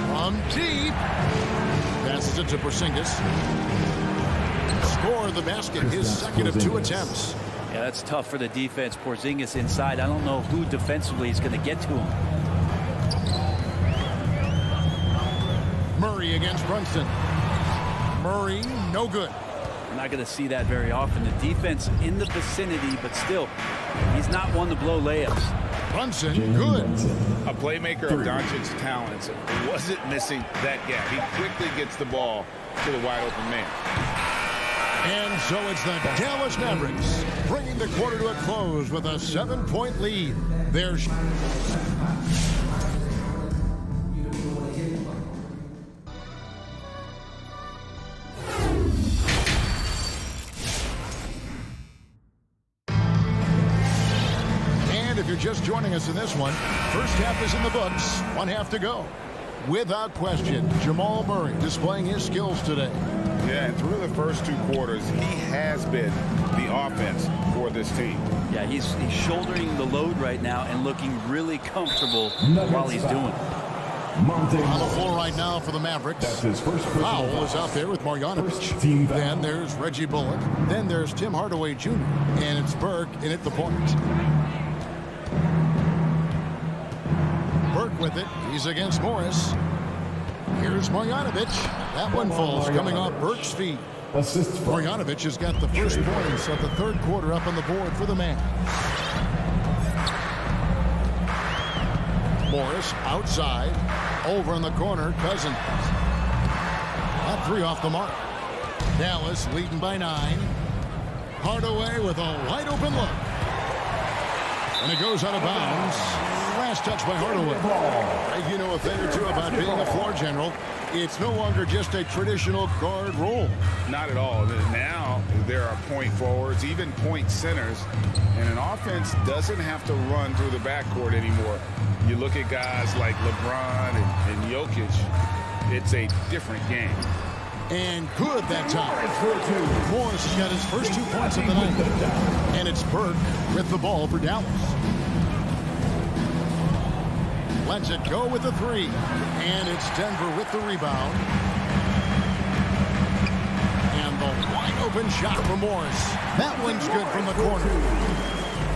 Speaker 1: From deep. Passes it to Porzingis. Score the basket, his second of 2 attempts.
Speaker 10: Yeah, that's tough for the defense. Porzingis inside. I don't know who defensively is going to get to him.
Speaker 1: Murray against Brunson. Murray, no good.
Speaker 10: I'm not going to see that very often. The defense in the vicinity, but still, he's not one to blow layups.
Speaker 1: Brunson, good.
Speaker 4: A playmaker of Doncic's talents wasn't missing that gap. He quickly gets the ball to the wide open man.
Speaker 1: And so it's the Dallas Mavericks bringing the quarter to a close with a 7-point lead. There's and if you're just joining us in this one, first half is in the books, 1 half to go. Without question, Jamal Murray displaying his skills today.
Speaker 4: Yeah, and through the first 2 quarters, he has been the offense for this team.
Speaker 10: Yeah, he's shouldering the load right now and looking really comfortable while he's doing it.
Speaker 1: On the floor right now for the Mavericks.
Speaker 5: That's his first
Speaker 1: Powell is out there with Marjanovic. Then there's Reggie Bullock. Then there's Tim Hardaway Jr. And it's Burke in at the point. Burke with it. He's against Morris. Here's Marjanovic. That one falls coming off Burke's feet. Marjanovic has got the first points of the 3rd quarter up on the board for the Mavs. Morris outside. Over in the corner, Cousins. That 3 off the mark. Dallas leading by 9. Hardaway with a wide open look. And it goes out of bounds. Last touch by Hardaway. You know a thing or two about being a floor general. It's no longer just a traditional guard role.
Speaker 4: Not at all. Now there are point forwards, even point centers, and an offense doesn't have to run through the backcourt anymore. You look at guys like LeBron and Jokic, it's a different game.
Speaker 1: And good that time. Morris has got his first 2 points of the night. And it's Burke with the ball for Dallas. Lets it go with the 3. And it's Denver with the rebound. And the wide open shot for Morris. That one's good from the corner.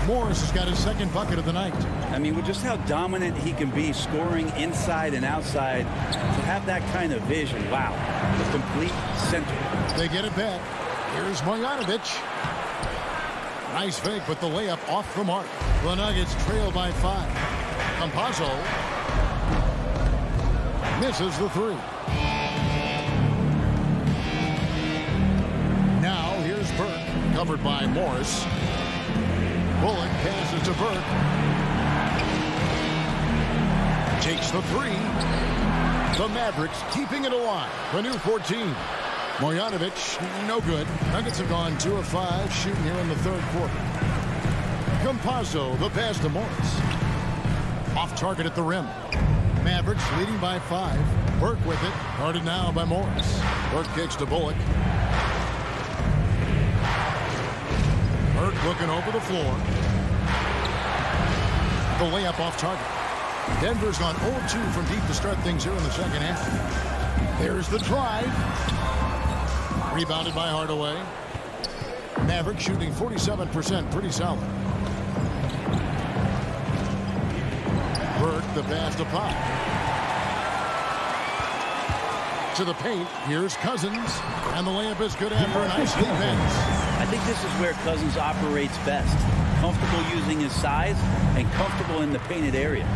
Speaker 1: Morris has got his second bucket of the night.
Speaker 10: I mean, with just how dominant he can be scoring inside and outside, to have that kind of vision, wow, the complete center.
Speaker 1: They get it back. Here's Marjanovic. Nice fake, but the layup off the mark. The Nuggets trail by 5. Campazzo misses the 3. Now here's Burke, covered by Morris. Bullock passes to Burke. Takes the 3. The Mavericks keeping it alive. The new 14. Marjanovic, no good. Nuggets have gone 2 of 5 shooting here in the 3rd quarter. Campazzo, the pass to Morris. Off target at the rim. Mavericks leading by 5. Burke with it. Guarded now by Morris. Burke kicks to Bullock. Burke looking over the floor. The layup off target. Denver's gone 0-2 from deep to start things here in the second half. There's the drive. Rebounded by Hardaway. Mavericks shooting 47%, pretty solid. Burke, the pass to Pop. To the paint, here's Cousins. And the layup is good after a nice lead pass.
Speaker 10: I think this is where Cousins operates best. Comfortable using his size and comfortable in the painted area.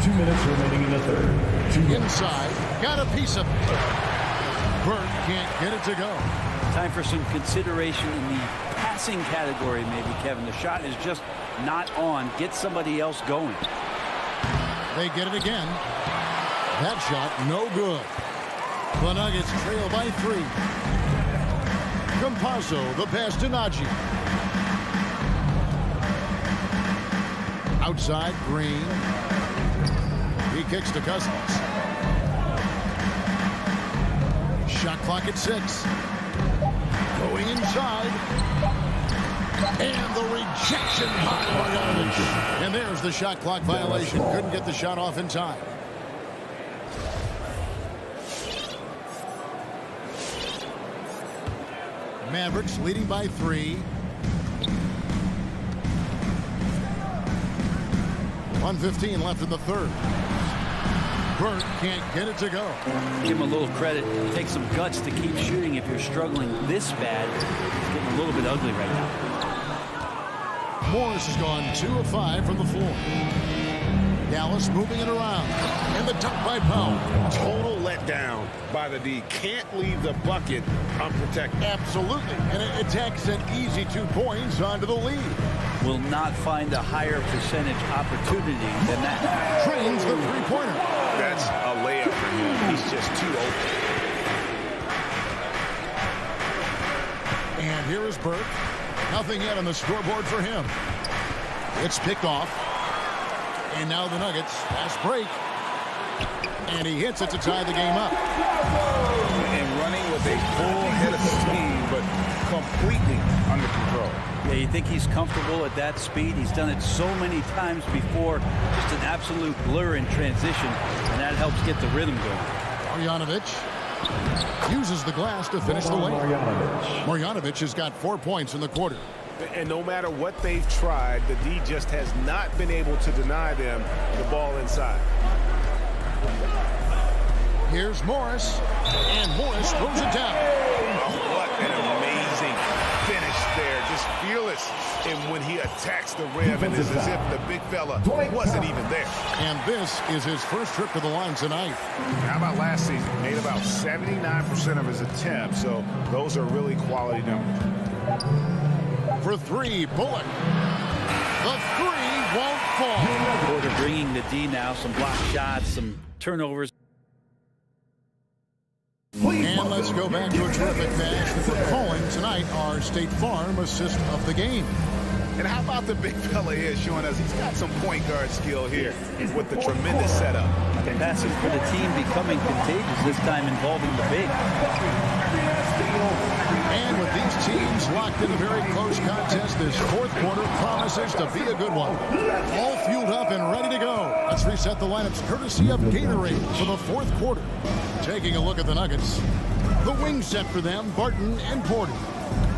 Speaker 5: 2 minutes remaining in the third.
Speaker 1: Inside, got a piece of it. Burke can't get it to go.
Speaker 10: Time for some consideration in the passing category, maybe, Kevin. The shot is just not on. Get somebody else going.
Speaker 1: They get it again. That shot, no good. The Nuggets trail by 3. Campazzo, the pass to Najee. Outside, Green. He kicks to Cousins. Shot clock at 6. Going inside. And the rejection by Marjanovic. And there's the shot clock violation. Couldn't get the shot off in time. Mavericks leading by 3. 1:15 left in the third. Burke can't get it to go.
Speaker 10: Give him a little credit. Take some guts to keep shooting if you're struggling this bad. It's getting a little bit ugly right now.
Speaker 1: Morris has gone 2 of 5 from the floor. Dallas moving it around. And the dunk by Powell.
Speaker 6: Total letdown by the D. Can't leave the bucket unprotected.
Speaker 1: Absolutely. And it attacks an easy 2 points onto the lead.
Speaker 10: Will not find a higher percentage opportunity than that.
Speaker 1: Drains the three-pointer.
Speaker 6: That's a layup for him. He's just too open.
Speaker 1: And here is Burke. Nothing yet on the scoreboard for him. It's picked off. And now the Nuggets, fast break. And he hits it to tie the game up.
Speaker 4: And running with a full head of steam, but completely under control.
Speaker 10: Yeah, you think he's comfortable at that speed? He's done it so many times before. Just an absolute blur in transition, and that helps get the rhythm going.
Speaker 1: Marjanovic uses the glass to finish the lane. Marjanovic has got 4 points in the quarter.
Speaker 6: And no matter what they've tried, the D just has not been able to deny them the ball inside.
Speaker 1: Here's Morris, and Morris throws it down.
Speaker 6: Oh, what an amazing finish there. Just fearless. And when he attacks the rim, and it's as if the big fella wasn't even there.
Speaker 1: And this is his first trip to the line tonight.
Speaker 6: How about last season? Made about 79% of his attempts, so those are really quality numbers.
Speaker 1: For 3, Bullock. The 3 won't fall.
Speaker 10: Porter bringing the D now. Some block shots, some turnovers.
Speaker 1: And let's go back to a terrific match that we're calling tonight our State Farm assist of the game.
Speaker 4: And how about the big fella here showing us he's got some point guard skill here with the tremendous setup.
Speaker 10: Passing for the team becoming contagious, this time involving the big.
Speaker 1: And with these teams locked in a very close contest, this fourth quarter promises to be a good one. All fueled up and ready to go. Let's reset the lineups courtesy of Gatorade for the fourth quarter. Taking a look at the Nuggets. The wing set for them, Barton and Porter.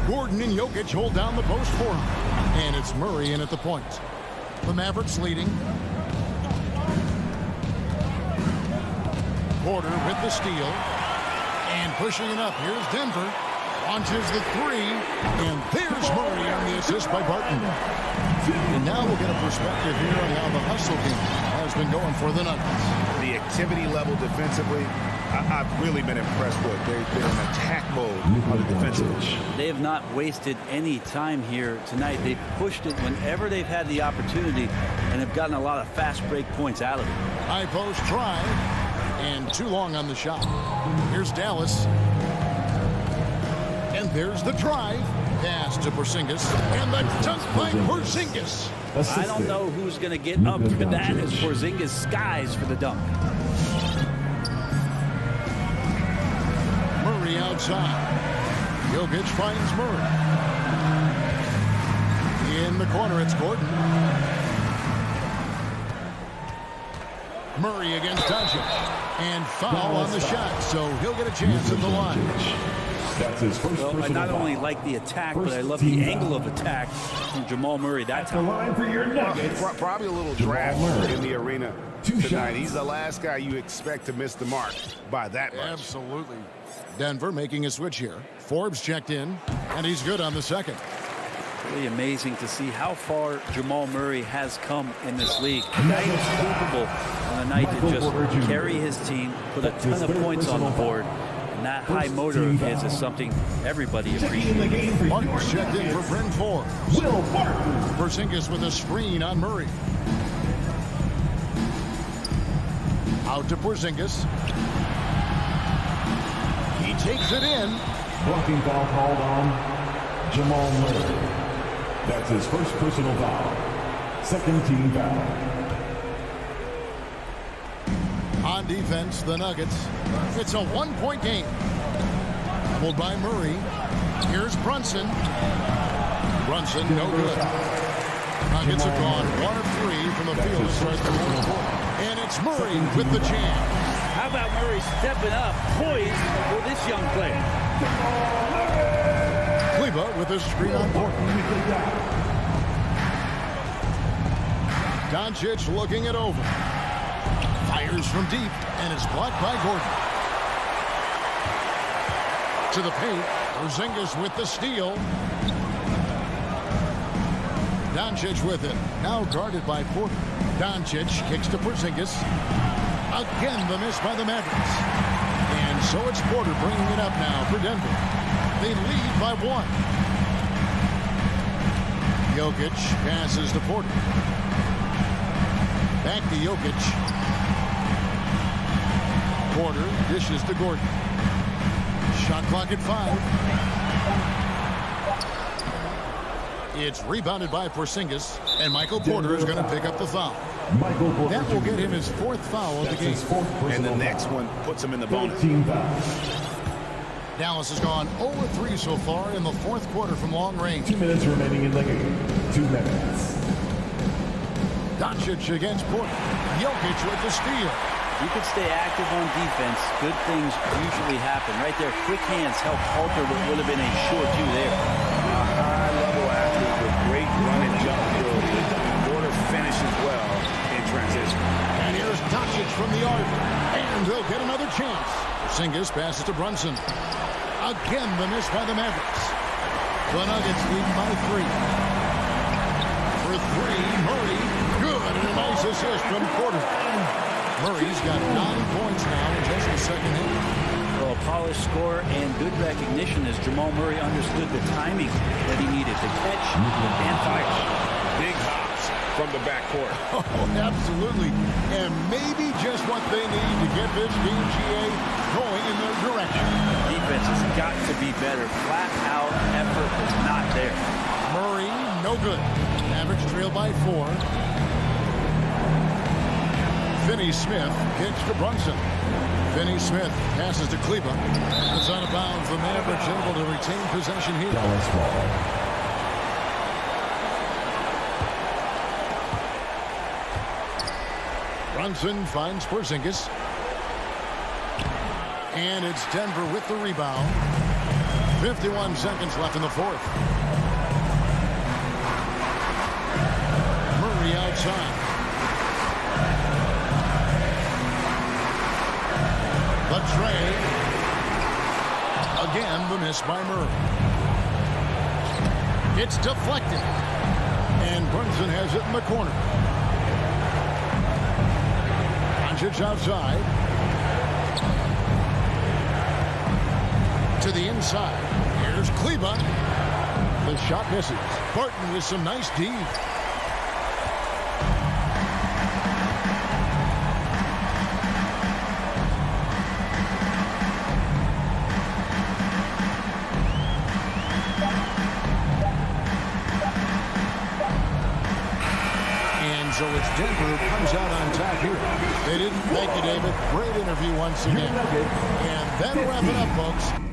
Speaker 1: Gordon and Jokic hold down the post for him. And it's Murray in at the point. The Mavericks leading. Porter with the steal. And pushing it up. Here's Denver. Launches the 3. And there's Murray on the assist by Barton. And now we'll get a perspective here on how the hustle game has been going for the Nuggets.
Speaker 4: The activity level defensively, I've really been impressed with. They're in attack mode on the defensive end.
Speaker 10: They have not wasted any time here tonight. They've pushed it whenever they've had the opportunity and have gotten a lot of fast break points out of it.
Speaker 1: High post try. And too long on the shot. Here's Dallas. And there's the drive. Pass to Porzingis, and the dunk by Porzingis.
Speaker 10: I don't know who's going to get up for that as Porzingis skies for the dunk.
Speaker 1: Murray outside. Jokic finds Murray. In the corner, it's Gordon. Murray against Doncic. And foul on the shot, so he'll get a chance at the line.
Speaker 5: That's his first
Speaker 10: Well, I not only like the attack, but I love the angle of attack from Jamal Murray that time.
Speaker 6: Probably a little draft in the arena tonight. He's the last guy you expect to miss the mark by that much.
Speaker 1: Absolutely. Denver making a switch here. Forbes checked in, and he's good on the second.
Speaker 10: Really amazing to see how far Jamal Murray has come in this league. A guy who's capable on a night to just carry his team, put a ton of points on the board. And that high motor of his is something everybody appreciates.
Speaker 1: Martin's checked in for Bryn Forbes.
Speaker 5: Will Martin.
Speaker 1: Porzingis with a screen on Murray. Out to Porzingis. He takes it in.
Speaker 5: Blocking foul called on Jamal Murray. That's his first personal foul. Second team foul.
Speaker 1: On defense, the Nuggets. It's a one-point game. Pulled by Murray. Here's Brunson. Brunson, no good. Nuggets have gone 1 of 3 from the field to start the fourth quarter. And it's Murray with the jam.
Speaker 10: How about Murray stepping up, poised for this young player?
Speaker 1: Kleber with a screen on Portland. Doncic looking it over. Fires from deep, and it's blocked by Gordon. To the paint, Porzingis with the steal. Doncic with it, now guarded by Porter. Doncic kicks to Porzingis. Again, the miss by the Mavericks. And so it's Porter bringing it up now for Denver. They lead by 1. Jokic passes to Porter. Back to Jokic. Porter dishes to Gordon. Shot clock at 5. It's rebounded by Porzingis, and Michael Porter is going to pick up the foul. That will get him his 4th foul of the game.
Speaker 4: And the next one puts him in the bonus.
Speaker 1: Dallas has gone 0-3 so far in the 4th quarter from long range.
Speaker 5: 2 minutes remaining in the game. 2 minutes.
Speaker 1: Doncic against Porter. Jokic with the steal.
Speaker 10: You could stay active on defense. Good things usually happen. Right there, quick hands help alter what would have been a short 2 there.
Speaker 4: A high-level athlete with great run and jump ability. Porter finishes well in transition.
Speaker 1: And here's Doncic from the arc. And they'll get another chance. Porzingis passes to Brunson. Again, the miss by the Mavericks. The Nuggets lead by 3. For 3, Murray. Good, and a nice assist from Porter. Murray's got 9 points now in just the second half.
Speaker 10: Well, a polished score and good recognition as Jamal Murray understood the timing that he needed to catch and fire.
Speaker 4: Big hops from the backcourt.
Speaker 1: Oh, absolutely. And maybe just what they need to get this team, GA, going in their direction.
Speaker 10: Defense has got to be better. Flat out effort is not there.
Speaker 1: Murray, no good. Mavericks trail by 4. Finney-Smith kicks to Brunson. Finney-Smith passes to Kleber. It's out of bounds. The Mavericks able to retain possession here.
Speaker 5: Dallas ball.
Speaker 1: Brunson finds Porzingis. And it's Denver with the rebound. 51 seconds left in the 4th. Murray outside. The tray. Again, the miss by Murray. It's deflected. And Brunson has it in the corner. Doncic outside. To the inside. Here's Kleber. The shot misses. Barton with some nice D. Denver comes out on top here. They didn't. Thank you, David. Great interview once again. And that'll wrap it up, folks.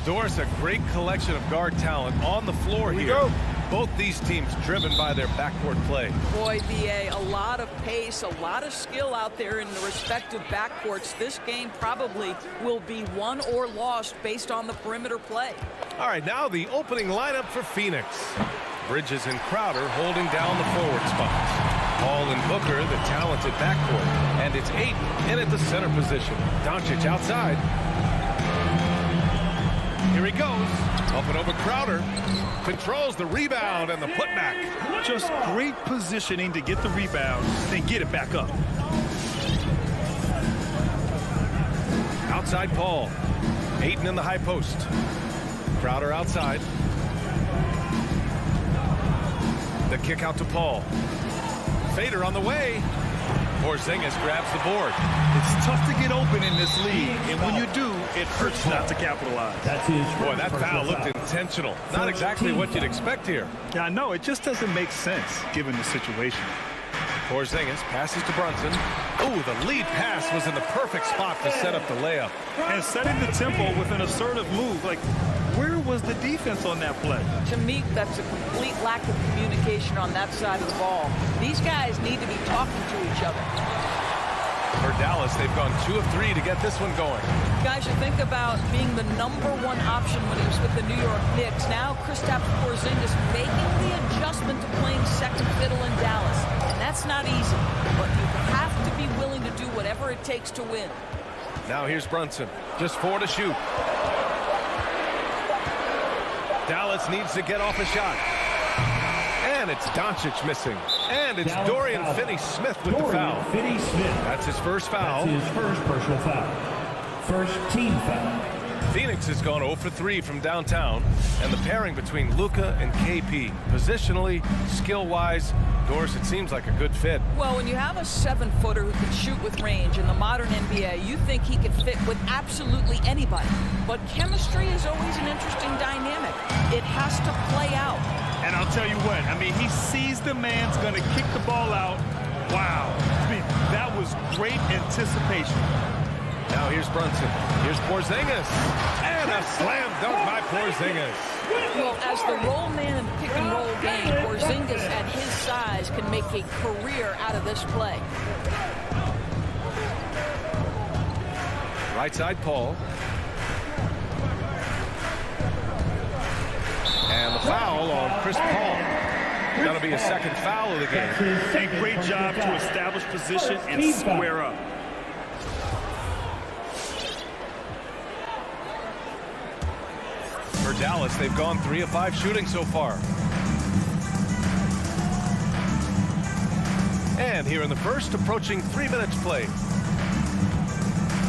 Speaker 8: Doris, a great collection of guard talent on the floor here. Both these teams driven by their backcourt play.
Speaker 12: Boy, BA, a lot of pace, a lot of skill out there in the respective backcourts. This game probably will be won or lost based on the perimeter play.
Speaker 8: All right, now the opening lineup for Phoenix. Bridges and Crowder holding down the forward spots. Paul and Booker, the talented backcourt. And it's Ayton in at the center position. Doncic outside. Here he goes. Up and over Crowder. Controls the rebound and the putback.
Speaker 9: Just great positioning to get the rebound, then get it back up.
Speaker 8: Outside Paul. Ayton in the high post. Crowder outside. The kick out to Paul. Fader on the way. Porzingis grabs the board.
Speaker 9: It's tough to get open in this league, and when you do, it hurts not to capitalize.
Speaker 8: Boy, that foul looked intentional. Not exactly what you'd expect here.
Speaker 9: Yeah, I know. It just doesn't make sense given the situation.
Speaker 8: Porzingis passes to Brunson. Ooh, the lead pass was in the perfect spot to set up the layup.
Speaker 9: And setting the tempo with an assertive move. Like, where was the defense on that play?
Speaker 12: To me, that's a complete lack of communication on that side of the ball. These guys need to be talking to each other.
Speaker 8: For Dallas, they've gone 2 of 3 to get this one going.
Speaker 12: Guys, you think about being the #1 option when he was with the New York Knicks. Now, Kristaps Porzingis making the adjustment to playing second fiddle in Dallas. And that's not easy, but you have to be willing to do whatever it takes to win.
Speaker 8: Now here's Brunson. Just 4 to shoot. Dallas needs to get off a shot. And it's Doncic missing. And it's Dorian Finney-Smith with the foul.
Speaker 5: Finney-Smith.
Speaker 8: That's his first foul.
Speaker 5: That's his first personal foul. First team foul.
Speaker 8: Phoenix has gone 0 for 3 from downtown. And the pairing between Luka and KP, positionally, skill-wise, Doris, it seems like a good fit.
Speaker 12: Well, when you have a 7-footer who can shoot with range in the modern NBA, you think he could fit with absolutely anybody. But chemistry is always an interesting dynamic. It has to play out.
Speaker 9: And I'll tell you what, I mean, he sees the man's going to kick the ball out. Wow. I mean, that was great anticipation.
Speaker 8: Now here's Brunson. Here's Porzingis. And a slam dunk by Porzingis.
Speaker 12: Well, as the roll man in the pick-and-roll game, Porzingis at his size can make a career out of this play.
Speaker 8: Right side, Paul. And the foul on Chris Paul. That'll be a second foul of the game.
Speaker 9: A great job to establish position and square up.
Speaker 8: For Dallas, they've gone 3 of 5 shooting so far. And here in the first, approaching 3 minutes played.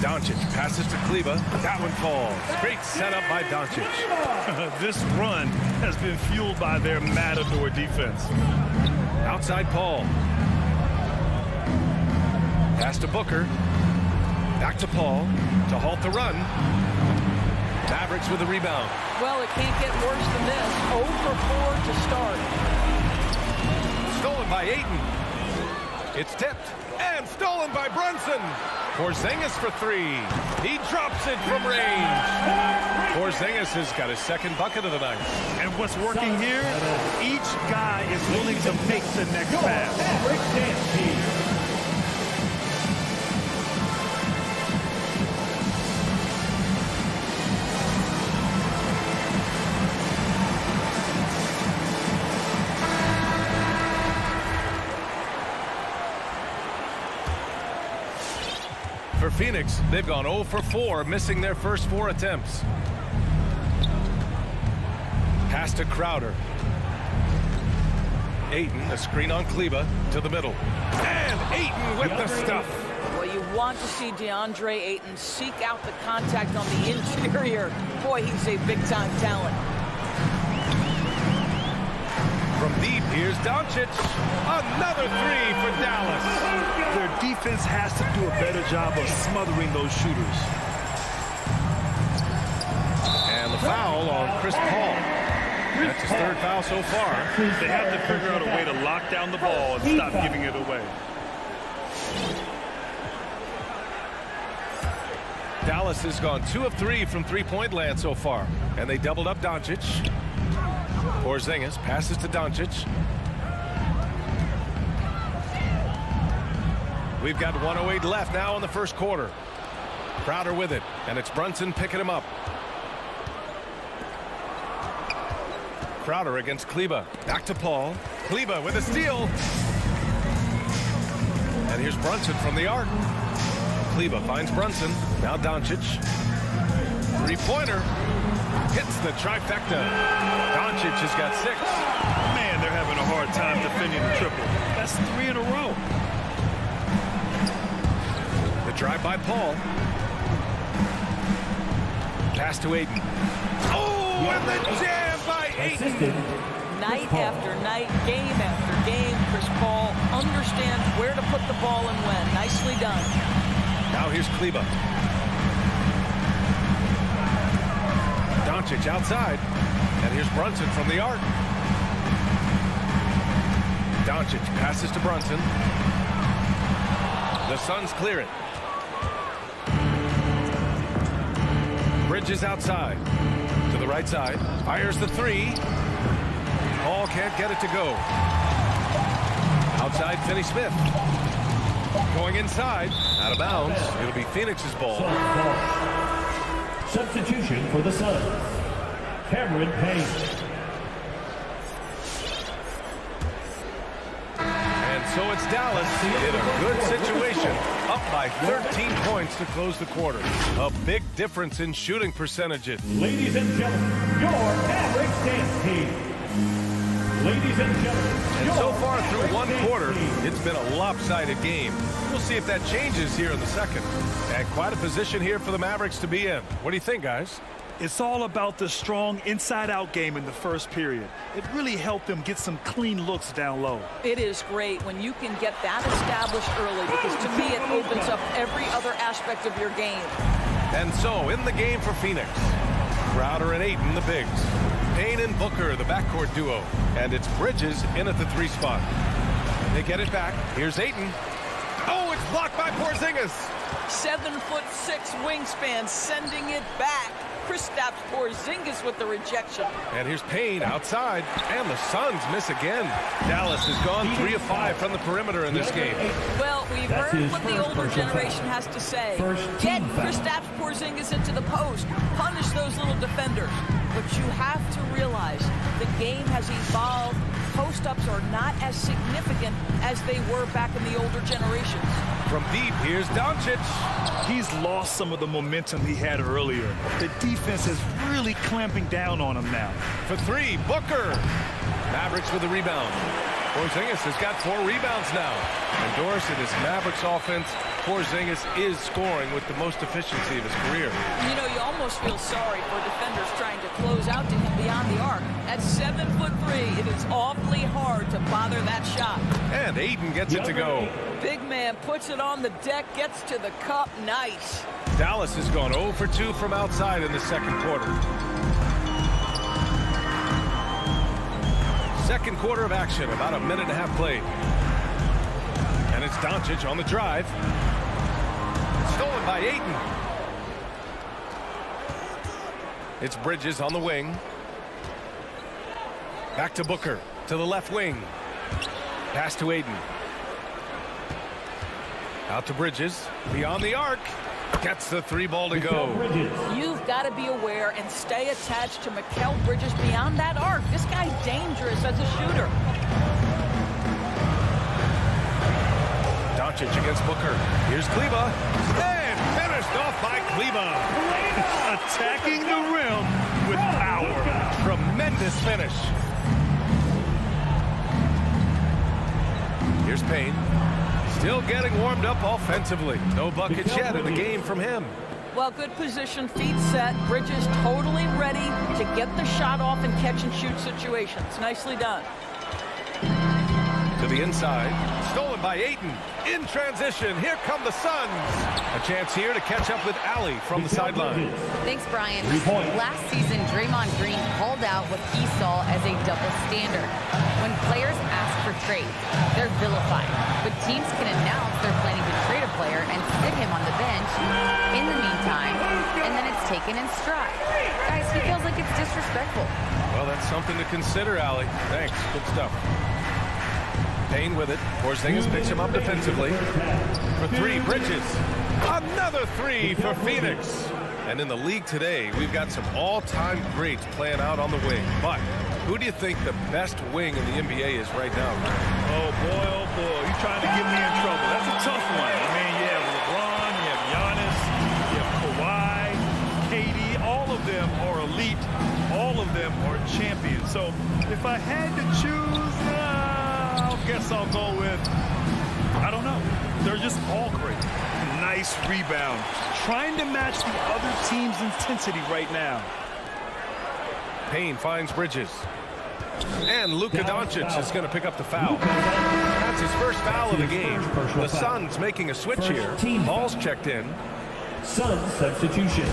Speaker 8: Doncic passes to Kleber. That one falls. Great setup by Doncic.
Speaker 9: This run has been fueled by their matador defense.
Speaker 8: Outside Paul. Pass to Booker. Back to Paul to halt the run. Mavericks with the rebound.
Speaker 12: Well, it can't get worse than this. 0 for 4 to start.
Speaker 8: Stolen by Ayton. It's tipped and stolen by Brunson. Porzingis for 3. He drops it from range. Porzingis has got his second bucket of the night.
Speaker 9: And what's working here, each guy is willing to make the next pass.
Speaker 8: For Phoenix, they've gone 0 for 4, missing their first 4 attempts. Pass to Crowder. Ayton, a screen on Kleber to the middle. And Ayton with the stuff.
Speaker 12: Well, you want to see DeAndre Ayton seek out the contact on the interior. Boy, he's a big-time talent.
Speaker 8: From deep, here's Doncic. Another 3 for Dallas.
Speaker 9: Their defense has to do a better job of smothering those shooters.
Speaker 8: And the foul on Chris Paul. That's his 3rd foul so far.
Speaker 9: They have to figure out a way to lock down the ball and stop giving it away.
Speaker 8: Dallas has gone 2 of 3 from three-point land so far. And they doubled up Doncic. Porzingis passes to Doncic. We've got 1:08 left now in the first quarter. Crowder with it, and it's Brunson picking him up. Crowder against Kleber. Back to Paul. Kleber with a steal. And here's Brunson from the arc. Kleber finds Brunson. Now Doncic. Three-pointer. Hits the trifecta. Doncic has got 6.
Speaker 9: Man, they're having a hard time defending the triple. That's 3 in a row.
Speaker 8: The drive by Paul. Pass to Ayton. Oh, and the jam by Ayton.
Speaker 12: Night after night, game after game, Chris Paul understands where to put the ball and when. Nicely done.
Speaker 8: Now here's Kleber. Doncic outside. And here's Brunson from the arc. Doncic passes to Brunson. The Suns clear it. Bridges outside. To the right side. Fires the 3. Paul can't get it to go. Outside, Finney-Smith. Going inside. Out of bounds. It'll be Phoenix's ball.
Speaker 5: Substitution for the Suns. Cameron Payne.
Speaker 8: And so it's Dallas in a good situation. Up by 13 points to close the quarter. A big difference in shooting percentages.
Speaker 5: Ladies and gentlemen, your Mavericks dance team. Ladies and gentlemen,
Speaker 8: and so far through one quarter, it's been a lopsided game. We'll see if that changes here in the second. And quite a position here for the Mavericks to be in. What do you think, guys?
Speaker 9: It's all about the strong inside-out game in the first period. It really helped them get some clean looks down low.
Speaker 12: It is great when you can get that established early, because to me it opens up every other aspect of your game.
Speaker 8: And so in the game for Phoenix, Crowder and Ayton, the bigs. Payne and Booker, the backcourt duo. And it's Bridges in at the 3 spot. They get it back. Here's Ayton. Oh, it's blocked by Porzingis.
Speaker 12: 7'6" wingspan, sending it back. Kristaps Porzingis with the rejection.
Speaker 8: And here's Payne outside, and the Suns miss again. Dallas has gone 3 of 5 from the perimeter in this game.
Speaker 12: Well, we've heard what the older generation has to say. Get Kristaps Porzingis into the post. Punish those little defenders. But you have to realize the game has evolved. Post-ups are not as significant as they were back in the older generations.
Speaker 8: From deep, here's Doncic.
Speaker 9: He's lost some of the momentum he had earlier. The defense is really clamping down on him now.
Speaker 8: For 3, Booker. Mavericks with the rebound. Porzingis has got 4 rebounds now. And Dorsey, this Mavericks offense, Porzingis is scoring with the most efficiency of his career.
Speaker 12: You know, you almost feel sorry for defenders trying to close out to him beyond the arc. At 7'3", it is awfully hard to bother that shot.
Speaker 8: And Ayton gets it to go.
Speaker 12: Big man puts it on the deck, gets to the cup. Nice.
Speaker 8: Dallas has gone 0 for 2 from outside in the second quarter. Second quarter of action, about a minute and a half played. And it's Doncic on the drive. Stolen by Ayton. It's Bridges on the wing. Back to Booker, to the left wing. Pass to Ayton. Out to Bridges, beyond the arc. Gets the 3 ball to go.
Speaker 12: You've got to be aware and stay attached to Mikal Bridges beyond that arc. This guy's dangerous as a shooter.
Speaker 8: Doncic against Booker. Here's Kleber. And finished off by Kleber.
Speaker 9: Attacking the rim with power.
Speaker 8: Tremendous finish. Here's Payne. Still getting warmed up offensively. No buckets yet in the game from him.
Speaker 12: Well, good position, feet set. Bridges totally ready to get the shot off in catch-and-shoot situations. Nicely done.
Speaker 8: To the inside. Stolen by Ayton. In transition. Here come the Suns. A chance here to catch up with Allie from the sideline.
Speaker 11: Thanks, Brian. Last season, Draymond Green called out what he saw as a double standard. When players ask for trades, they're vilified. But teams can announce they're planning to trade a player and sit him on the bench in the meantime, and then it's taken in stride. Guys, he feels like it's disrespectful.
Speaker 8: Well, that's something to consider, Allie. Thanks. Good stuff. Payne with it. Porzingis picks him up defensively. For three, Bridges. Another three for Phoenix. And in the league today, we've got some all-time greats playing out on the wing. But who do you think the best wing in the NBA is right now?
Speaker 9: Oh, boy, you're trying to get me in trouble. That's a tough one. I mean, you have LeBron, you have Giannis, you have Kawhi, KD. All of them are elite. All of them are champions. So if I had to choose, I guess I'll go with, I don't know. They're just all great. Nice rebound. Trying to match the other team's intensity right now.
Speaker 8: Payne finds Bridges. And Luka Doncic is going to pick up the foul. That's his first foul of the game. The Suns making a switch here. Ball's checked in.
Speaker 5: Suns substitution.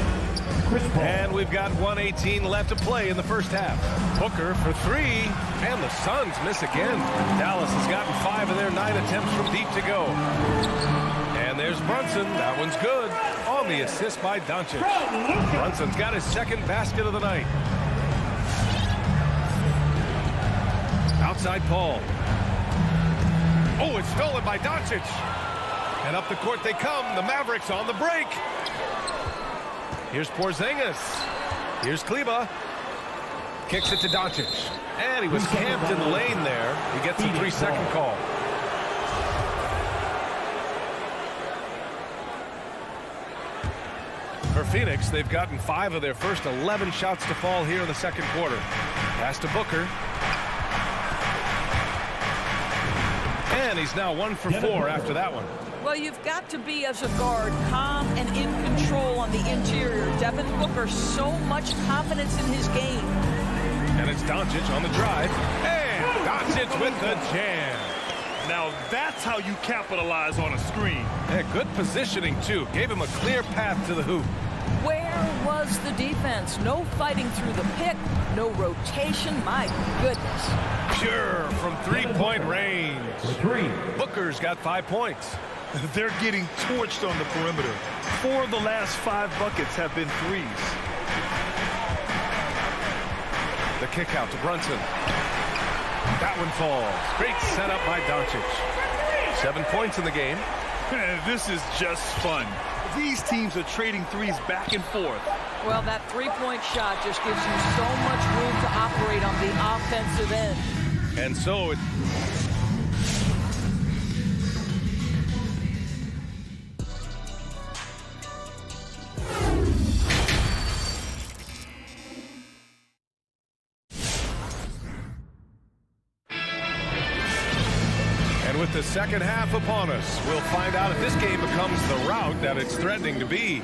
Speaker 8: And we've got 1:18 left to play in the first half. Booker for three. And the Suns miss again. Dallas has gotten 5 of their 9 attempts from deep to go. And there's Brunson. That one's good. On the assist by Doncic. Brunson's got his second basket of the night. Outside Paul. Oh, it's stolen by Doncic. And up the court they come. The Mavericks on the break. Here's Porzingis. Here's Kleber. Kicks it to Doncic. And he was camped in the lane there. He gets a 3-second call. For Phoenix, they've gotten 5 of their first 11 shots to fall here in the second quarter. Pass to Booker. And he's now 1 for 4 after that one.
Speaker 12: Well, you've got to be, as a guard, calm and in control on the interior. Devin Booker, so much confidence in his game.
Speaker 8: And it's Doncic on the drive. And Doncic with the jam.
Speaker 9: Now that's how you capitalize on a screen.
Speaker 8: Yeah, good positioning, too. Gave him a clear path to the hoop.
Speaker 12: Where was the defense? No fighting through the pick, no rotation. My goodness.
Speaker 8: Pure from three-point range. Booker's got 5 points.
Speaker 9: They're getting torched on the perimeter. 4 of the last 5 buckets have been threes.
Speaker 8: The kick out to Brunson. That one falls. Great setup by Doncic. 7 points in the game.
Speaker 9: This is just fun. These teams are trading threes back and forth.
Speaker 12: Well, that three-point shot just gives you so much room to operate on the offensive end.
Speaker 8: And so it... With the second half upon us, we'll find out if this game becomes the rout that it's threatening to be.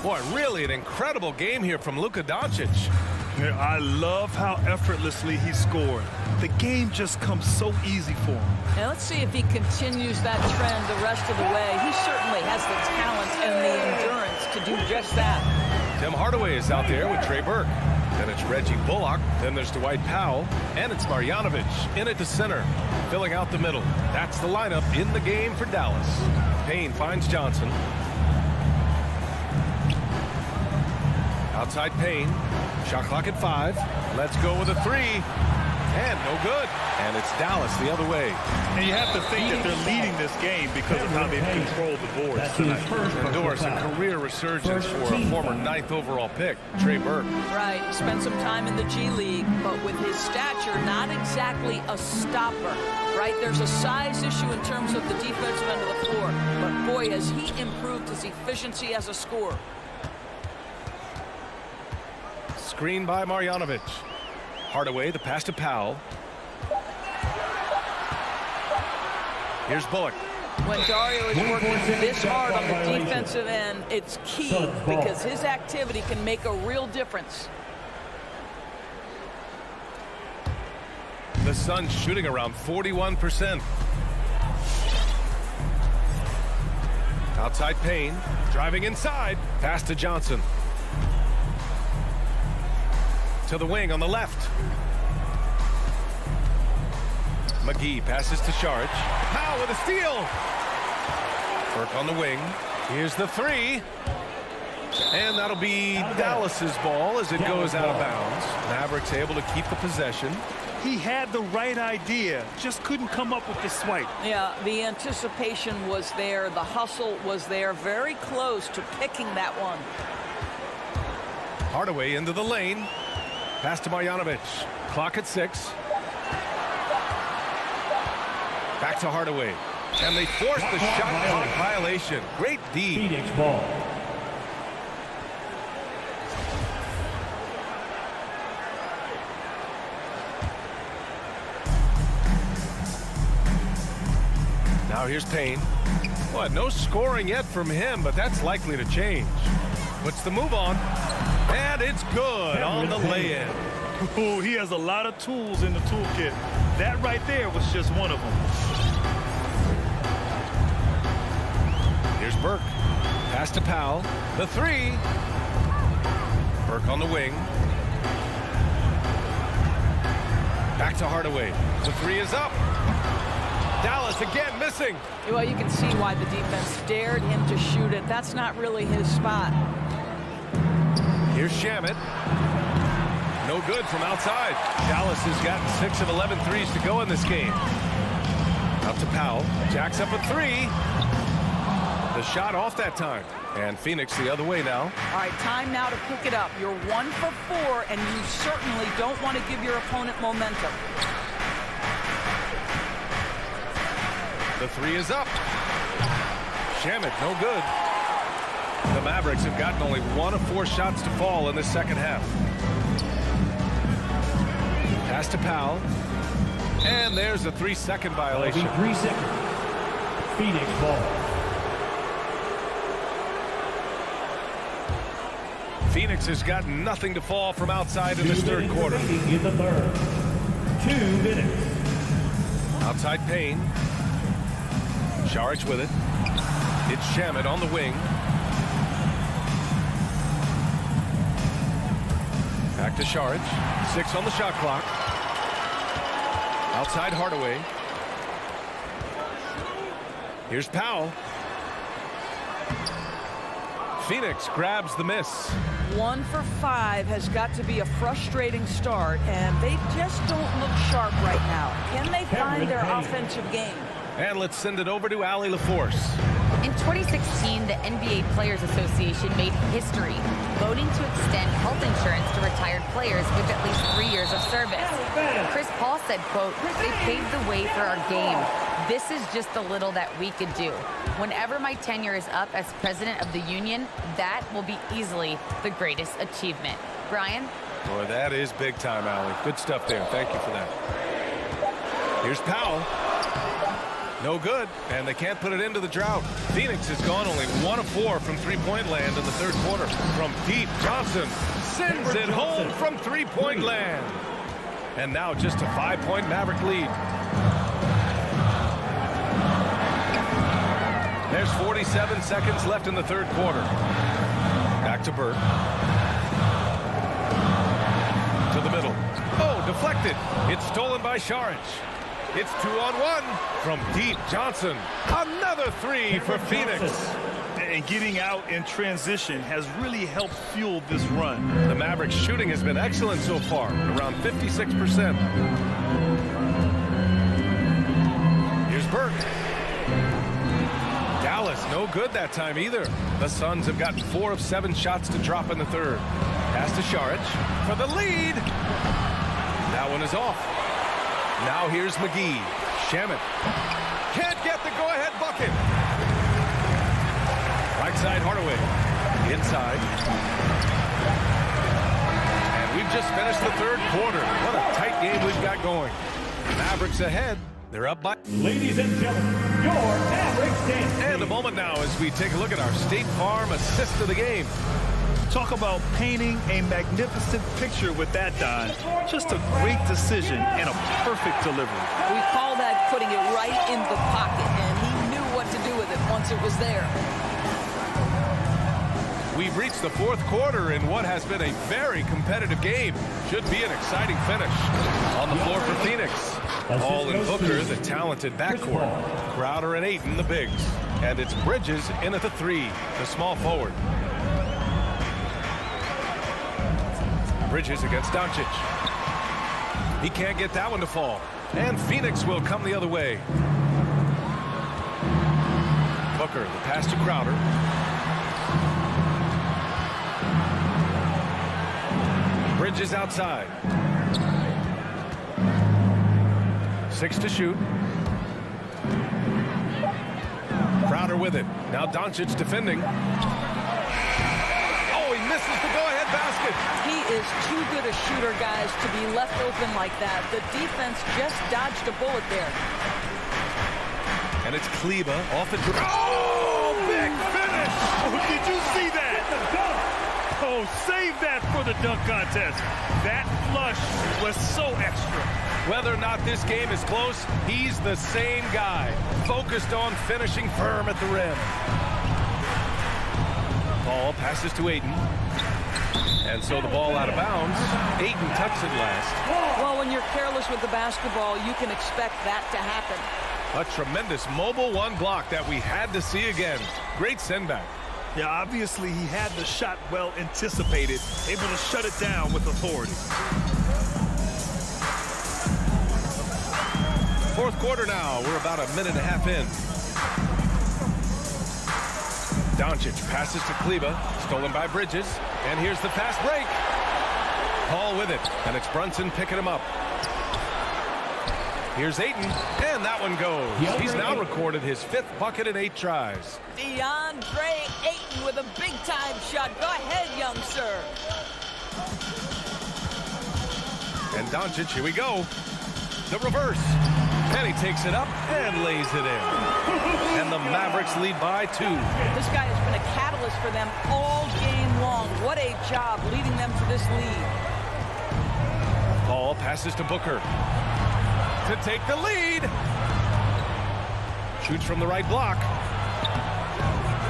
Speaker 8: Boy, really an incredible game here from Luka Doncic.
Speaker 9: Yeah, I love how effortlessly he scored. The game just comes so easy for him.
Speaker 12: Now let's see if he continues that trend the rest of the way. He certainly has the talent and the endurance to do just that.
Speaker 8: Tim Hardaway is out there with Trey Burke. Then it's Reggie Bullock. Then there's Dwight Powell. And it's Marjanovic in at the center, filling out the middle. That's the lineup in the game for Dallas. Payne finds Johnson. Outside Payne. Shot clock at 5. Let's go with a 3. And no good. And it's Dallas the other way.
Speaker 9: And you have to think that they're leading this game because of how they've controlled the boards tonight.
Speaker 8: Endorse a career resurgence for a former 9th overall pick, Trey Burke.
Speaker 12: Right, he spent some time in the G League, but with his stature, not exactly a stopper, right? There's a size issue in terms of the defensive end of the floor, but boy, has he improved his efficiency as a scorer.
Speaker 8: Screen by Marjanovic. Hardaway, the pass to Powell. Here's Bullock.
Speaker 12: When Dario is working this hard on the defensive end, it's key because his activity can make a real difference.
Speaker 8: The Suns shooting around 41%. Outside Payne, driving inside. Pass to Johnson. To the wing on the left. McGee passes to Saric. Powell with a steal. Burke on the wing. Here's the three. And that'll be Dallas's ball as it goes out of bounds. Mavericks able to keep the possession.
Speaker 9: He had the right idea, just couldn't come up with the swipe.
Speaker 12: Yeah, the anticipation was there. The hustle was there. Very close to picking that one.
Speaker 8: Hardaway into the lane. Pass to Marjanovic. Clock at 6. Back to Hardaway. And they force the shot clock violation. Great D.
Speaker 5: Phoenix ball.
Speaker 8: Now here's Payne. Well, no scoring yet from him, but that's likely to change. Puts the move on. And it's good on the lay-in.
Speaker 9: Oh, he has a lot of tools in the toolkit. That right there was just one of them.
Speaker 8: Here's Burke. Pass to Powell. The three. Burke on the wing. Back to Hardaway. The three is up. Dallas again missing.
Speaker 12: Well, you can see why the defense dared him to shoot it. That's not really his spot.
Speaker 8: Here's Shamet. No good from outside. Dallas has gotten 6 of 11 threes to go in this game. Out to Powell. Jacks up a three. The shot off that time. And Phoenix the other way now.
Speaker 12: All right, time now to pick it up. You're 1 for 4, and you certainly don't want to give your opponent momentum.
Speaker 8: The three is up. Shamet, no good. The Mavericks have gotten only 1 of 4 shots to fall in the second half. Pass to Powell. And there's a 3-second violation.
Speaker 5: 3 seconds. Phoenix ball.
Speaker 8: Phoenix has got nothing to fall from outside in this third quarter.
Speaker 5: In the third. 2 minutes.
Speaker 8: Outside Payne. Saric with it. It's Shamet on the wing. Back to Saric. 6 on the shot clock. Outside Hardaway. Here's Powell. Phoenix grabs the miss.
Speaker 12: 1 for 5 has got to be a frustrating start, and they just don't look sharp right now. Can they find their offensive game?
Speaker 8: And let's send it over to Allie LaForce.
Speaker 11: In 2016, the NBA Players Association made history, voting to extend health insurance to retired players with at least 3 years of service. Chris Paul said, quote, "They paved the way for our game. This is just the little that we could do. Whenever my tenure is up as president of the union, that will be easily the greatest achievement." Brian?
Speaker 8: Boy, that is big time, Allie. Good stuff there. Thank you for that. Here's Powell. No good, and they can't put it into the drought. Phoenix has gone only 1 of 4 from three-point land in the third quarter. From deep, Johnson sends it home from three-point land. And now just a 5-point Maverick lead. There's 47 seconds left in the third quarter. Back to Burke. To the middle. Oh, deflected. It's stolen by Saric. It's 2-on-1 from deep. Johnson. Another three for Phoenix.
Speaker 9: And getting out in transition has really helped fuel this run.
Speaker 8: The Mavericks shooting has been excellent so far, around 56%. Here's Burke. Dallas, no good that time either. The Suns have gotten 4 of 7 shots to drop in the third. Pass to Saric for the lead. That one is off. Now here's McGee. Shamet can't get the go-ahead bucket. Right side Hardaway. Inside. And we've just finished the third quarter. What a tight game we've got going. Mavericks ahead. They're up by...
Speaker 5: Ladies and gentlemen, your Mavericks dance.
Speaker 8: And a moment now as we take a look at our State Farm assist of the game.
Speaker 9: Talk about painting a magnificent picture with that, Don. Just a great decision and a perfect delivery.
Speaker 12: We call that putting it right in the pocket, and he knew what to do with it once it was there.
Speaker 8: We've reached the fourth quarter in what has been a very competitive game. Should be an exciting finish. On the floor for Phoenix. Hall and Booker, the talented backcourt. Crowder and Ayton, the bigs. And it's Bridges in at the 3, the small forward. Bridges against Doncic. He can't get that one to fall. And Phoenix will come the other way. Booker, the pass to Crowder. Bridges outside. 6 to shoot. Crowder with it. Now Doncic defending. Oh, he misses the go-ahead basket.
Speaker 12: He is too good a shooter, guys, to be left open like that. The defense just dodged a bullet there.
Speaker 8: And it's Kleber off the dribble. Oh, big finish!
Speaker 9: Oh, did you see that? Oh, save that for the dunk contest. That flush was so extra.
Speaker 8: Whether or not this game is close, he's the same guy, focused on finishing firm at the rim. Ball passes to Ayton. And so the ball out of bounds. Ayton tucks it last.
Speaker 12: Well, when you're careless with the basketball, you can expect that to happen.
Speaker 8: A tremendous mobile one block that we had to see again. Great send back.
Speaker 9: Yeah, obviously he had the shot well anticipated, able to shut it down with authority.
Speaker 8: Fourth quarter now. We're about a minute and a half in. Doncic passes to Kleber, stolen by Bridges. And here's the fast break. Paul with it, and it's Brunson picking him up. Here's Ayton, and that one goes. He's now recorded his 5th bucket in 8 tries.
Speaker 12: DeAndre Ayton with a big-time shot. Go ahead, young sir.
Speaker 8: And Doncic, here we go. The reverse. And he takes it up and lays it in. And the Mavericks lead by 2.
Speaker 12: This guy has been a catalyst for them all game long. What a job leading them to this lead.
Speaker 8: Paul passes to Booker to take the lead. Shoots from the right block.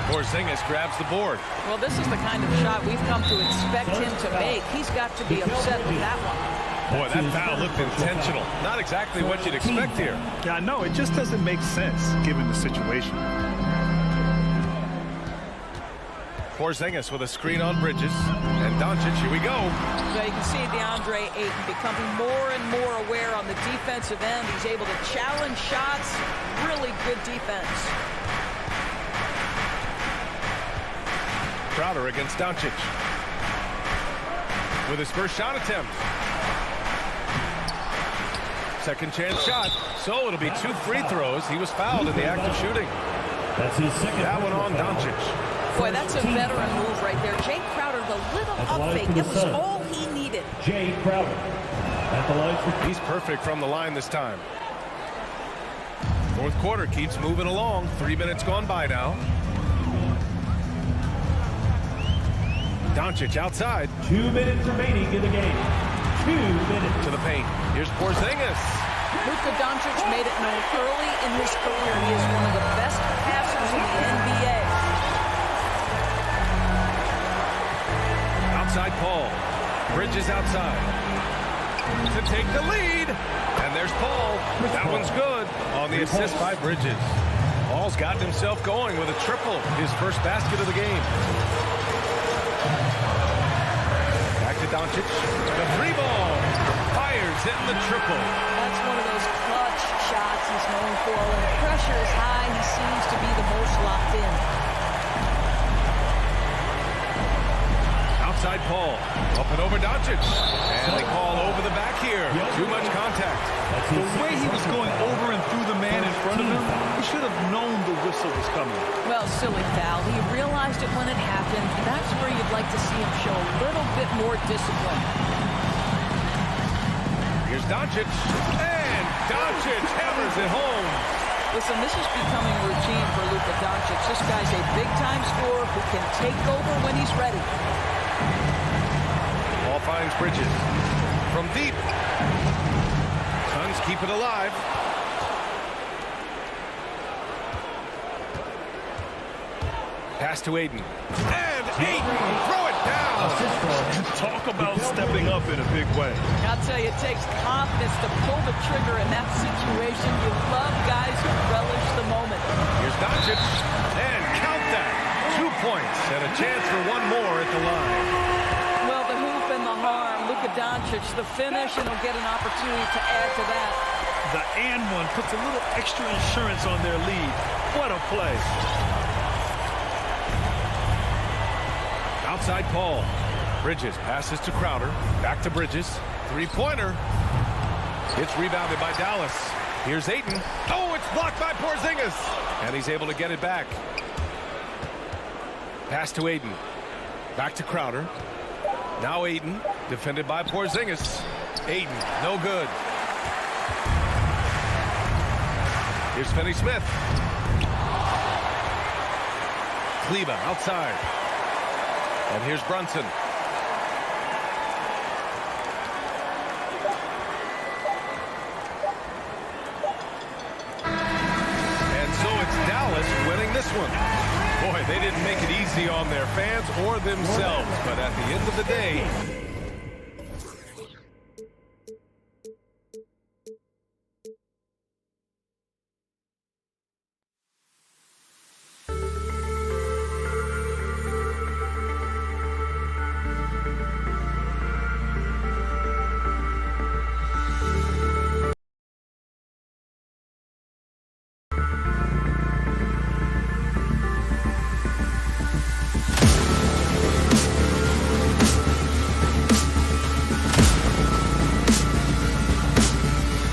Speaker 8: Porzingis grabs the board.
Speaker 12: Well, this is the kind of shot we've come to expect him to make. He's got to be upset with that one.
Speaker 8: Boy, that foul looked intentional. Not exactly what you'd expect here.
Speaker 9: Yeah, I know. It just doesn't make sense given the situation.
Speaker 8: Porzingis with a screen on Bridges. And Doncic, here we go.
Speaker 12: So you can see DeAndre Ayton becoming more and more aware on the defensive end. He's able to challenge shots. Really good defense.
Speaker 8: Crowder against Doncic. With his first shot attempt. Second chance shot. So it'll be 2 free throws. He was fouled in the act of shooting.
Speaker 5: That's his second.
Speaker 8: That one on Doncic.
Speaker 12: Boy, that's a veteran move right there. Jay Crowder, the little up fake. It was all he needed.
Speaker 5: Jay Crowder. At the line.
Speaker 8: He's perfect from the line this time. Fourth quarter keeps moving along. 3 minutes gone by now. Doncic outside.
Speaker 5: 2 minutes remaining in the game. 2 minutes.
Speaker 8: To the paint. Here's Porzingis.
Speaker 12: Luka Doncic made it known early in his career he is one of the best passers in the NBA.
Speaker 8: Outside Paul. Bridges outside. To take the lead. And there's Paul. That one's good on the assist by Bridges. Paul's gotten himself going with a triple. His first basket of the game. Back to Doncic. The 3-ball. Fires hitting the triple.
Speaker 12: That's one of those clutch shots he's known for. When the pressure is high, he seems to be the most locked in.
Speaker 8: Outside Paul. Up and over Doncic. And they call over the back here. Too much contact.
Speaker 9: The way he was going over and through the man in front of him, he should have known the whistle was coming.
Speaker 12: Well, silly foul. He realized it when it happened. That's where you'd like to see him show a little bit more discipline.
Speaker 8: Here's Doncic. And Doncic hammers it home.
Speaker 12: Listen, this is becoming routine for Luka Doncic. This guy's a big-time scorer who can take over when he's ready.
Speaker 8: Ball finds Bridges. From deep. Suns keep it alive. Pass to Ayton. And Ayton, throw it down.
Speaker 9: Talk about stepping up in a big way.
Speaker 12: I'll tell you, it takes confidence to pull the trigger in that situation. You love guys who relish the moment.
Speaker 8: Here's Doncic.
Speaker 12: Doncic the finish, and he'll get an opportunity to add to that.
Speaker 9: The and one puts a little extra insurance on their lead. What a play.
Speaker 8: Outside Paul. Bridges passes to Crowder. Back to Bridges. Three-pointer. It's rebounded by Dallas. Here's Ayton. Oh, it's blocked by Porzingis. And he's able to get it back. Pass to Ayton. Back to Crowder. Now Ayton, defended by Porzingis. Ayton, no good. Here's Finney-Smith. Kleber outside. And here's Brunson. And so it's Dallas winning this one. Boy, they didn't make it easy on their fans or themselves, but at the end of the day,